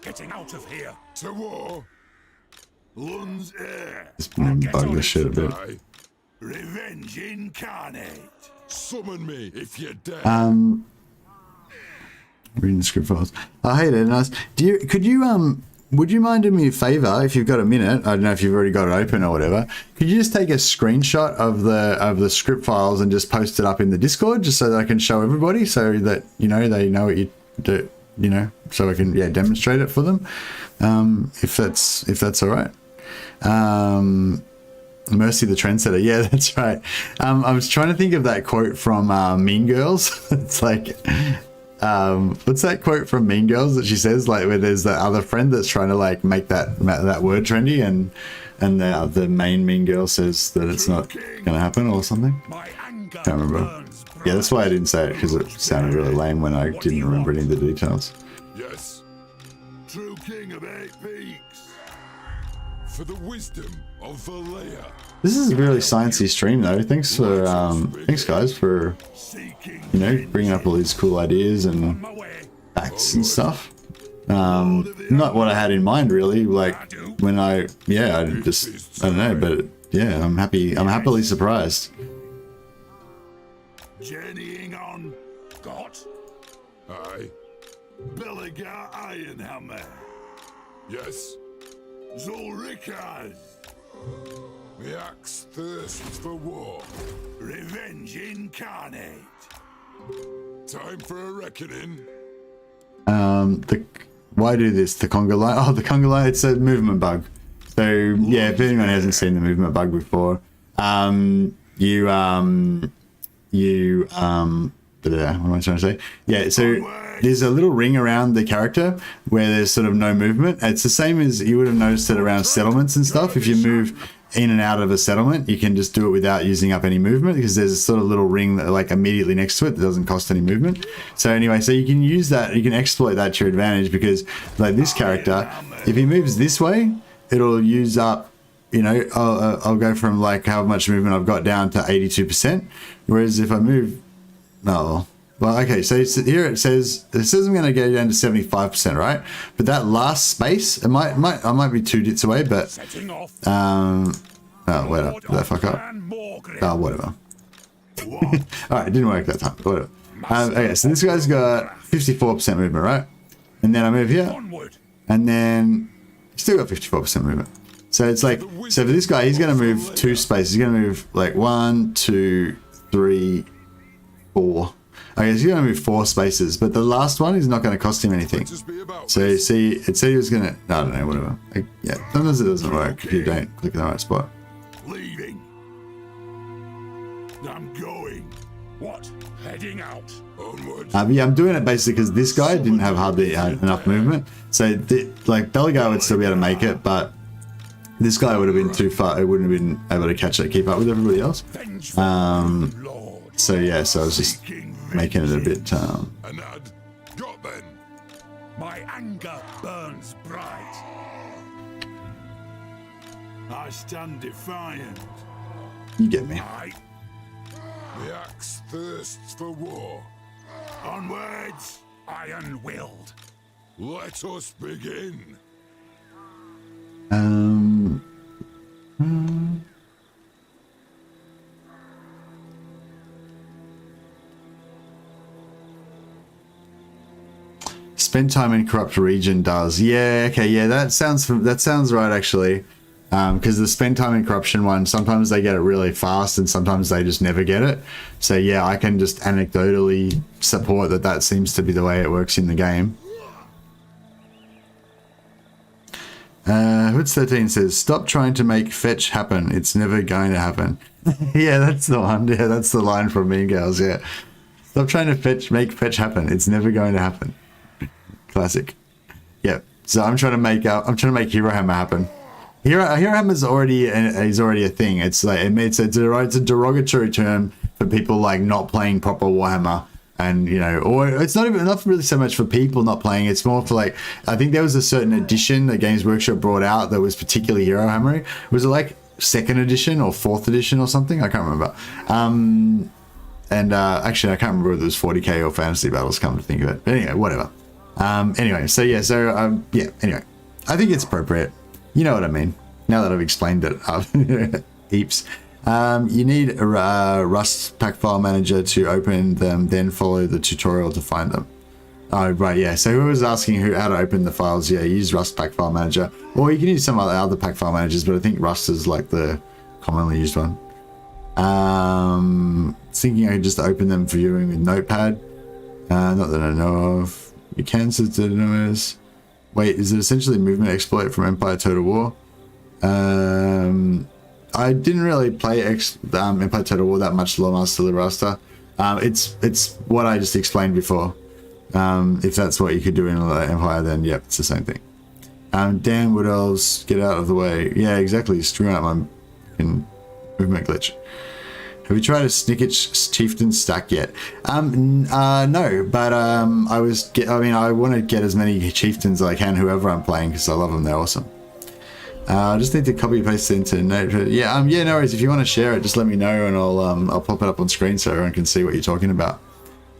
Getting out of here. To war. Lun's air. Just bug this shit a bit. Aye. Revenge incarnate. Summon me if you dare. Reading the script files. Oh, hey there, nice. Would you mind doing me a favor if you've got a minute? I don't know if you've already got it open or whatever. Could you just take a screenshot of the script files and just post it up in the Discord, just so that I can show everybody, so that they know what you do, so I can demonstrate it for them, if that's all right. Mercy the Trendsetter. Yeah, that's right. I was trying to think of that quote from Mean Girls. It's like, what's that quote from Mean Girls that she says, like, where there's that other friend that's trying to like make that word trendy, and the main Mean Girl says that it's not gonna happen or something. Can't remember. Yeah, that's why I didn't say it, because it sounded really lame when I didn't remember any of the details. Yes. True king of 8 peaks. For the wisdom of Belegar. This is a really sciencey stream though. Thanks guys for bringing up all these cool ideas and facts and stuff. Not what I had in mind really. Like when I don't know, but yeah, I'm happily surprised. Journeying on. Got. Aye. Belegar Ironhammer. Yes. Zulrikaz. The axe thirsts for war. Revenge incarnate. Time for a reckoning. Why do this? The conga line. Oh, the conga line. It's a movement bug. So yeah, if anyone hasn't seen the movement bug before, what am I trying to say? Yeah, so there's a little ring around the character where there's sort of no movement. It's the same as you would have noticed it around settlements and stuff. If you move in and out of a settlement, you can just do it without using up any movement, because there's a sort of little ring that like immediately next to it that doesn't cost any movement. So anyway, so you can use that, you can exploit that to your advantage, because like this character, if he moves this way, it'll use up, I'll go from like how much movement I've got down to 82%. Whereas if I move, okay, so here it says I'm going to go down to 75%, right? But that last space, I might be 2 dits away, but whatever. Did I fuck up? Whatever. All right, it didn't work that time. Whatever. Okay, so this guy's got 54% movement, right? And then I move here, and then still got 54% movement. So it's like, so for this guy, he's going to move 2 spaces. He's going to move like 1, 2, 3, 4. Okay, he's going to move 4 spaces, but the last one is not going to cost him anything. Just be about So this. see, it said he was going to, I don't know, whatever. Yeah, sometimes it doesn't work if you don't click in the right spot. Leaving. I'm going. What? Heading out. Onwards. Yeah, I'm doing it basically because this guy didn't have hardly enough movement. So, like, Belegar would still be able to make it, but this guy would have been too far. It wouldn't have been able to catch it, keep up with everybody else. Vengeful Lord. So, yeah, so I was just making it a bit, Anad. Got then. My anger burns bright. I stand defiant. you get me. The axe thirsts for war. Onwards. Iron-willed. Let us begin. Spend time in corrupt region does. Yeah, okay, yeah, that sounds right actually. Because the spend time in corruption one, sometimes they get it really fast and sometimes they just never get it. So yeah, I can just anecdotally support that seems to be the way it works in the game. Hoods 13 says, stop trying to make fetch happen. It's never going to happen. Yeah, that's the one. Yeah, that's the line from Mean Girls, yeah. Stop trying to make fetch happen. It's never going to happen. Classic. Yep. So I'm trying to make Herohammer happen. Herohammer is already a thing. It's like it's a derogatory term for people like not playing proper Warhammer, and you know, or it's not really so much for people not playing. It's more for like, I think there was a certain edition that Games Workshop brought out that was particularly Herohammer. Was it like 2nd edition or 4th edition or something? I can't remember. Actually, I can't remember whether it was 40k or Fantasy Battles. Come to think of it, but anyway, whatever. Anyway, anyway, I think it's appropriate. You know what I mean. Now that I've explained it heaps. You need a Rust pack file manager to open them, then follow the tutorial to find them. Oh, right, yeah. So who was asking how to open the files? Yeah, use Rust pack file manager. Or you can use some other pack file managers, but I think Rust is like the commonly used one. Thinking I could just open them for viewing with Notepad. Not that I know of. You can, since I don't know is. Wait, is it essentially a movement exploit from Empire Total War? I didn't really play Empire Total War that much, Lawmaster Librasta. It's what I just explained before. If that's what you could do in Empire, then yep, it's the same thing. Damn Wood Elves, get out of the way. Yeah, exactly. Screw out my movement glitch. Have you tried a Snicket's Chieftain stack yet? No, but I want to get as many Chieftains as I can, whoever I'm playing, because I love them. They're awesome. I just need to copy paste it into Notepad. Yeah, no worries. If you want to share it, just let me know, and I'll pop it up on screen so everyone can see what you're talking about.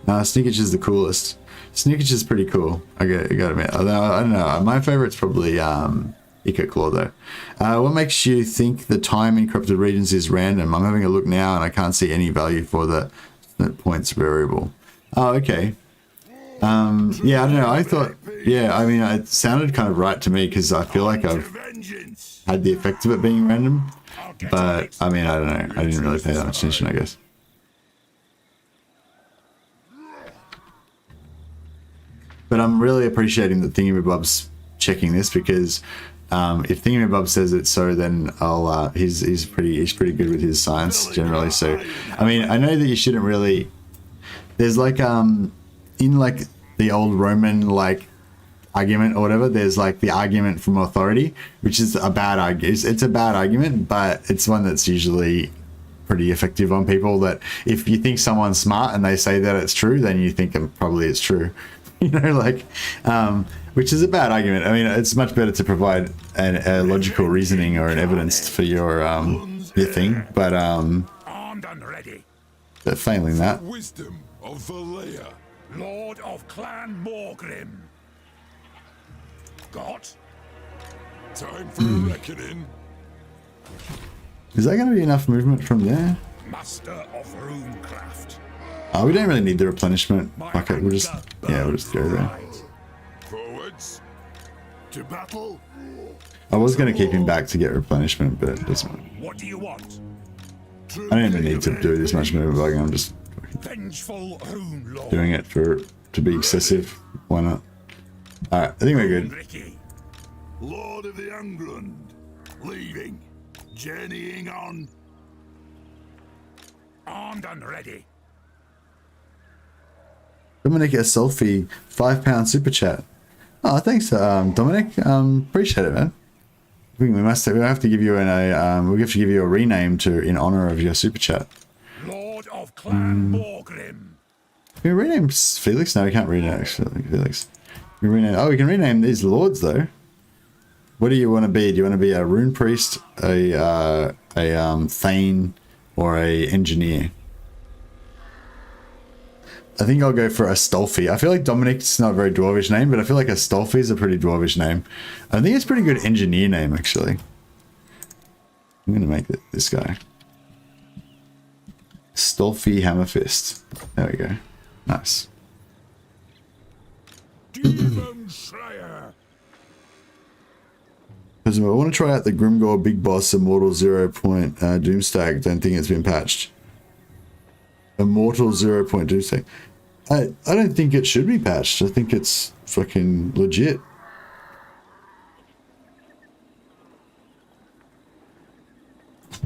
Snicket's is the coolest. Snicket's is pretty cool. I gotta admit. Although I don't know, my favorite's probably Ica Claw though. What makes you think the time in corrupted regions is random? I'm having a look now and I can't see any value for the points variable. Oh, okay. Yeah, I don't know. I thought, yeah, I mean, it sounded kind of right to me because I feel like I've had the effect of it being random. But I mean, I don't know. I didn't really pay that much attention, I guess. But I'm really appreciating that Thingamabob's checking this because if Thingamabob says it so, then I'll he's pretty good with his science generally. So I mean, I know that you shouldn't really, there's like in like the old Roman like argument or whatever, there's like the argument from authority, which is a bad argument. It's a bad argument, but it's one that's usually pretty effective on people. That if you think someone's smart and they say that it's true, then you think probably it's true. You know, like which is a bad argument. I mean, it's much better to provide a logical reasoning or an evidence for your thing, but Armed and ready. but failing that, Wisdom of Valea. Lord of Clan Morgrim. Got? Time for a reckoning. is that going to be enough movement from there? Master of Runecraft. Oh, we don't really need the replenishment. My Okay, we'll just anger go there. burns Forwards. To battle. I was going to keep him back to get replenishment, but it doesn't. bright. What do you want? I don't even need to do this much movement bugging. I'm just Vengeful Rune Lord. doing it to be excessive. Why not? Alright, I think we're good. Ricky. Lord of the Angrund. Leaving. Journeying on. Armed and ready. Dominic a selfie, £5 super chat. Oh, thanks, Dominic. Appreciate it, man. I think we have to give you we have to give you a rename in honor of your super chat. Lord of Clan Thorgrim. Can we rename Felix? No, we can't rename actually Felix. We can rename these lords though. What do you want to be? Do you want to be a rune priest, a thane, or a engineer? I think I'll go for a Stolfi. I feel like Dominic's not a very dwarvish name, but I feel like a Stolfi is a pretty dwarvish name. I think it's a pretty good engineer name, actually. I'm going to make this guy. Stolfi Hammerfist. There we go. Nice. Demon Slayer. I want to try out the Grimgore Big Boss Immortal 0. Doomstack. Don't think it's been patched. Immortal 0. Doomstack. I don't think it should be patched. I think it's fucking legit.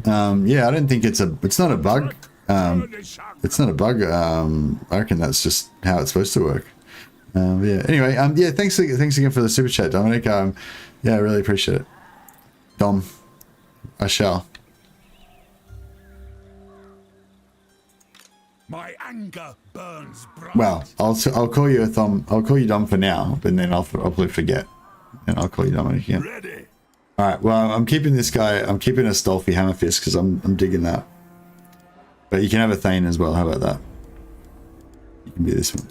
Yeah, I don't think it's not a bug. It's not a bug. I reckon that's just how it's supposed to work. Yeah. Anyway, yeah. Thanks again for the super chat, Dominic. Yeah, I really appreciate it. Dom, I shall. My anger burns bright. Well, I'll call you I'll call you Dom for now, but then I'll probably forget, and I'll call you Dominic again. Ready. All right. Well, I'm keeping this guy. I'm keeping a Stolfi Hammerfist because I'm digging that. But you can have a Thane as well. How about that? You can be this one.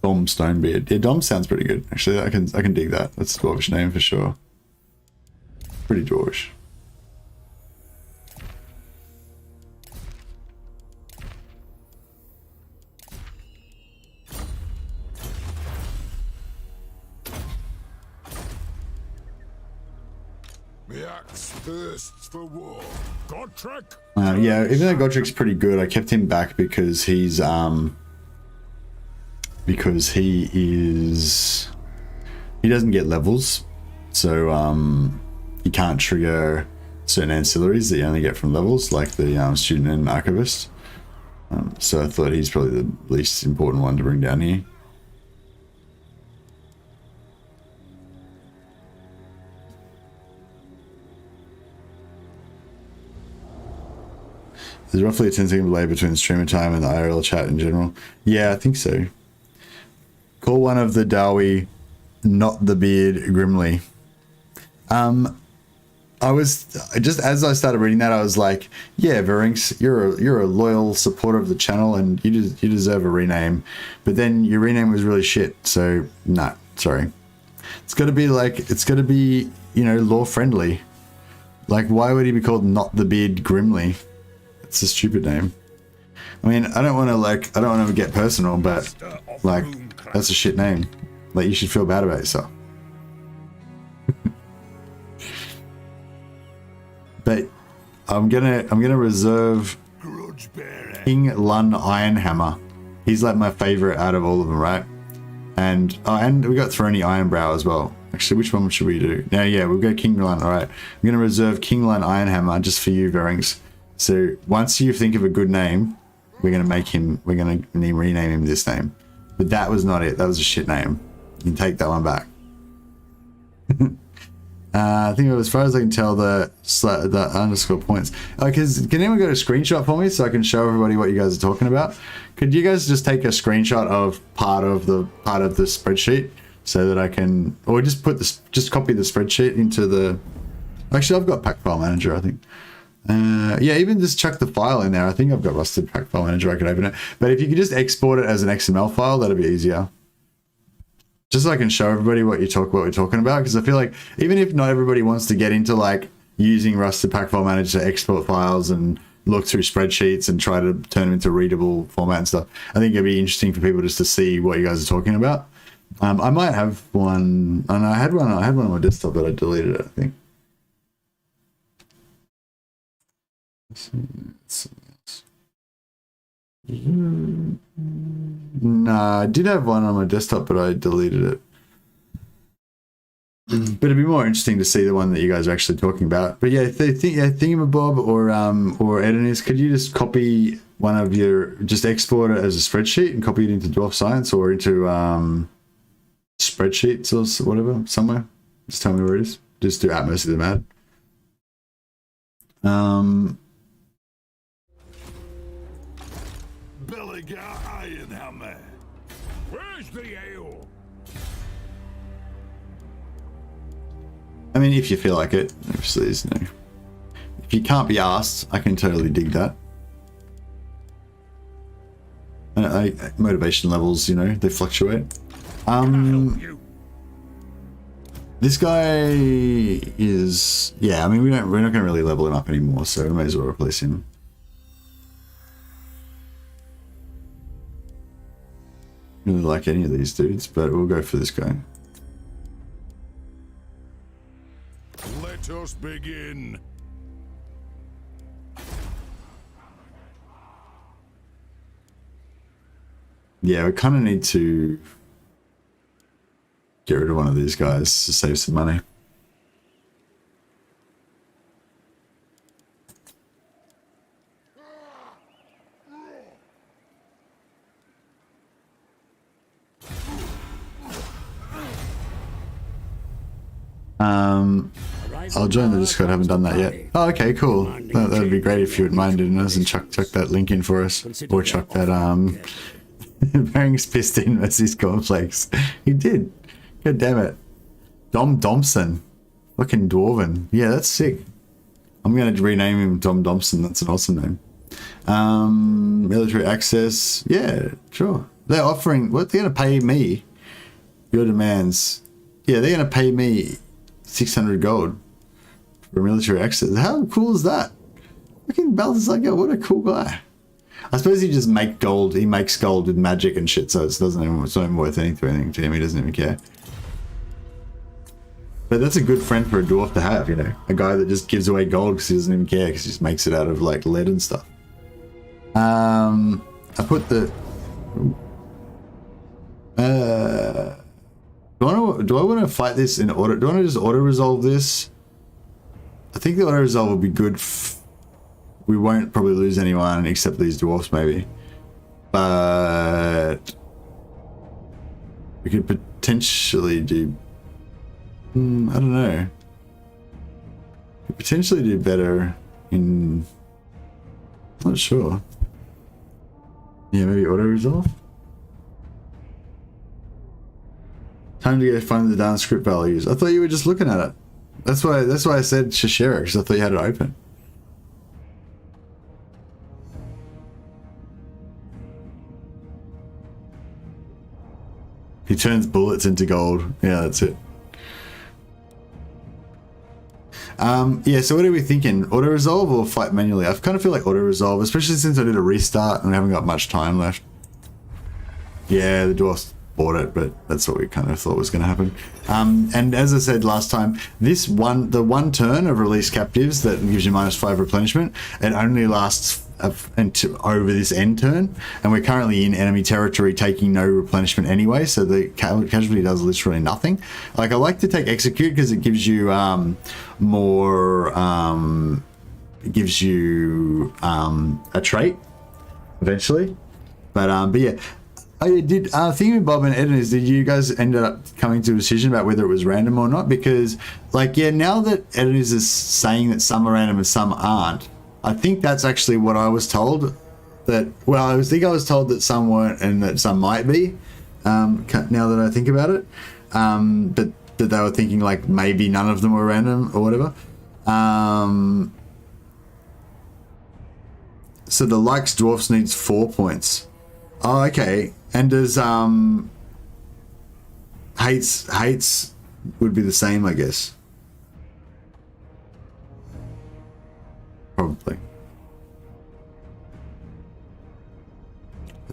Dom Stonebeard. Yeah, Dom sounds pretty good. Actually, I can dig that. That's a dwarvish name for sure. Pretty dwarvish. The axe thirsts for war. Godric. Yeah, even though Godric's pretty good, I kept him back because he doesn't get levels, so he can't trigger certain ancillaries that you only get from levels, like the student and archivist. So I thought he's probably the least important one to bring down here. There's roughly a 10-second delay between streamer time and the IRL chat in general. Yeah, I think so. Call one of the Dawi, not the beard, grimly. I was just, as I started reading that, I was like, yeah, Verinx, you're a loyal supporter of the channel and you deserve a rename. But then your rename was really shit, so nah, sorry. It's got to be, you know, law friendly. Like, why would he be called Not the Beard Grimly? It's a stupid name. I mean, I don't want to get personal, but like, that's a shit name. Like, you should feel bad about yourself. But I'm gonna reserve King Lun Ironhammer. He's like my favorite out of all of them, right? And we got Throny Ironbrow as well. Actually, which one should we do? Yeah, we'll go King Lun. All right, I'm gonna reserve King Lun Ironhammer just for you, Verings. So once you think of a good name, we're gonna rename him this name. But that was not it. That was a shit name. You can take that one back. I think as far as I can tell, the underscore points. Because can anyone get a screenshot for me so I can show everybody what you guys are talking about? Could you guys just take a screenshot of part of the spreadsheet so that I can, or just copy the spreadsheet into the. Actually, I've got Pack File Manager, I think. Yeah, even just chuck the file in there. I think I've got Rusted Pack File Manager. I can open it. But if you could just export it as an XML file, that'd be easier. Just so I can show everybody what we're talking about, because I feel like even if not everybody wants to get into like using Rusted Pack File Manager to export files and look through spreadsheets and try to turn them into readable format and stuff. I think it'd be interesting for people just to see what you guys are talking about. I might have one, and I had one on my desktop, but I deleted it, I think. No, I did have one on my desktop, but I deleted it. But it'd be more interesting to see the one that you guys are actually talking about. But yeah, Thingamabob or Edenis, could you just copy one of your, just export it as a spreadsheet and copy it into Dwarf Science or into spreadsheets or whatever, somewhere? Just tell me where it is. Just do Atmos of the Mad. Belegar Ironhammer. Where's the ale? I mean, if you feel like it, obviously, there's no. If you can't be asked, I can totally dig that. Motivation levels, you know, they fluctuate. This guy is, yeah. I mean, we're not going to really level him up anymore, so we may as well replace him. Really like any of these dudes, but we'll go for this guy. Let us begin. Yeah, we kind of need to get rid of one of these guys to save some money. I'll join the Discord. I haven't done that yet. Oh, okay, cool. That'd be great if you would mind doing us and chuck that link in for us, or chuck that Baring's pissed in as his cornflakes. He did. God damn it. Dom Domson. Fucking Dwarven. Yeah, that's sick. I'm gonna rename him Dom Domson. That's an awesome name. Military access. Yeah, sure. They're offering. What? They're gonna pay me. Your demands. Yeah, they're gonna pay me 600 gold for military access. How cool is that? Fucking Balthazar, what a cool guy. I suppose he just makes gold. He makes gold with magic and shit, so it's not even worth anything to him. He doesn't even care. But that's a good friend for a dwarf to have, you know, a guy that just gives away gold because he doesn't even care, because he just makes it out of like lead and stuff. I put the. Do I want to fight this in order? Do I want to just auto resolve this? I think the auto resolve will be good. We won't probably lose anyone except these dwarfs, maybe. But we could potentially do. I don't know. Could potentially do better in. I'm not sure. Yeah, maybe auto resolve. Time to go find the darn script values. I thought you were just looking at it. That's why I said to share it, because I thought you had it open. He turns bullets into gold. Yeah, that's it. Yeah, so what are we thinking? Auto resolve or fight manually? I kind of feel like auto resolve, especially since I did a restart and we haven't got much time left. Yeah, the dwarfs bought it, but that's what we kind of thought was going to happen. And as I said last time, the one turn of release captives that gives you -5 replenishment, it only lasts over this end turn, and we're currently in enemy territory taking no replenishment anyway, so the casualty does literally nothing. Like, I like to take execute because it gives you more it gives you a trait eventually, but yeah. I did thinking Bob and Eden, did you guys end up coming to a decision about whether it was random or not? Because, like, yeah, now that Eden is saying that some are random and some aren't, I think that's actually what I was told. That, well, I was told that some weren't and that some might be. Now that I think about it, but that they were thinking like maybe none of them were random or whatever. So the likes dwarfs needs 4 points. Oh, okay. And does hates would be the same, I guess. Probably.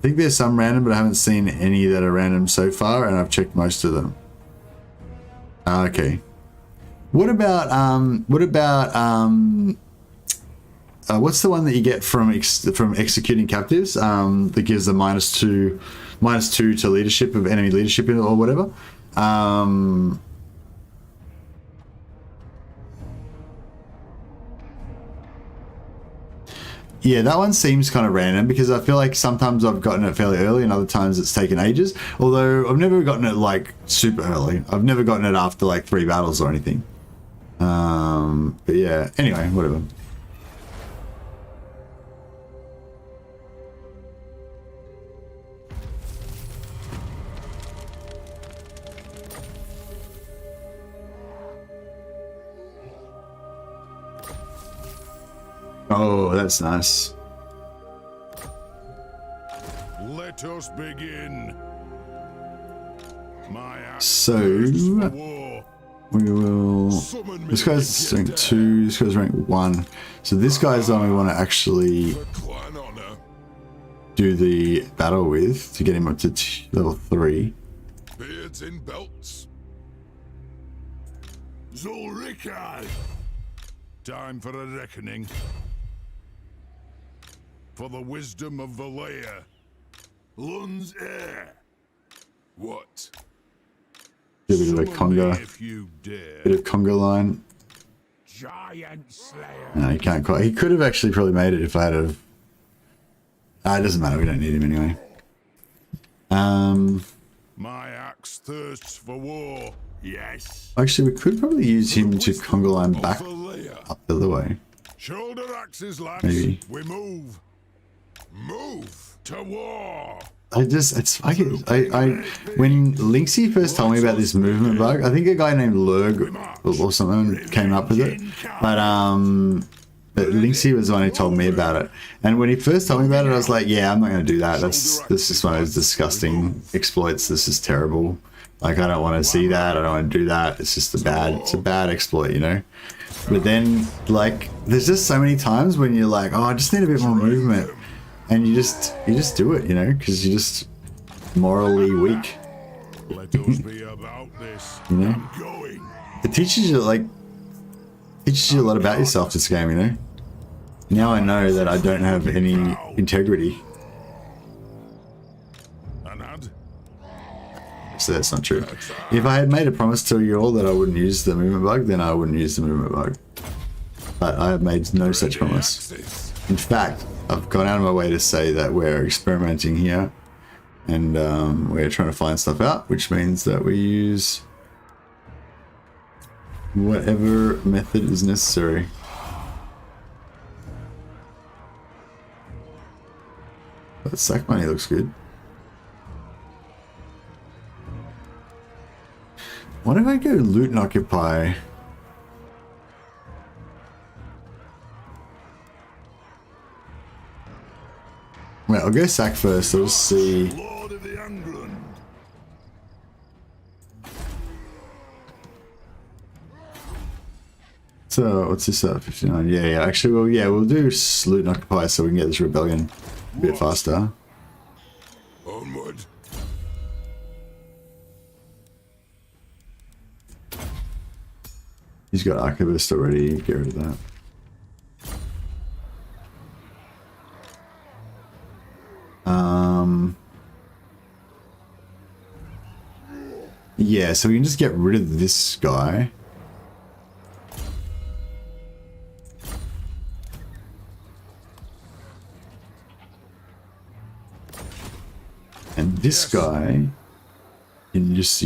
think there's some random, but I haven't seen any that are random so far, and I've checked most of them. Okay. What about what's the one that you get from executing captives? That gives the -2 to leadership of enemy leadership or whatever. Yeah, that one seems kind of random because I feel like sometimes I've gotten it fairly early and other times it's taken ages. Although I've never gotten it like super early. I've never gotten it after like 3 battles or anything. But yeah, anyway, whatever. Oh, that's nice. Let us begin. My axe So thirsts for war. we will. This guy's rank 2. This guy's rank 1. So this guy's the one we want to actually For clan honor. do the battle with to get him up to level 3. Beards in belts. Zulrikai. Time for a reckoning. For the wisdom of Valea. Lund's heir. What? Do a bit of a Summon me conga, if you dare. bit of conga line. Giant Slayer. No, he can't quite. He could have actually probably made it if I had have. It doesn't matter. We don't need him anyway. My axe thirsts for war. Yes. Actually, we could probably use him to conga line back Valea. up the other way. Shoulder axes, lads. Maybe. We move. Move to war. When Linksy first told me about this movement bug, I think a guy named Lurg or something came up with it, but Linksy was the one who told me about it. And when he first told me about it, I was like, yeah, I'm not going to do that. This is one of those disgusting exploits. This is terrible. Like, I don't want to see that. I don't want to do that. It's just it's a bad exploit, you know? But then, like, there's just so many times when you're like, oh, I just need a bit more movement. And you just do it, you know, because you're just morally weak. Let us be about this. You know? I'm going. It teaches you a lot about yourself, this game, you know? Now I know that I don't have any integrity. Anad. So that's not true. If I had made a promise to you all that I wouldn't use the movement bug, then I wouldn't use the movement bug. But I have made no such promise. Axes. In fact, I've gone out of my way to say that we're experimenting here and we're trying to find stuff out, which means that we use whatever method is necessary. That sack money looks good. What if I go loot and occupy? Well, I'll go sack first. Let's see. Lord of the Angrund. So what's this at 59? Yeah. Actually, we'll do loot and occupy so we can get this rebellion a bit faster. Onward. He's got archivist already. Get rid of that. Yeah, so we can just get rid of this guy. And this guy, you can just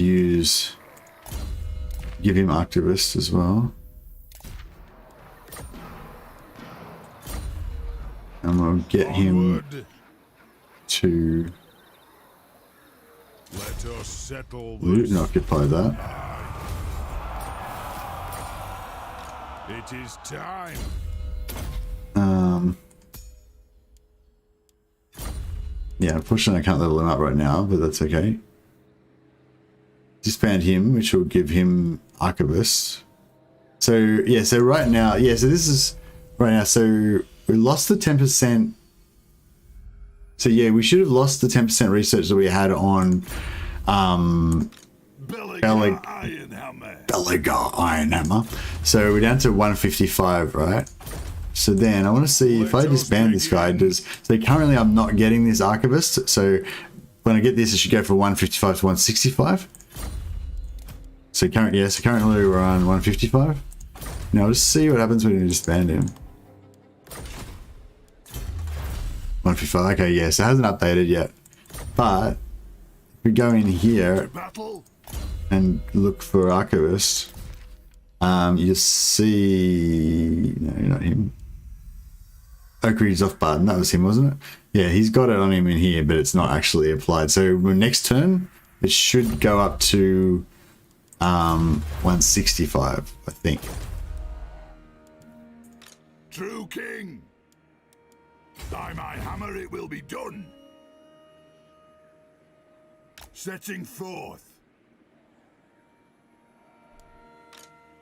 give him activist as well. And we'll get him Onward. to Let us settle loot this. and occupy that. It is time. Yeah, unfortunately I can't level him up right now, but that's okay. Disband him, which will give him archivist. So yeah, so right now, so this is right now. So we lost the 10%. So yeah, we should have lost the 10% research that we had on Belegar Ironhammer. Belegar Ironhammer. So we're down to 155, right? So then I want to see if I disband this guy. So currently I'm not getting this archivist. So when I get this, it should go from 155 to 165. So currently we're on 155. Now let's see what happens when you disband him. 155. Okay, yeah, so it hasn't updated yet. But if we go in here Battle. and look for archivist, you just see, no, not him. Oakridge's off button, that was him, wasn't it? Yeah, he's got it on him in here, but it's not actually applied. So next turn, it should go up to 165, I think. True king. By my hammer it will be done. Setting forth.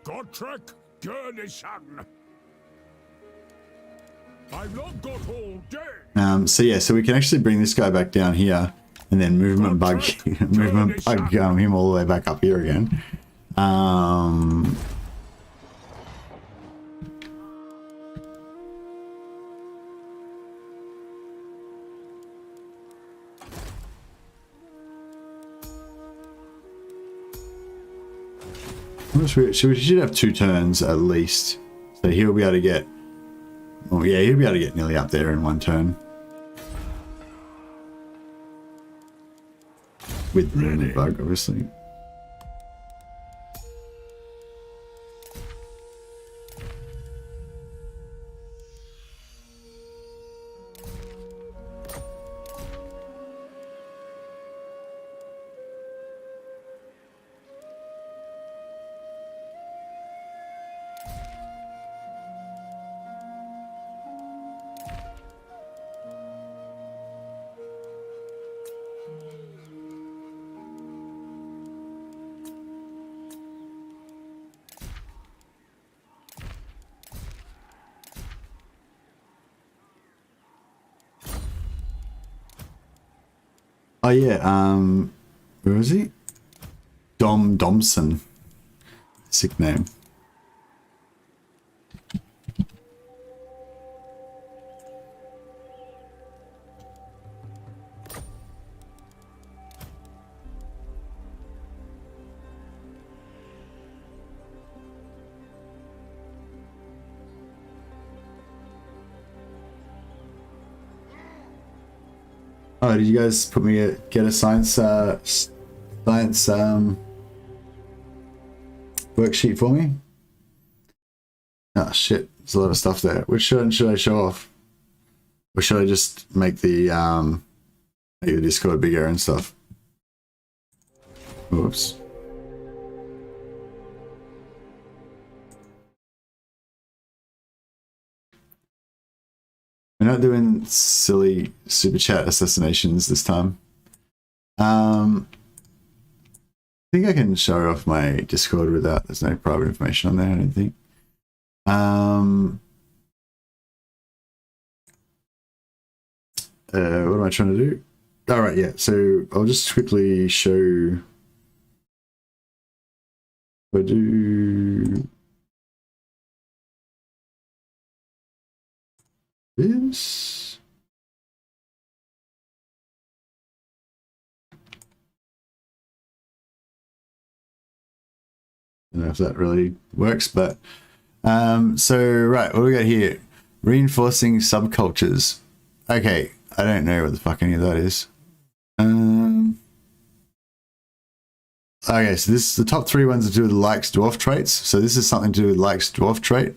Godtrek, Gurnison. I've not got all day. So yeah, so we can actually bring this guy back down here and then movement bug him all the way back up here again. We should have 2 turns at least, so he'll be able to get. Oh yeah, he'll be able to get nearly up there in 1 turn. With the movement bug, obviously. Oh yeah, where is he? Domson. Sick name. Oh, did you guys put me get a science worksheet for me? Oh shit, there's a lot of stuff there. Which should I show off? Or should I just make the Discord bigger and stuff? Oops. We're not doing silly super chat assassinations this time. I think I can show off my Discord without, there's no private information on there, I don't think. What am I trying to do? All right, yeah, so I'll just quickly show. If I do this. I don't know if that really works, but so right, what do we got here? Reinforcing subcultures. Okay, I don't know what the fuck any of that is. Okay, so this the top 3 ones are to do with likes dwarf traits. So this is something to do with likes dwarf trait.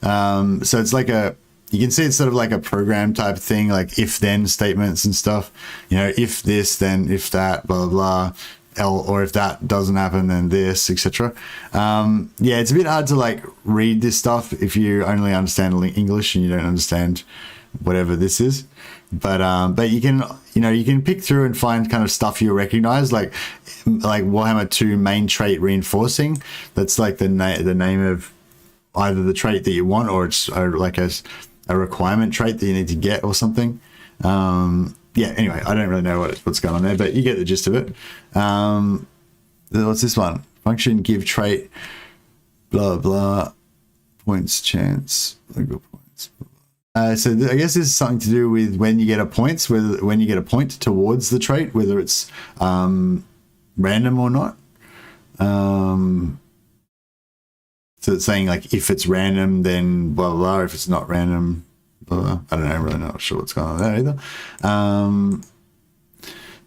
So it's like a, you can see it's sort of like a program type thing, like if then statements and stuff. You know, if this, then if that, blah blah blah. Or if that doesn't happen, then this, etc. Yeah, it's a bit hard to like read this stuff if you only understand English and you don't understand whatever this is. But you can, you know, you can pick through and find kind of stuff you recognize, like Warhammer 2 main trait reinforcing. That's like the name of either the trait that you want, or it's like a requirement trait that you need to get or something. yeah, anyway, I don't really know what's going on there, but you get the gist of it. What's this one? Function, give trait, blah, blah, points, chance, legal points. So I guess this is something to do with when you get a points, when you get a point towards the trait, whether it's random or not. So it's saying like if it's random, then blah blah blah. If it's not random, blah, blah. I don't know. I'm really not sure what's going on there either.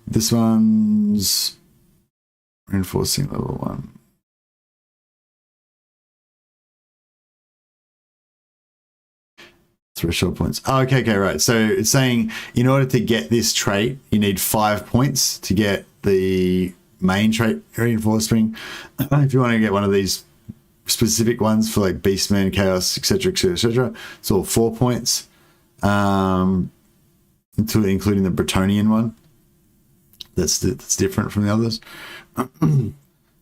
This one's reinforcing level 1. Threshold points. Oh, okay, right. So it's saying in order to get this trait, you need 5 points to get the main trait reinforcing. If you want to get one of these specific ones for like Beastman, Chaos, etc., etc., etc., it's all 4 points, including the Bretonian one. That's different from the others.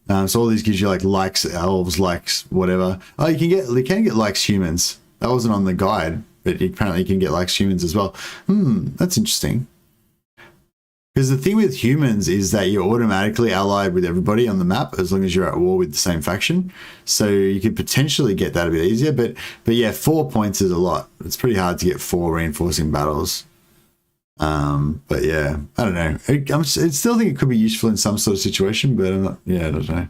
So all these gives you like likes elves, likes whatever. Oh, you can get likes humans. That wasn't on the guide, but apparently you can get likes humans as well. That's interesting. Because the thing with humans is that you're automatically allied with everybody on the map as long as you're at war with the same faction. So you could potentially get that a bit easier. But yeah, 4 points is a lot. It's pretty hard to get 4 reinforcing battles. But yeah, I don't know. I still think it could be useful in some sort of situation, but I'm not, yeah, I don't know.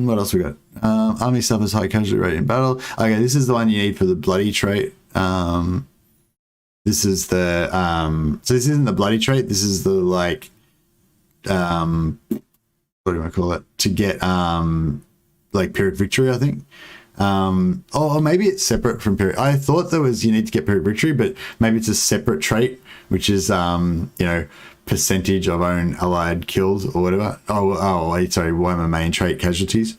What else we got? Army suffers high casualty rate in battle. Okay, this is the one you need for the bloody trait. This is the so this isn't the bloody trait. This is the like what do I call it? To get like Pyrrhic Victory, I think. Or maybe it's separate from Pyrrhic. I thought there was you need to get Pyrrhic Victory, but maybe it's a separate trait, which is you know, percentage of own allied killed or whatever. Sorry, Warhammer main trait casualties.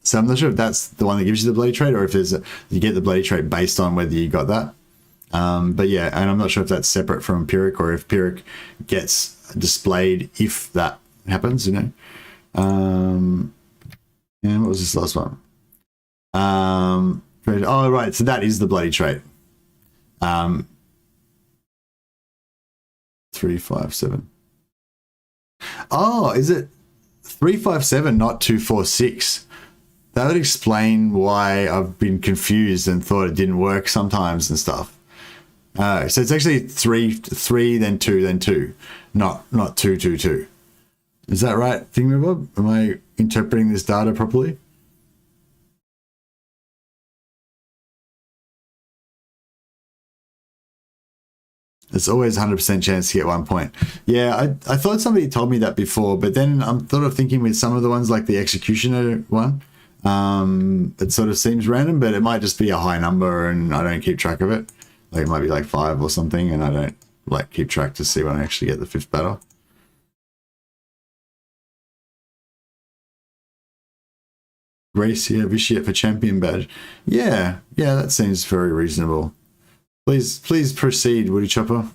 So I'm not sure if that's the one that gives you the bloody trait, or if there's you get the bloody trait based on whether you got that. But yeah, and I'm not sure if that's separate from Pyrrhic, or if Pyrrhic gets displayed if that happens, you know. And what was this last one? Oh right, so that is the bloody trait. 357. Oh, is it 357, not 246? That would explain why I've been confused and thought it didn't work sometimes and stuff. So it's actually 3, then 2, then 2, not 2, 2, 2. Is that right, Thingamabob? Am I interpreting this data properly? It's always 100% chance to get 1 point. Yeah, I thought somebody told me that before, but then I'm sort of thinking with some of the ones like the Executioner one, it sort of seems random, but it might just be a high number and I don't keep track of it. Like it might be like 5 or something, and I don't like keep track to see when I actually get the 5th battle. Grace here, Vitiate for champion badge. Yeah, that seems very reasonable. Please proceed, Woody Chopper.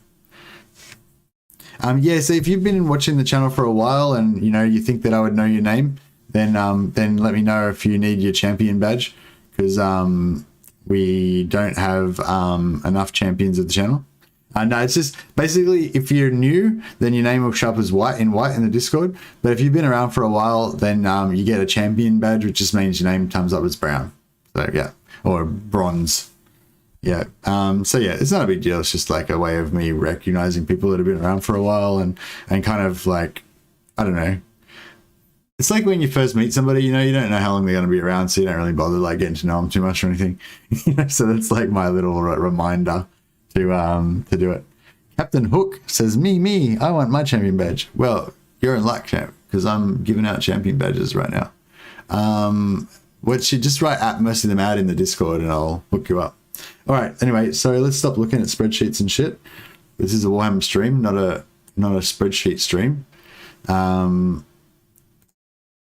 Yeah, so if you've been watching the channel for a while and you know you think that I would know your name, then let me know if you need your champion badge, because we don't have enough champions of the channel. No, it's just basically if you're new, then your name will show up as white in the Discord. But if you've been around for a while, then you get a champion badge, which just means your name comes up as brown. So yeah, or bronze. Yeah. So yeah, it's not a big deal. It's just like a way of me recognizing people that have been around for a while and kind of like, I don't know. It's like when you first meet somebody, you know, you don't know how long they're going to be around, so you don't really bother like getting to know them too much or anything. So that's like my little reminder to do it. Captain Hook says, me, I want my champion badge. Well, you're in luck, champ, because I'm giving out champion badges right now. What you just write at most of them out in the Discord and I'll hook you up. All right. Anyway, so let's stop looking at spreadsheets and shit. This is a Warhammer stream, not a spreadsheet stream.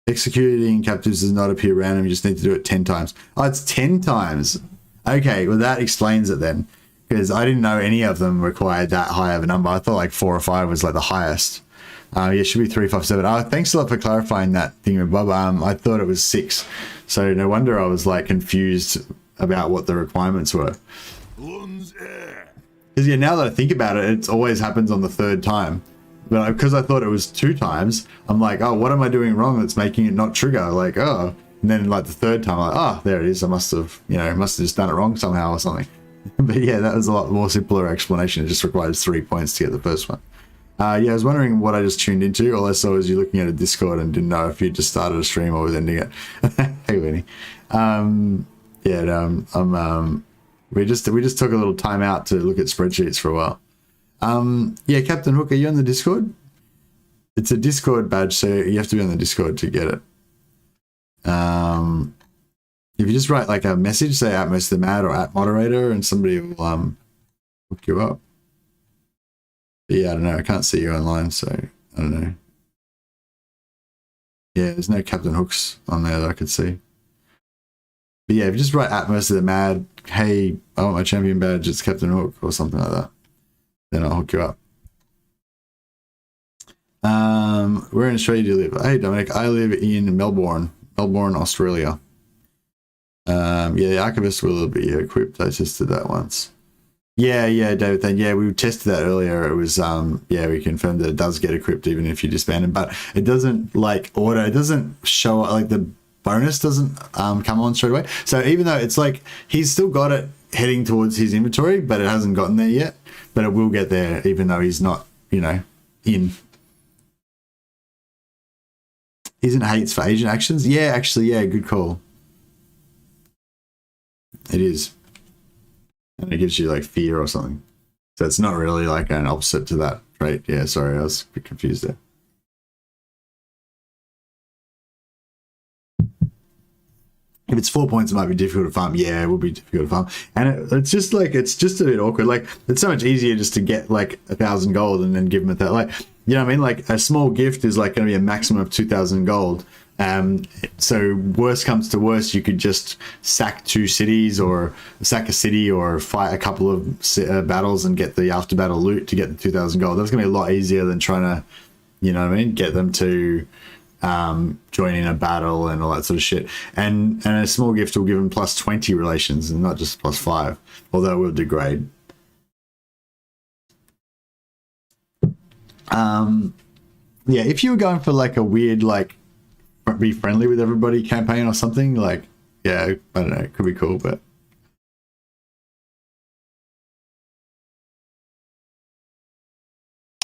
Executing captives does not appear random. You just need to do it 10 times. Oh, it's 10 times. Okay, well that explains it then, because I didn't know any of them required that high of a number. I thought like 4 or 5 was like the highest. Yeah, it should be 3, 5, 7. Oh, thanks a lot for clarifying that thing, Bob. I thought it was 6, so no wonder I was like confused about what the requirements were. Lun's air. Because yeah, now that I think about it, it always happens on the third time. But because I thought it was 2 times, I'm like, oh, what am I doing wrong that's making it not trigger? Like, oh. And then like the third time, I'm like, oh, there it is. I must have, must have just done it wrong somehow or something. But yeah, that was a lot more simpler explanation. It just requires 3 points to get the first one. Yeah, I was wondering what I just tuned into. All I saw was you looking at a Discord and didn't know if you just started a stream or was ending it. Hey, Winnie. We just took a little time out to look at spreadsheets for a while. Yeah, Captain Hook, are you on the Discord? It's a Discord badge, so you have to be on the Discord to get it. If you just write like a message, say @MostofTheMad or @moderator, and somebody will hook you up. But yeah, I don't know. I can't see you online, so I don't know. Yeah, there's no Captain Hooks on there that I could see. But yeah, if you just write @MostofTheMad, hey, I want my champion badge, it's Captain Hook or something like that, then I'll hook you up. Where in Australia do you live? Hey, Dominic, I live in Melbourne, Australia. Yeah, the Archivist will be equipped. I just did that once. Yeah, David, then yeah, we tested that earlier. It was yeah, we confirmed that it does get equipped even if you disband it, but it doesn't like auto, it doesn't show like the bonus doesn't come on straight away. So even though it's like he's still got it heading towards his inventory, but it hasn't gotten there yet, but it will get there even though he's not, in. Isn't hates for agent actions? Yeah, actually, yeah, good call. It is. And it gives you like fear or something. So it's not really like an opposite to that trait. Yeah, sorry, I was a bit confused there. If it's 4 points, it might be difficult to farm. Yeah, it will be difficult to farm. And it's just like, it's just a bit awkward. Like, it's so much easier just to get like 1,000 gold and then give them that. Like, you know what I mean? Like, a small gift is like going to be a maximum of 2,000 gold. So worst comes to worst, you could just sack 2 cities or sack a city or fight a couple of battles and get the after battle loot to get the 2,000 gold. That's going to be a lot easier than trying to, you know what I mean? Get them to join in a battle and all that sort of shit. And a small gift will give them plus 20 relations and not just plus 5, although it will degrade. Yeah, if you were going for like a weird, like, be friendly with everybody campaign or something, like, yeah, I don't know, it could be cool, but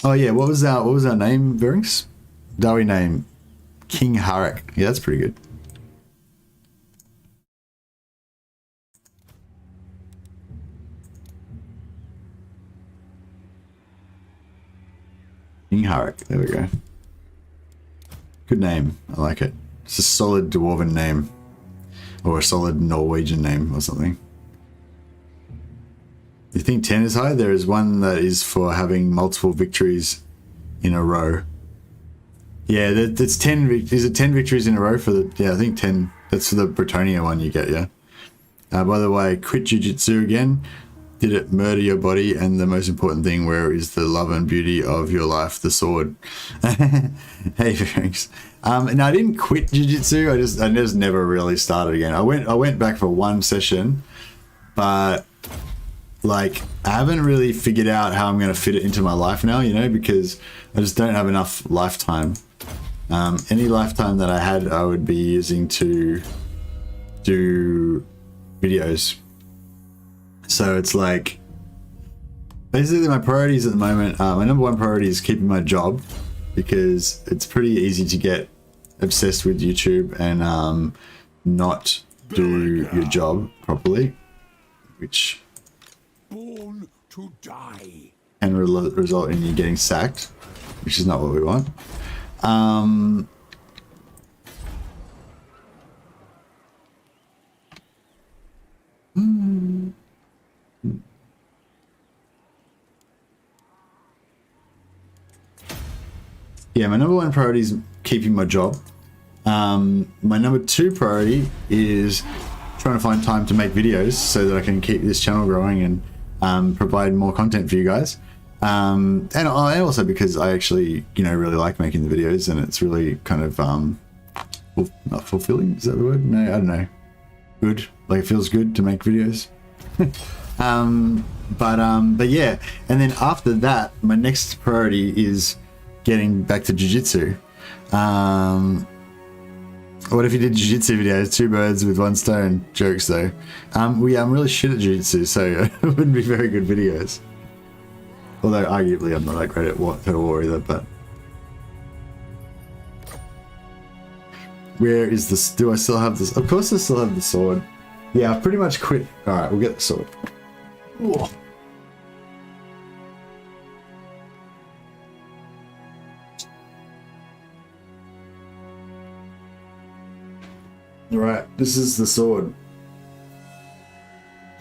oh yeah, what was our name, Verinx? Dawi name, King Harak. Yeah, that's pretty good. King Harak, there we go. Good name, I like it. It's a solid dwarven name, or a solid Norwegian name or something. You think 10 is high? There is one that is for having multiple victories in a row. Yeah, that's 10. Is it 10 victories in a row for the? Yeah, I think 10. That's for the Bretonia one you get. Yeah. By the way, quit jiu-jitsu again. Did it murder your body? And the most important thing, where is the love and beauty of your life? The sword. Hey, thanks. And I didn't quit jiu-jitsu. I just never really started again. I went back for one session, but like I haven't really figured out how I'm going to fit it into my life now, because I just don't have enough lifetime. Any lifetime that I had, I would be using to do videos. So it's like, basically my priorities at the moment, my number one priority is keeping my job, because it's pretty easy to get obsessed with YouTube and not do your job properly, which Born to die. can result in you getting sacked, which is not what we want. Yeah, my number one priority is keeping my job. My number 2 priority is trying to find time to make videos so that I can keep this channel growing and provide more content for you guys. And also because I actually, really like making the videos, and it's really kind of not fulfilling. Is that the word? No, I don't know. Good. Like, it feels good to make videos. But yeah, and then after that, my next priority is getting back to jiu-jitsu. What if you did jiu-jitsu videos, 2 birds with 1 stone? Jokes though. I'm really shit at jiu-jitsu, so it wouldn't be very good videos. Although arguably I'm not that great at Total War either, but. Where is this? Do I still have this? Of course I still have the sword. Yeah, I've pretty much quit. Alright, we'll get the sword. Whoa. Alright, this is the sword.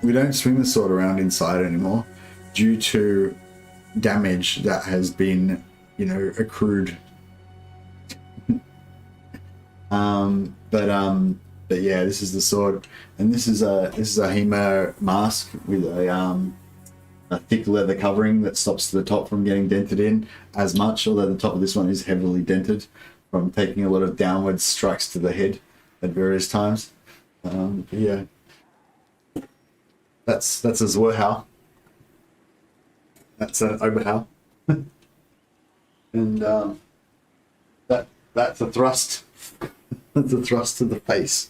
We don't swing the sword around inside anymore due to damage that has been, you know, accrued. But yeah, this is the sword, and this is a Hemo mask with a thick leather covering that stops the top from getting dented in as much, although the top of this one is heavily dented from taking a lot of downward strikes to the head at various times. Yeah, that's a Zwerhau. That's an Oberhau. And that's a thrust. That's a thrust to the face.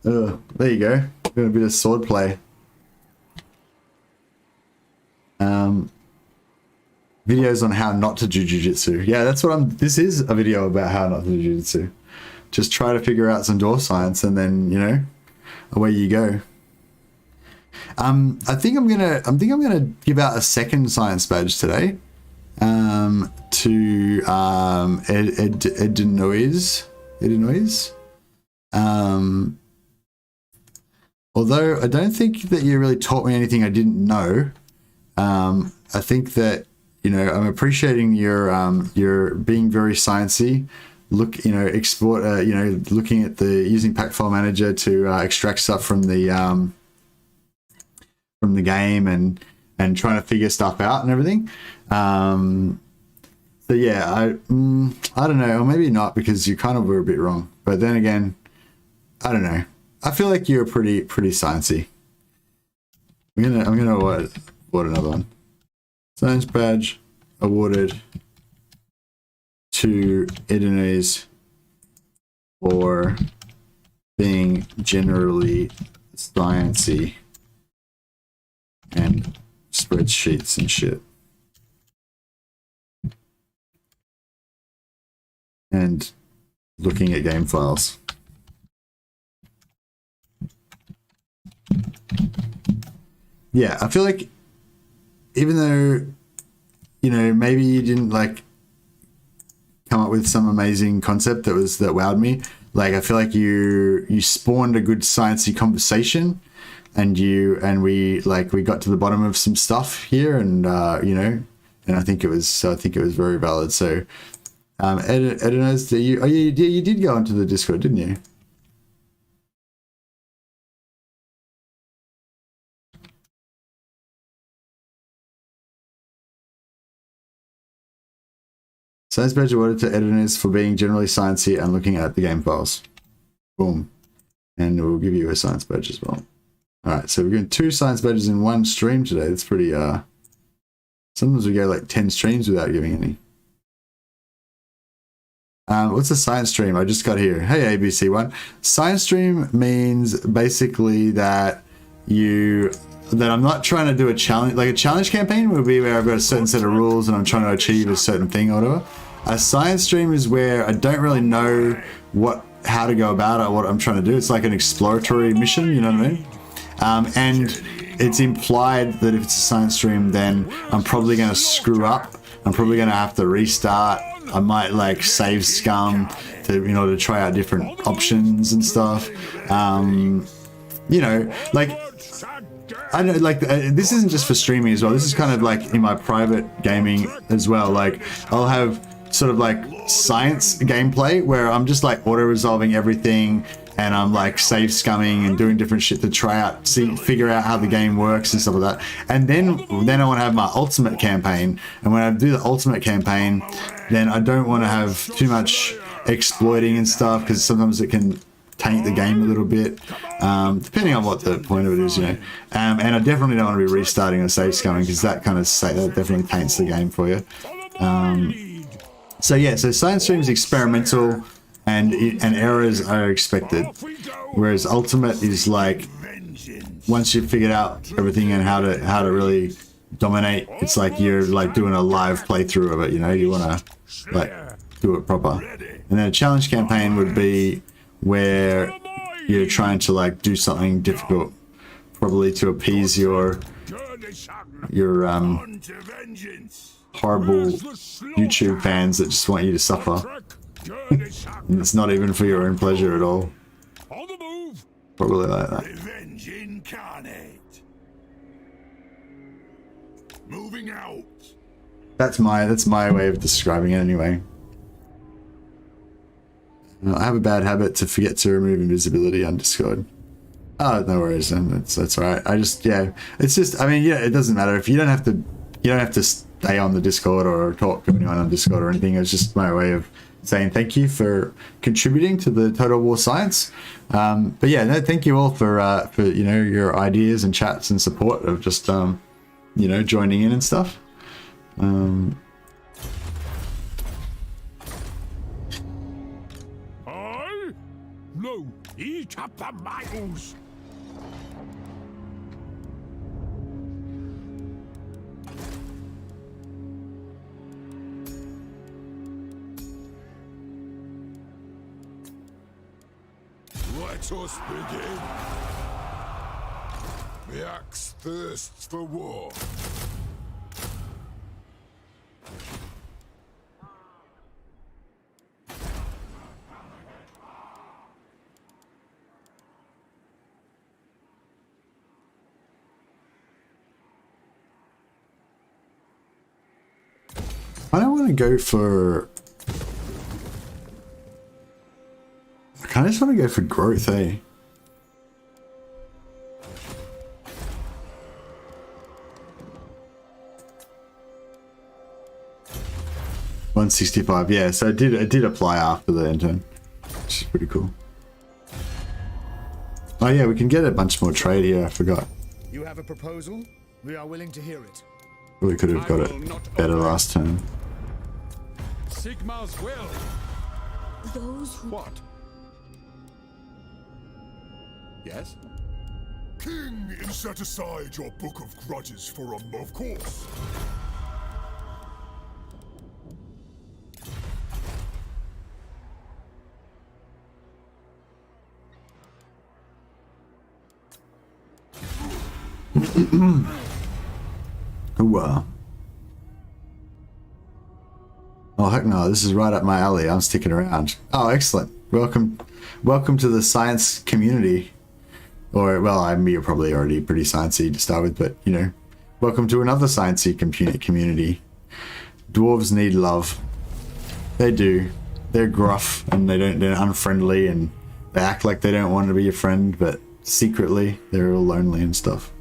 There you go. Got a bit of sword play. Videos on how not to do jiu-jitsu. Yeah, that's what this is a video about how not to do jiu-jitsu. Just try to figure out some dwarf science, and then, you know, away you go. I think I'm gonna give out a second science badge today. To Edenoise. Although I don't think that you really taught me anything I didn't know. I think that, you know, I'm appreciating your being very sciencey. Look, you know, export, you know, looking at using pack file manager to extract stuff from the game and trying to figure stuff out and everything. So yeah, I don't know, or maybe not, because you kind of were a bit wrong. But then again, I don't know. I feel like you're pretty sciencey. I'm gonna award another one. Science badge awarded to Edenoise for being generally sciencey and spreadsheets and shit. And looking at game files. Yeah, I feel like even though, you know, maybe you didn't like come up with some amazing concept that wowed me, like I feel like you spawned a good sciencey conversation, and we got to the bottom of some stuff here, and you know, and I think it was very valid. So Editors, you did go into the Discord, didn't you? Science badge awarded to editors for being generally sciencey and looking at the game files. Boom. And we'll give you a science badge as well. Alright, so we're doing 2 science badges in 1 stream today. That's pretty, sometimes we go like 10 streams without giving any. What's a science stream? I just got here. Hey, ABC1. Science stream means basically that I'm not trying to do a challenge. Like a challenge campaign would be where I've got a certain set of rules and I'm trying to achieve a certain thing or whatever. A science stream is where I don't really know how to go about it or what I'm trying to do. It's like an exploratory mission, you know what I mean? And it's implied that if it's a science stream, then I'm probably going to screw up. I'm probably going to have to restart. I might like save scum in order to try out different options and stuff. You know, like I know, like this isn't just for streaming as well. This is kind of like in my private gaming as well. Like I'll have sort of like science gameplay where I'm just like auto-resolving everything and I'm like save scumming and doing different shit to try out, figure out how the game works and stuff like that. And then I want to have my ultimate campaign. And when I do the ultimate campaign, then I don't want to have too much exploiting and stuff because sometimes it can taint the game a little bit, depending on what the point of it is, you know. And I definitely don't want to be restarting a save scumming, because that kind of that definitely taints the game for you. So yeah, so Science Stream is experimental, and errors are expected, whereas Ultimate is like, once you've figured out everything and how to really dominate, it's like you're like doing a live playthrough of it, you know. You want to like do it proper. And then a challenge campaign would be where you're trying to like do something difficult, probably to appease your horrible YouTube fans that just want you to suffer. And it's not even for your own pleasure at all. Probably like that. Revenge incarnate. Moving out. That's my way of describing it anyway. I have a bad habit to forget to remove invisibility on Discord. Oh, no worries, then that's all right. It's just, I mean, yeah, it doesn't matter if you don't have to stay on the Discord or talk to anyone on Discord or anything. It's just my way of saying thank you for contributing to the Total War Science. But yeah, no, thank you all for you know, your ideas and chats and support of just you know, joining in and stuff. No, eat up the miles. Let us begin. The axe thirsts for war. I don't want to go for... I kind of just want to go for growth, eh? $165, yeah, so it did apply after the intern, which is pretty cool. Oh yeah, we can get a bunch more trade here, I forgot. You have a proposal? We are willing to hear it. We could have got it better last turn. Sigmar's will. Those who... What? Yes? King, set aside your book of grudges for a moment. Of course. Ooh, oh heck no, this is right up my alley. I'm sticking around. Oh, excellent. Welcome to the science community. Or, well, I mean, you're probably already pretty sciencey to start with, but, you know, welcome to another sciencey community. Dwarves need love. They do. They're gruff, and they're unfriendly, and they act like they don't want to be your friend, but secretly, they're all lonely and stuff.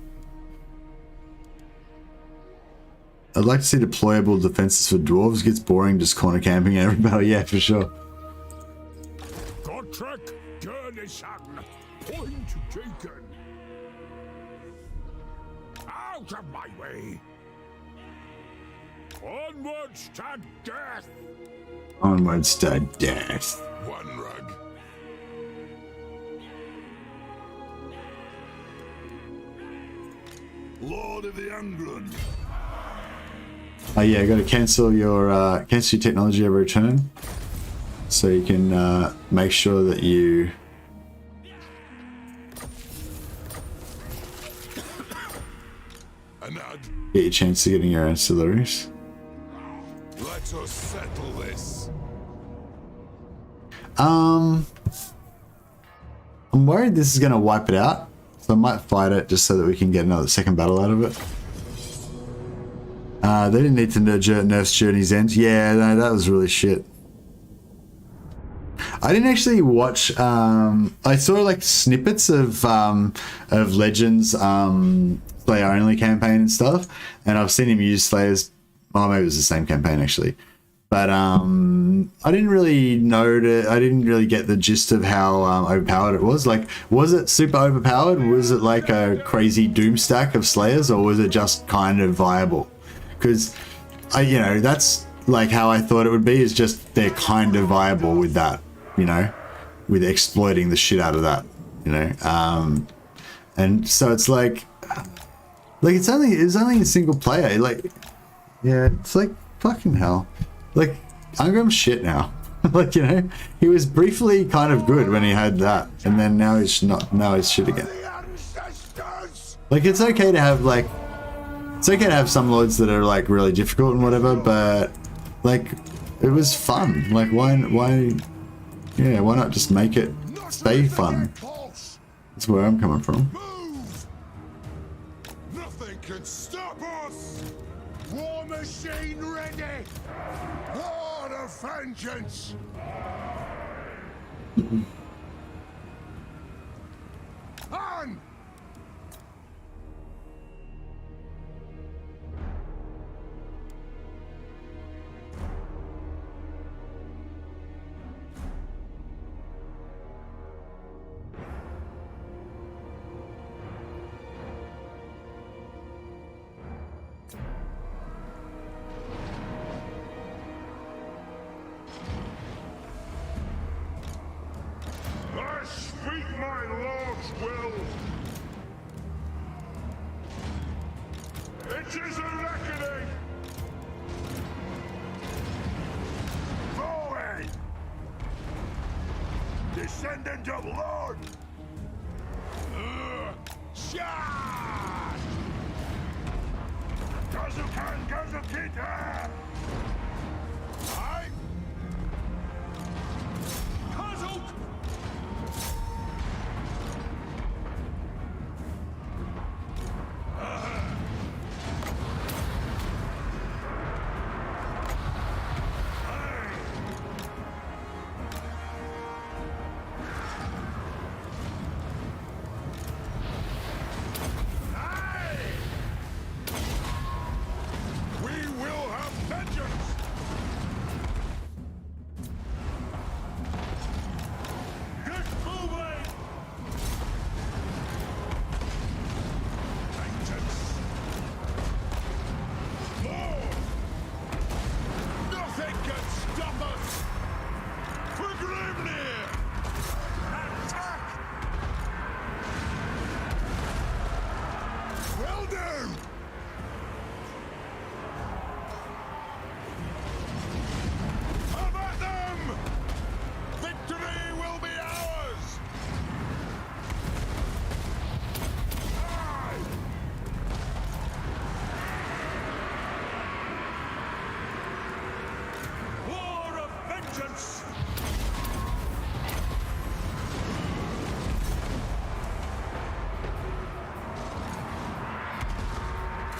I'd like to see deployable defenses for dwarves. Gets boring just corner camping every battle. Yeah, for sure. Gotrek, Gurnisan, point taken. Out of my way. Onwards to death. Onwards to death. One rug. Lord of the Angrund. Oh yeah, I got to cancel your technology every turn, so you can make sure that you get your chance of getting your ancillaries. Let us settle this. I'm worried this is gonna wipe it out, so I might fight it just so that we can get another second battle out of it. They didn't need to nerf Journey's End. Yeah, no, that was really shit. I didn't actually watch. I saw like snippets of Legends Slayer only campaign and stuff, and I've seen him use Slayer's. Well, maybe it was the same campaign actually, But I didn't really I didn't really get the gist of how overpowered it was. Like, was it super overpowered? Was it like a crazy doom stack of slayers, or was it just kind of viable? Because you know, that's like how I thought it would be, is just they're kind of viable with that, you know, with exploiting the shit out of that, you know. And so it's like it's only a single player. Like, yeah, it's like fucking hell. Like, Angrum's shit now. Like, you know, he was briefly kind of good when he had that, and then now he's not. Now he's shit again. Like, it's okay to have some lords that are like really difficult and whatever, but like, it was fun. Like, why not just make it stay fun? That's where I'm coming from. Move! Nothing can stop us! War machine ready! Horde of vengeance! On! I speak my lord's will. It is a reckoning. Forward! Descendant of Lord. Shot! Kazukan Kazukita! Aye? Kazuk!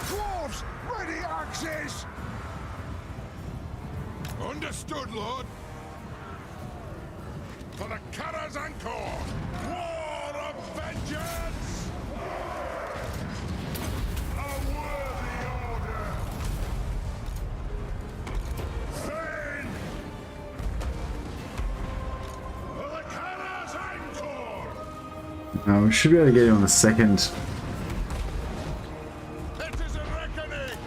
Dwarfs, ready axes! Understood, Lord. For the Cutters Encore! War of vengeance! A worthy order! Fane! For the Cutters Encore! We should be able to get you on the second. It is a reckoning!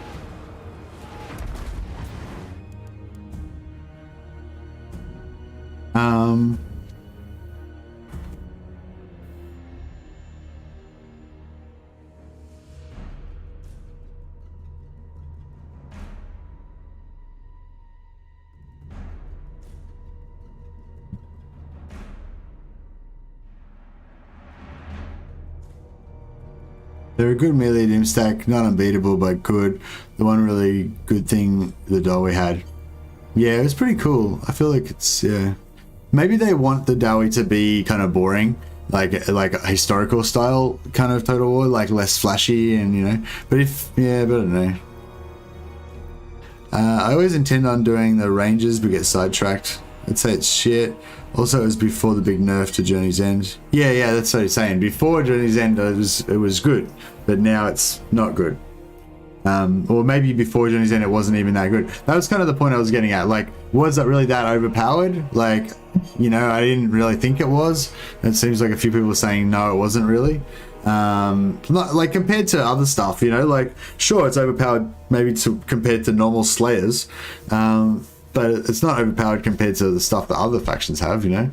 They're a good melee doom stack, not unbeatable, but good. The one really good thing the Dowie had. Yeah, it was pretty cool. I feel like it's, yeah. Maybe they want the Dowie to be kind of boring, like a historical style kind of Total War, like less flashy and, you know. But if, yeah, but I don't know. I always intend on doing the Rangers, but get sidetracked. I'd say it's shit. Also, it was before the big nerf to Journey's End. Yeah, that's what he's saying. Before Journey's End, it was good, but now it's not good. Or maybe before Journey's End, it wasn't even that good. That was kind of the point I was getting at. Like, was that really that overpowered? Like, you know, I didn't really think it was. It seems like a few people were saying no, it wasn't really. Not like compared to other stuff, you know, like sure it's overpowered maybe compared to normal slayers, but it's not overpowered compared to the stuff that other factions have, you know.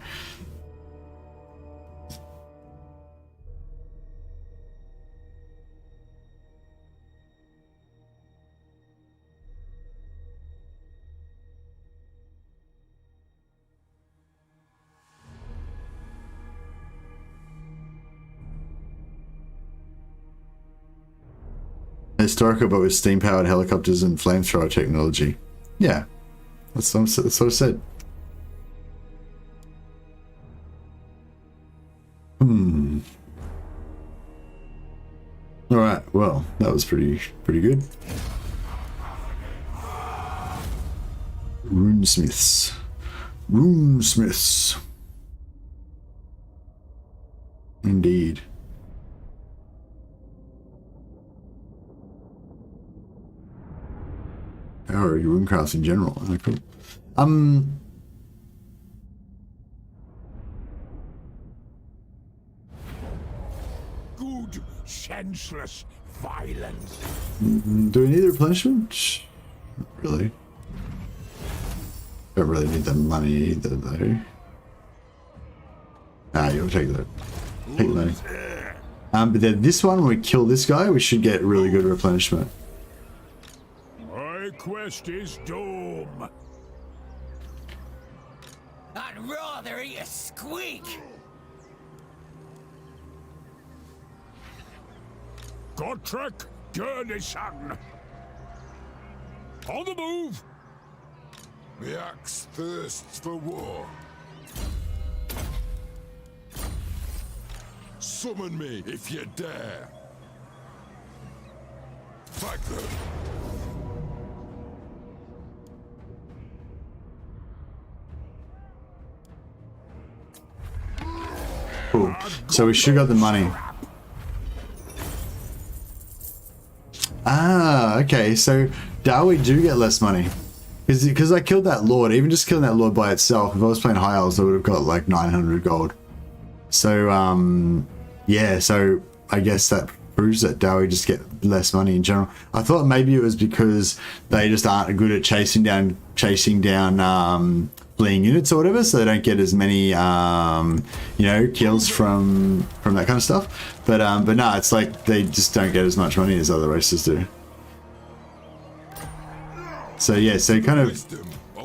Historical, but with steam-powered helicopters and flamethrower technology. Yeah, that's what I said. All right. Well, that was pretty good. Runesmiths. Indeed. Or runecrafts in general. Cool. Good, senseless violence. Do we need the replenishment? Not really. Don't really need the money either, though. You'll take that. Take the money. But then this one, when we kill this guy, we should get really good replenishment. My quest is doom. I'd rather eat a squeak. Gotrek Gurnison. On the move. The axe thirsts for war. Summon me if you dare. Fight them. Cool. So we should got the money. Okay. So now we do get less money. Because I killed that lord. Even just killing that lord by itself, if I was playing high elves, I would have got like 900 gold. So, yeah. So I guess that proves that Dowie just get less money in general. I thought maybe it was because they just aren't good at chasing down fleeing units or whatever, so they don't get as many you know, kills from that kind of stuff. But no, it's like they just don't get as much money as other races do. So yeah, so kind of,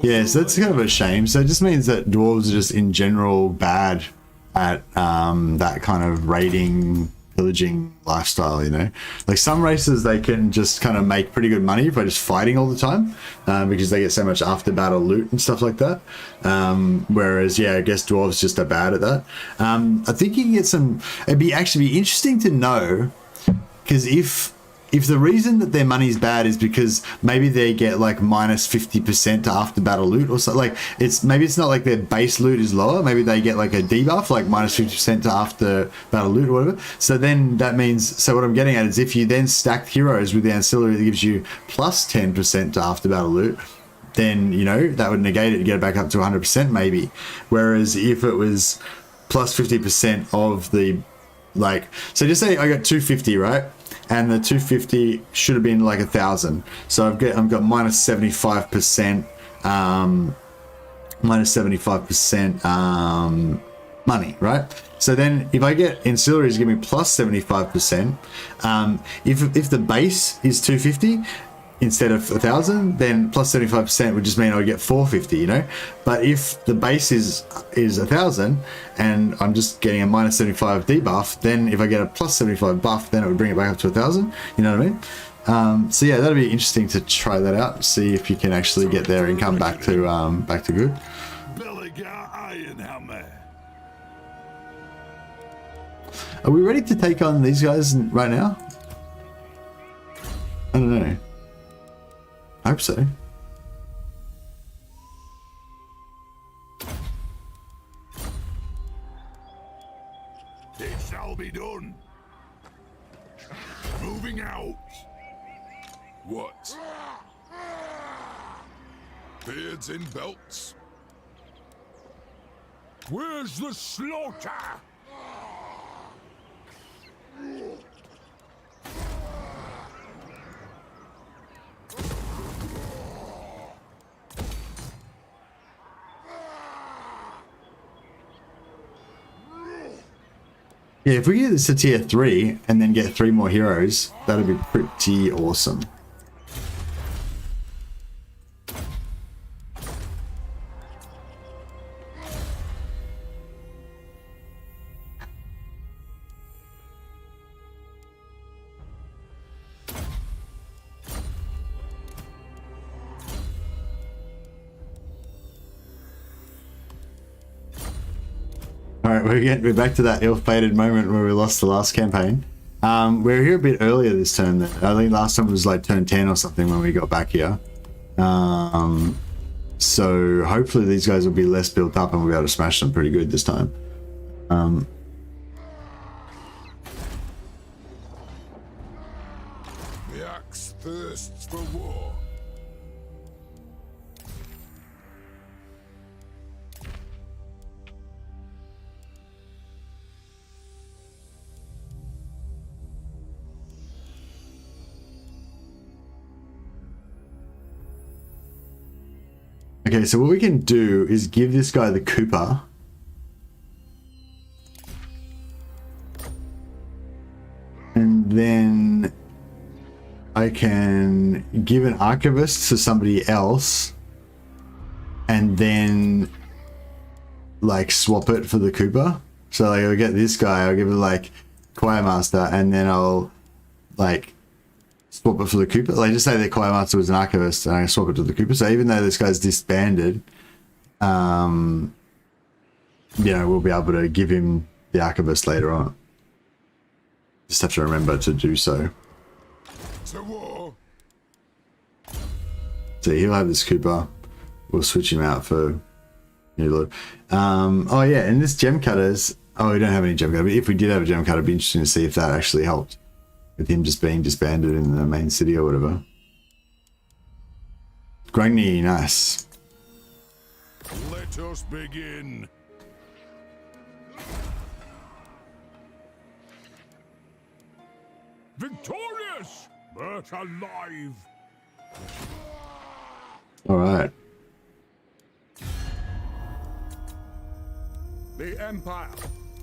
yeah, so that's kind of a shame. So it just means that dwarves are just in general bad at that kind of raiding, pillaging lifestyle, you know. Like some races, they can just kind of make pretty good money by just fighting all the time, because they get so much after battle loot and stuff like that. Whereas, yeah, I guess dwarves just are bad at that. I think you can get some, it'd actually be interesting to know, because if the reason that their money's bad is because maybe they get like minus 50% to after battle loot or something, like maybe it's not like their base loot is lower, maybe they get like a debuff like minus 50% to after battle loot or whatever. So then that means, so what I'm getting at is if you then stack heroes with the ancillary that gives you plus 10% to after battle loot, then, you know, that would negate it to get it back up to 100% maybe. Whereas if it was plus 50% of the, like, so just say I got 250, right? And the 250 should have been like 1,000. So I've got minus 75%, money, right? So then if I get ancillaries give me plus 75%, if the base is 250 instead of 1,000, then plus 75% would just mean I would get 450, you know. But if the base is 1,000 and I'm just getting a minus 75 debuff, then if I get a plus 75 buff, then it would bring it back up to 1,000. You know what I mean? So yeah, that'd be interesting to try that out. See if you can actually get their income back to good. Belegar Ironhammer. Are we ready to take on these guys right now? I don't know. I hope so. It shall be done. Moving out. What? Beards in belts. Where's the slaughter? Yeah, if we get this to tier 3 and then get 3 more heroes, that'd be pretty awesome. Alright, we're back to that ill-fated moment where we lost the last campaign. We're here a bit earlier this turn. I think last time was like turn 10 or something when we got back here. So hopefully these guys will be less built up and we'll be able to smash them pretty good this time. The axe thirsts for war. Okay, so what we can do is give this guy the Cooper. And then I can give an Archivist to somebody else. And then like swap it for the Cooper. So like I'll get this guy, I'll give it like Choir Master, and then I'll like swap it for the Cooper. Like just say the Choir Master was an Archivist and I swap it to the Cooper. So even though this guy's disbanded, you know, we'll be able to give him the Archivist later on. Just have to remember to do so. To war. So he'll have this Cooper. We'll switch him out for New Lord. Oh yeah, and this Gem Cutters. Oh, we don't have any Gem Cutter, but if we did have a Gem Cutter, it'd be interesting to see if that actually helped with him just being disbanded in the main city or whatever. Grungni, nice. Let us begin. Victorious, but alive. All right. The Empire.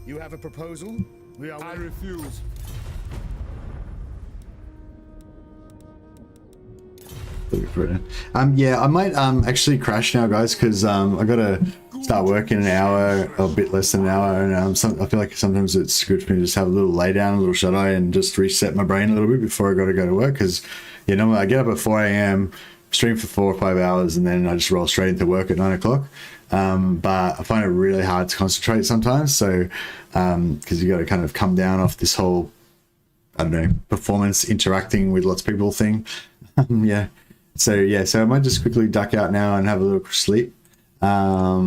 You have a proposal? We are. I refuse. Yeah, I might actually crash now, guys, because I gotta start work in an hour, a bit less than an hour, and I feel like sometimes it's good for me to just have a little lay down, a little shut eye, and just reset my brain a little bit before I gotta go to work. Because you know, I get up at 4 a.m, stream for 4 or 5 hours, and then I just roll straight into work at 9 o'clock. But I find it really hard to concentrate sometimes. So because you got to kind of come down off this whole, I don't know, performance interacting with lots of people thing. Yeah. So yeah, so I might just quickly duck out now and have a little sleep. Yeah,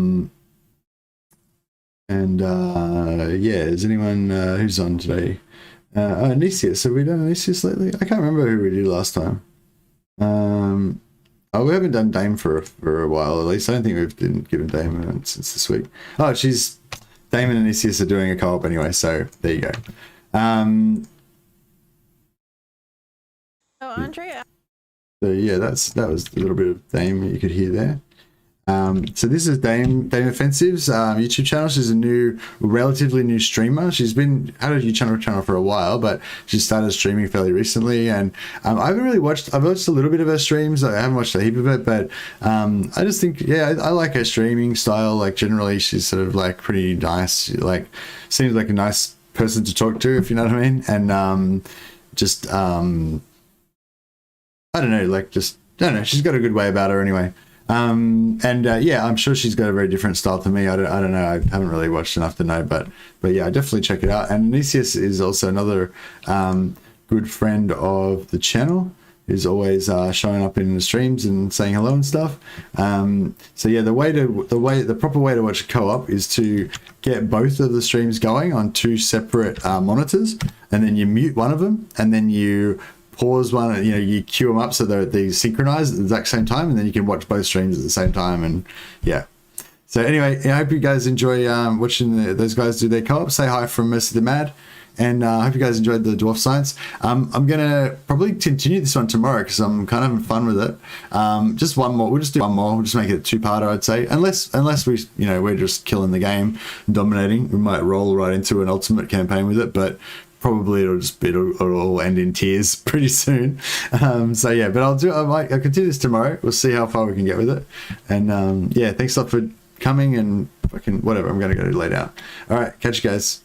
is anyone who's on today? Anisius. Have we done Anisius lately? I can't remember who we did last time. Oh, we haven't done Dame for a while, at least. I don't think we've been given Dame since this week. Oh, Dame and Anisius are doing a co-op anyway, so there you go. Oh, Andrea. So yeah, that was a little bit of Dame you could hear there. So this is Dame Offensive's YouTube channel. She's a relatively new streamer. She's had a YouTube channel for a while, but she started streaming fairly recently. And I haven't really watched. I've watched a little bit of her streams. I haven't watched a heap of it, but I just think, yeah, I like her streaming style. Like generally, she's sort of like pretty nice. Like seems like a nice person to talk to, if you know what I mean. And I don't know, like just, I don't know, she's got a good way about her anyway. Yeah, I'm sure she's got a very different style to me. I don't know, I haven't really watched enough to know, but yeah, definitely check it out. And Anisius is also another good friend of the channel, who's always showing up in the streams and saying hello and stuff. So yeah, the proper way to watch a co-op is to get both of the streams going on 2 separate monitors, and then you mute one of them, and then you pause one, and you queue them up so they synchronize at the exact same time, and then you can watch both streams at the same time. And yeah. So anyway, I hope you guys enjoy watching those guys do their co-op. Say hi from Mercy the Mad, and I hope you guys enjoyed the Dwarf Science. I'm gonna probably continue this one tomorrow because I'm kind of having fun with it. Just one more. We'll just do one more. We'll just make it a two-parter, I'd say. Unless we, we're just killing the game, dominating. We might roll right into an ultimate campaign with it, but probably it'll all end in tears pretty soon. So yeah, but I'll continue this tomorrow. We'll see how far we can get with it. And yeah, thanks a lot for coming, and fucking whatever. I'm gonna go lay down. All right, catch you guys.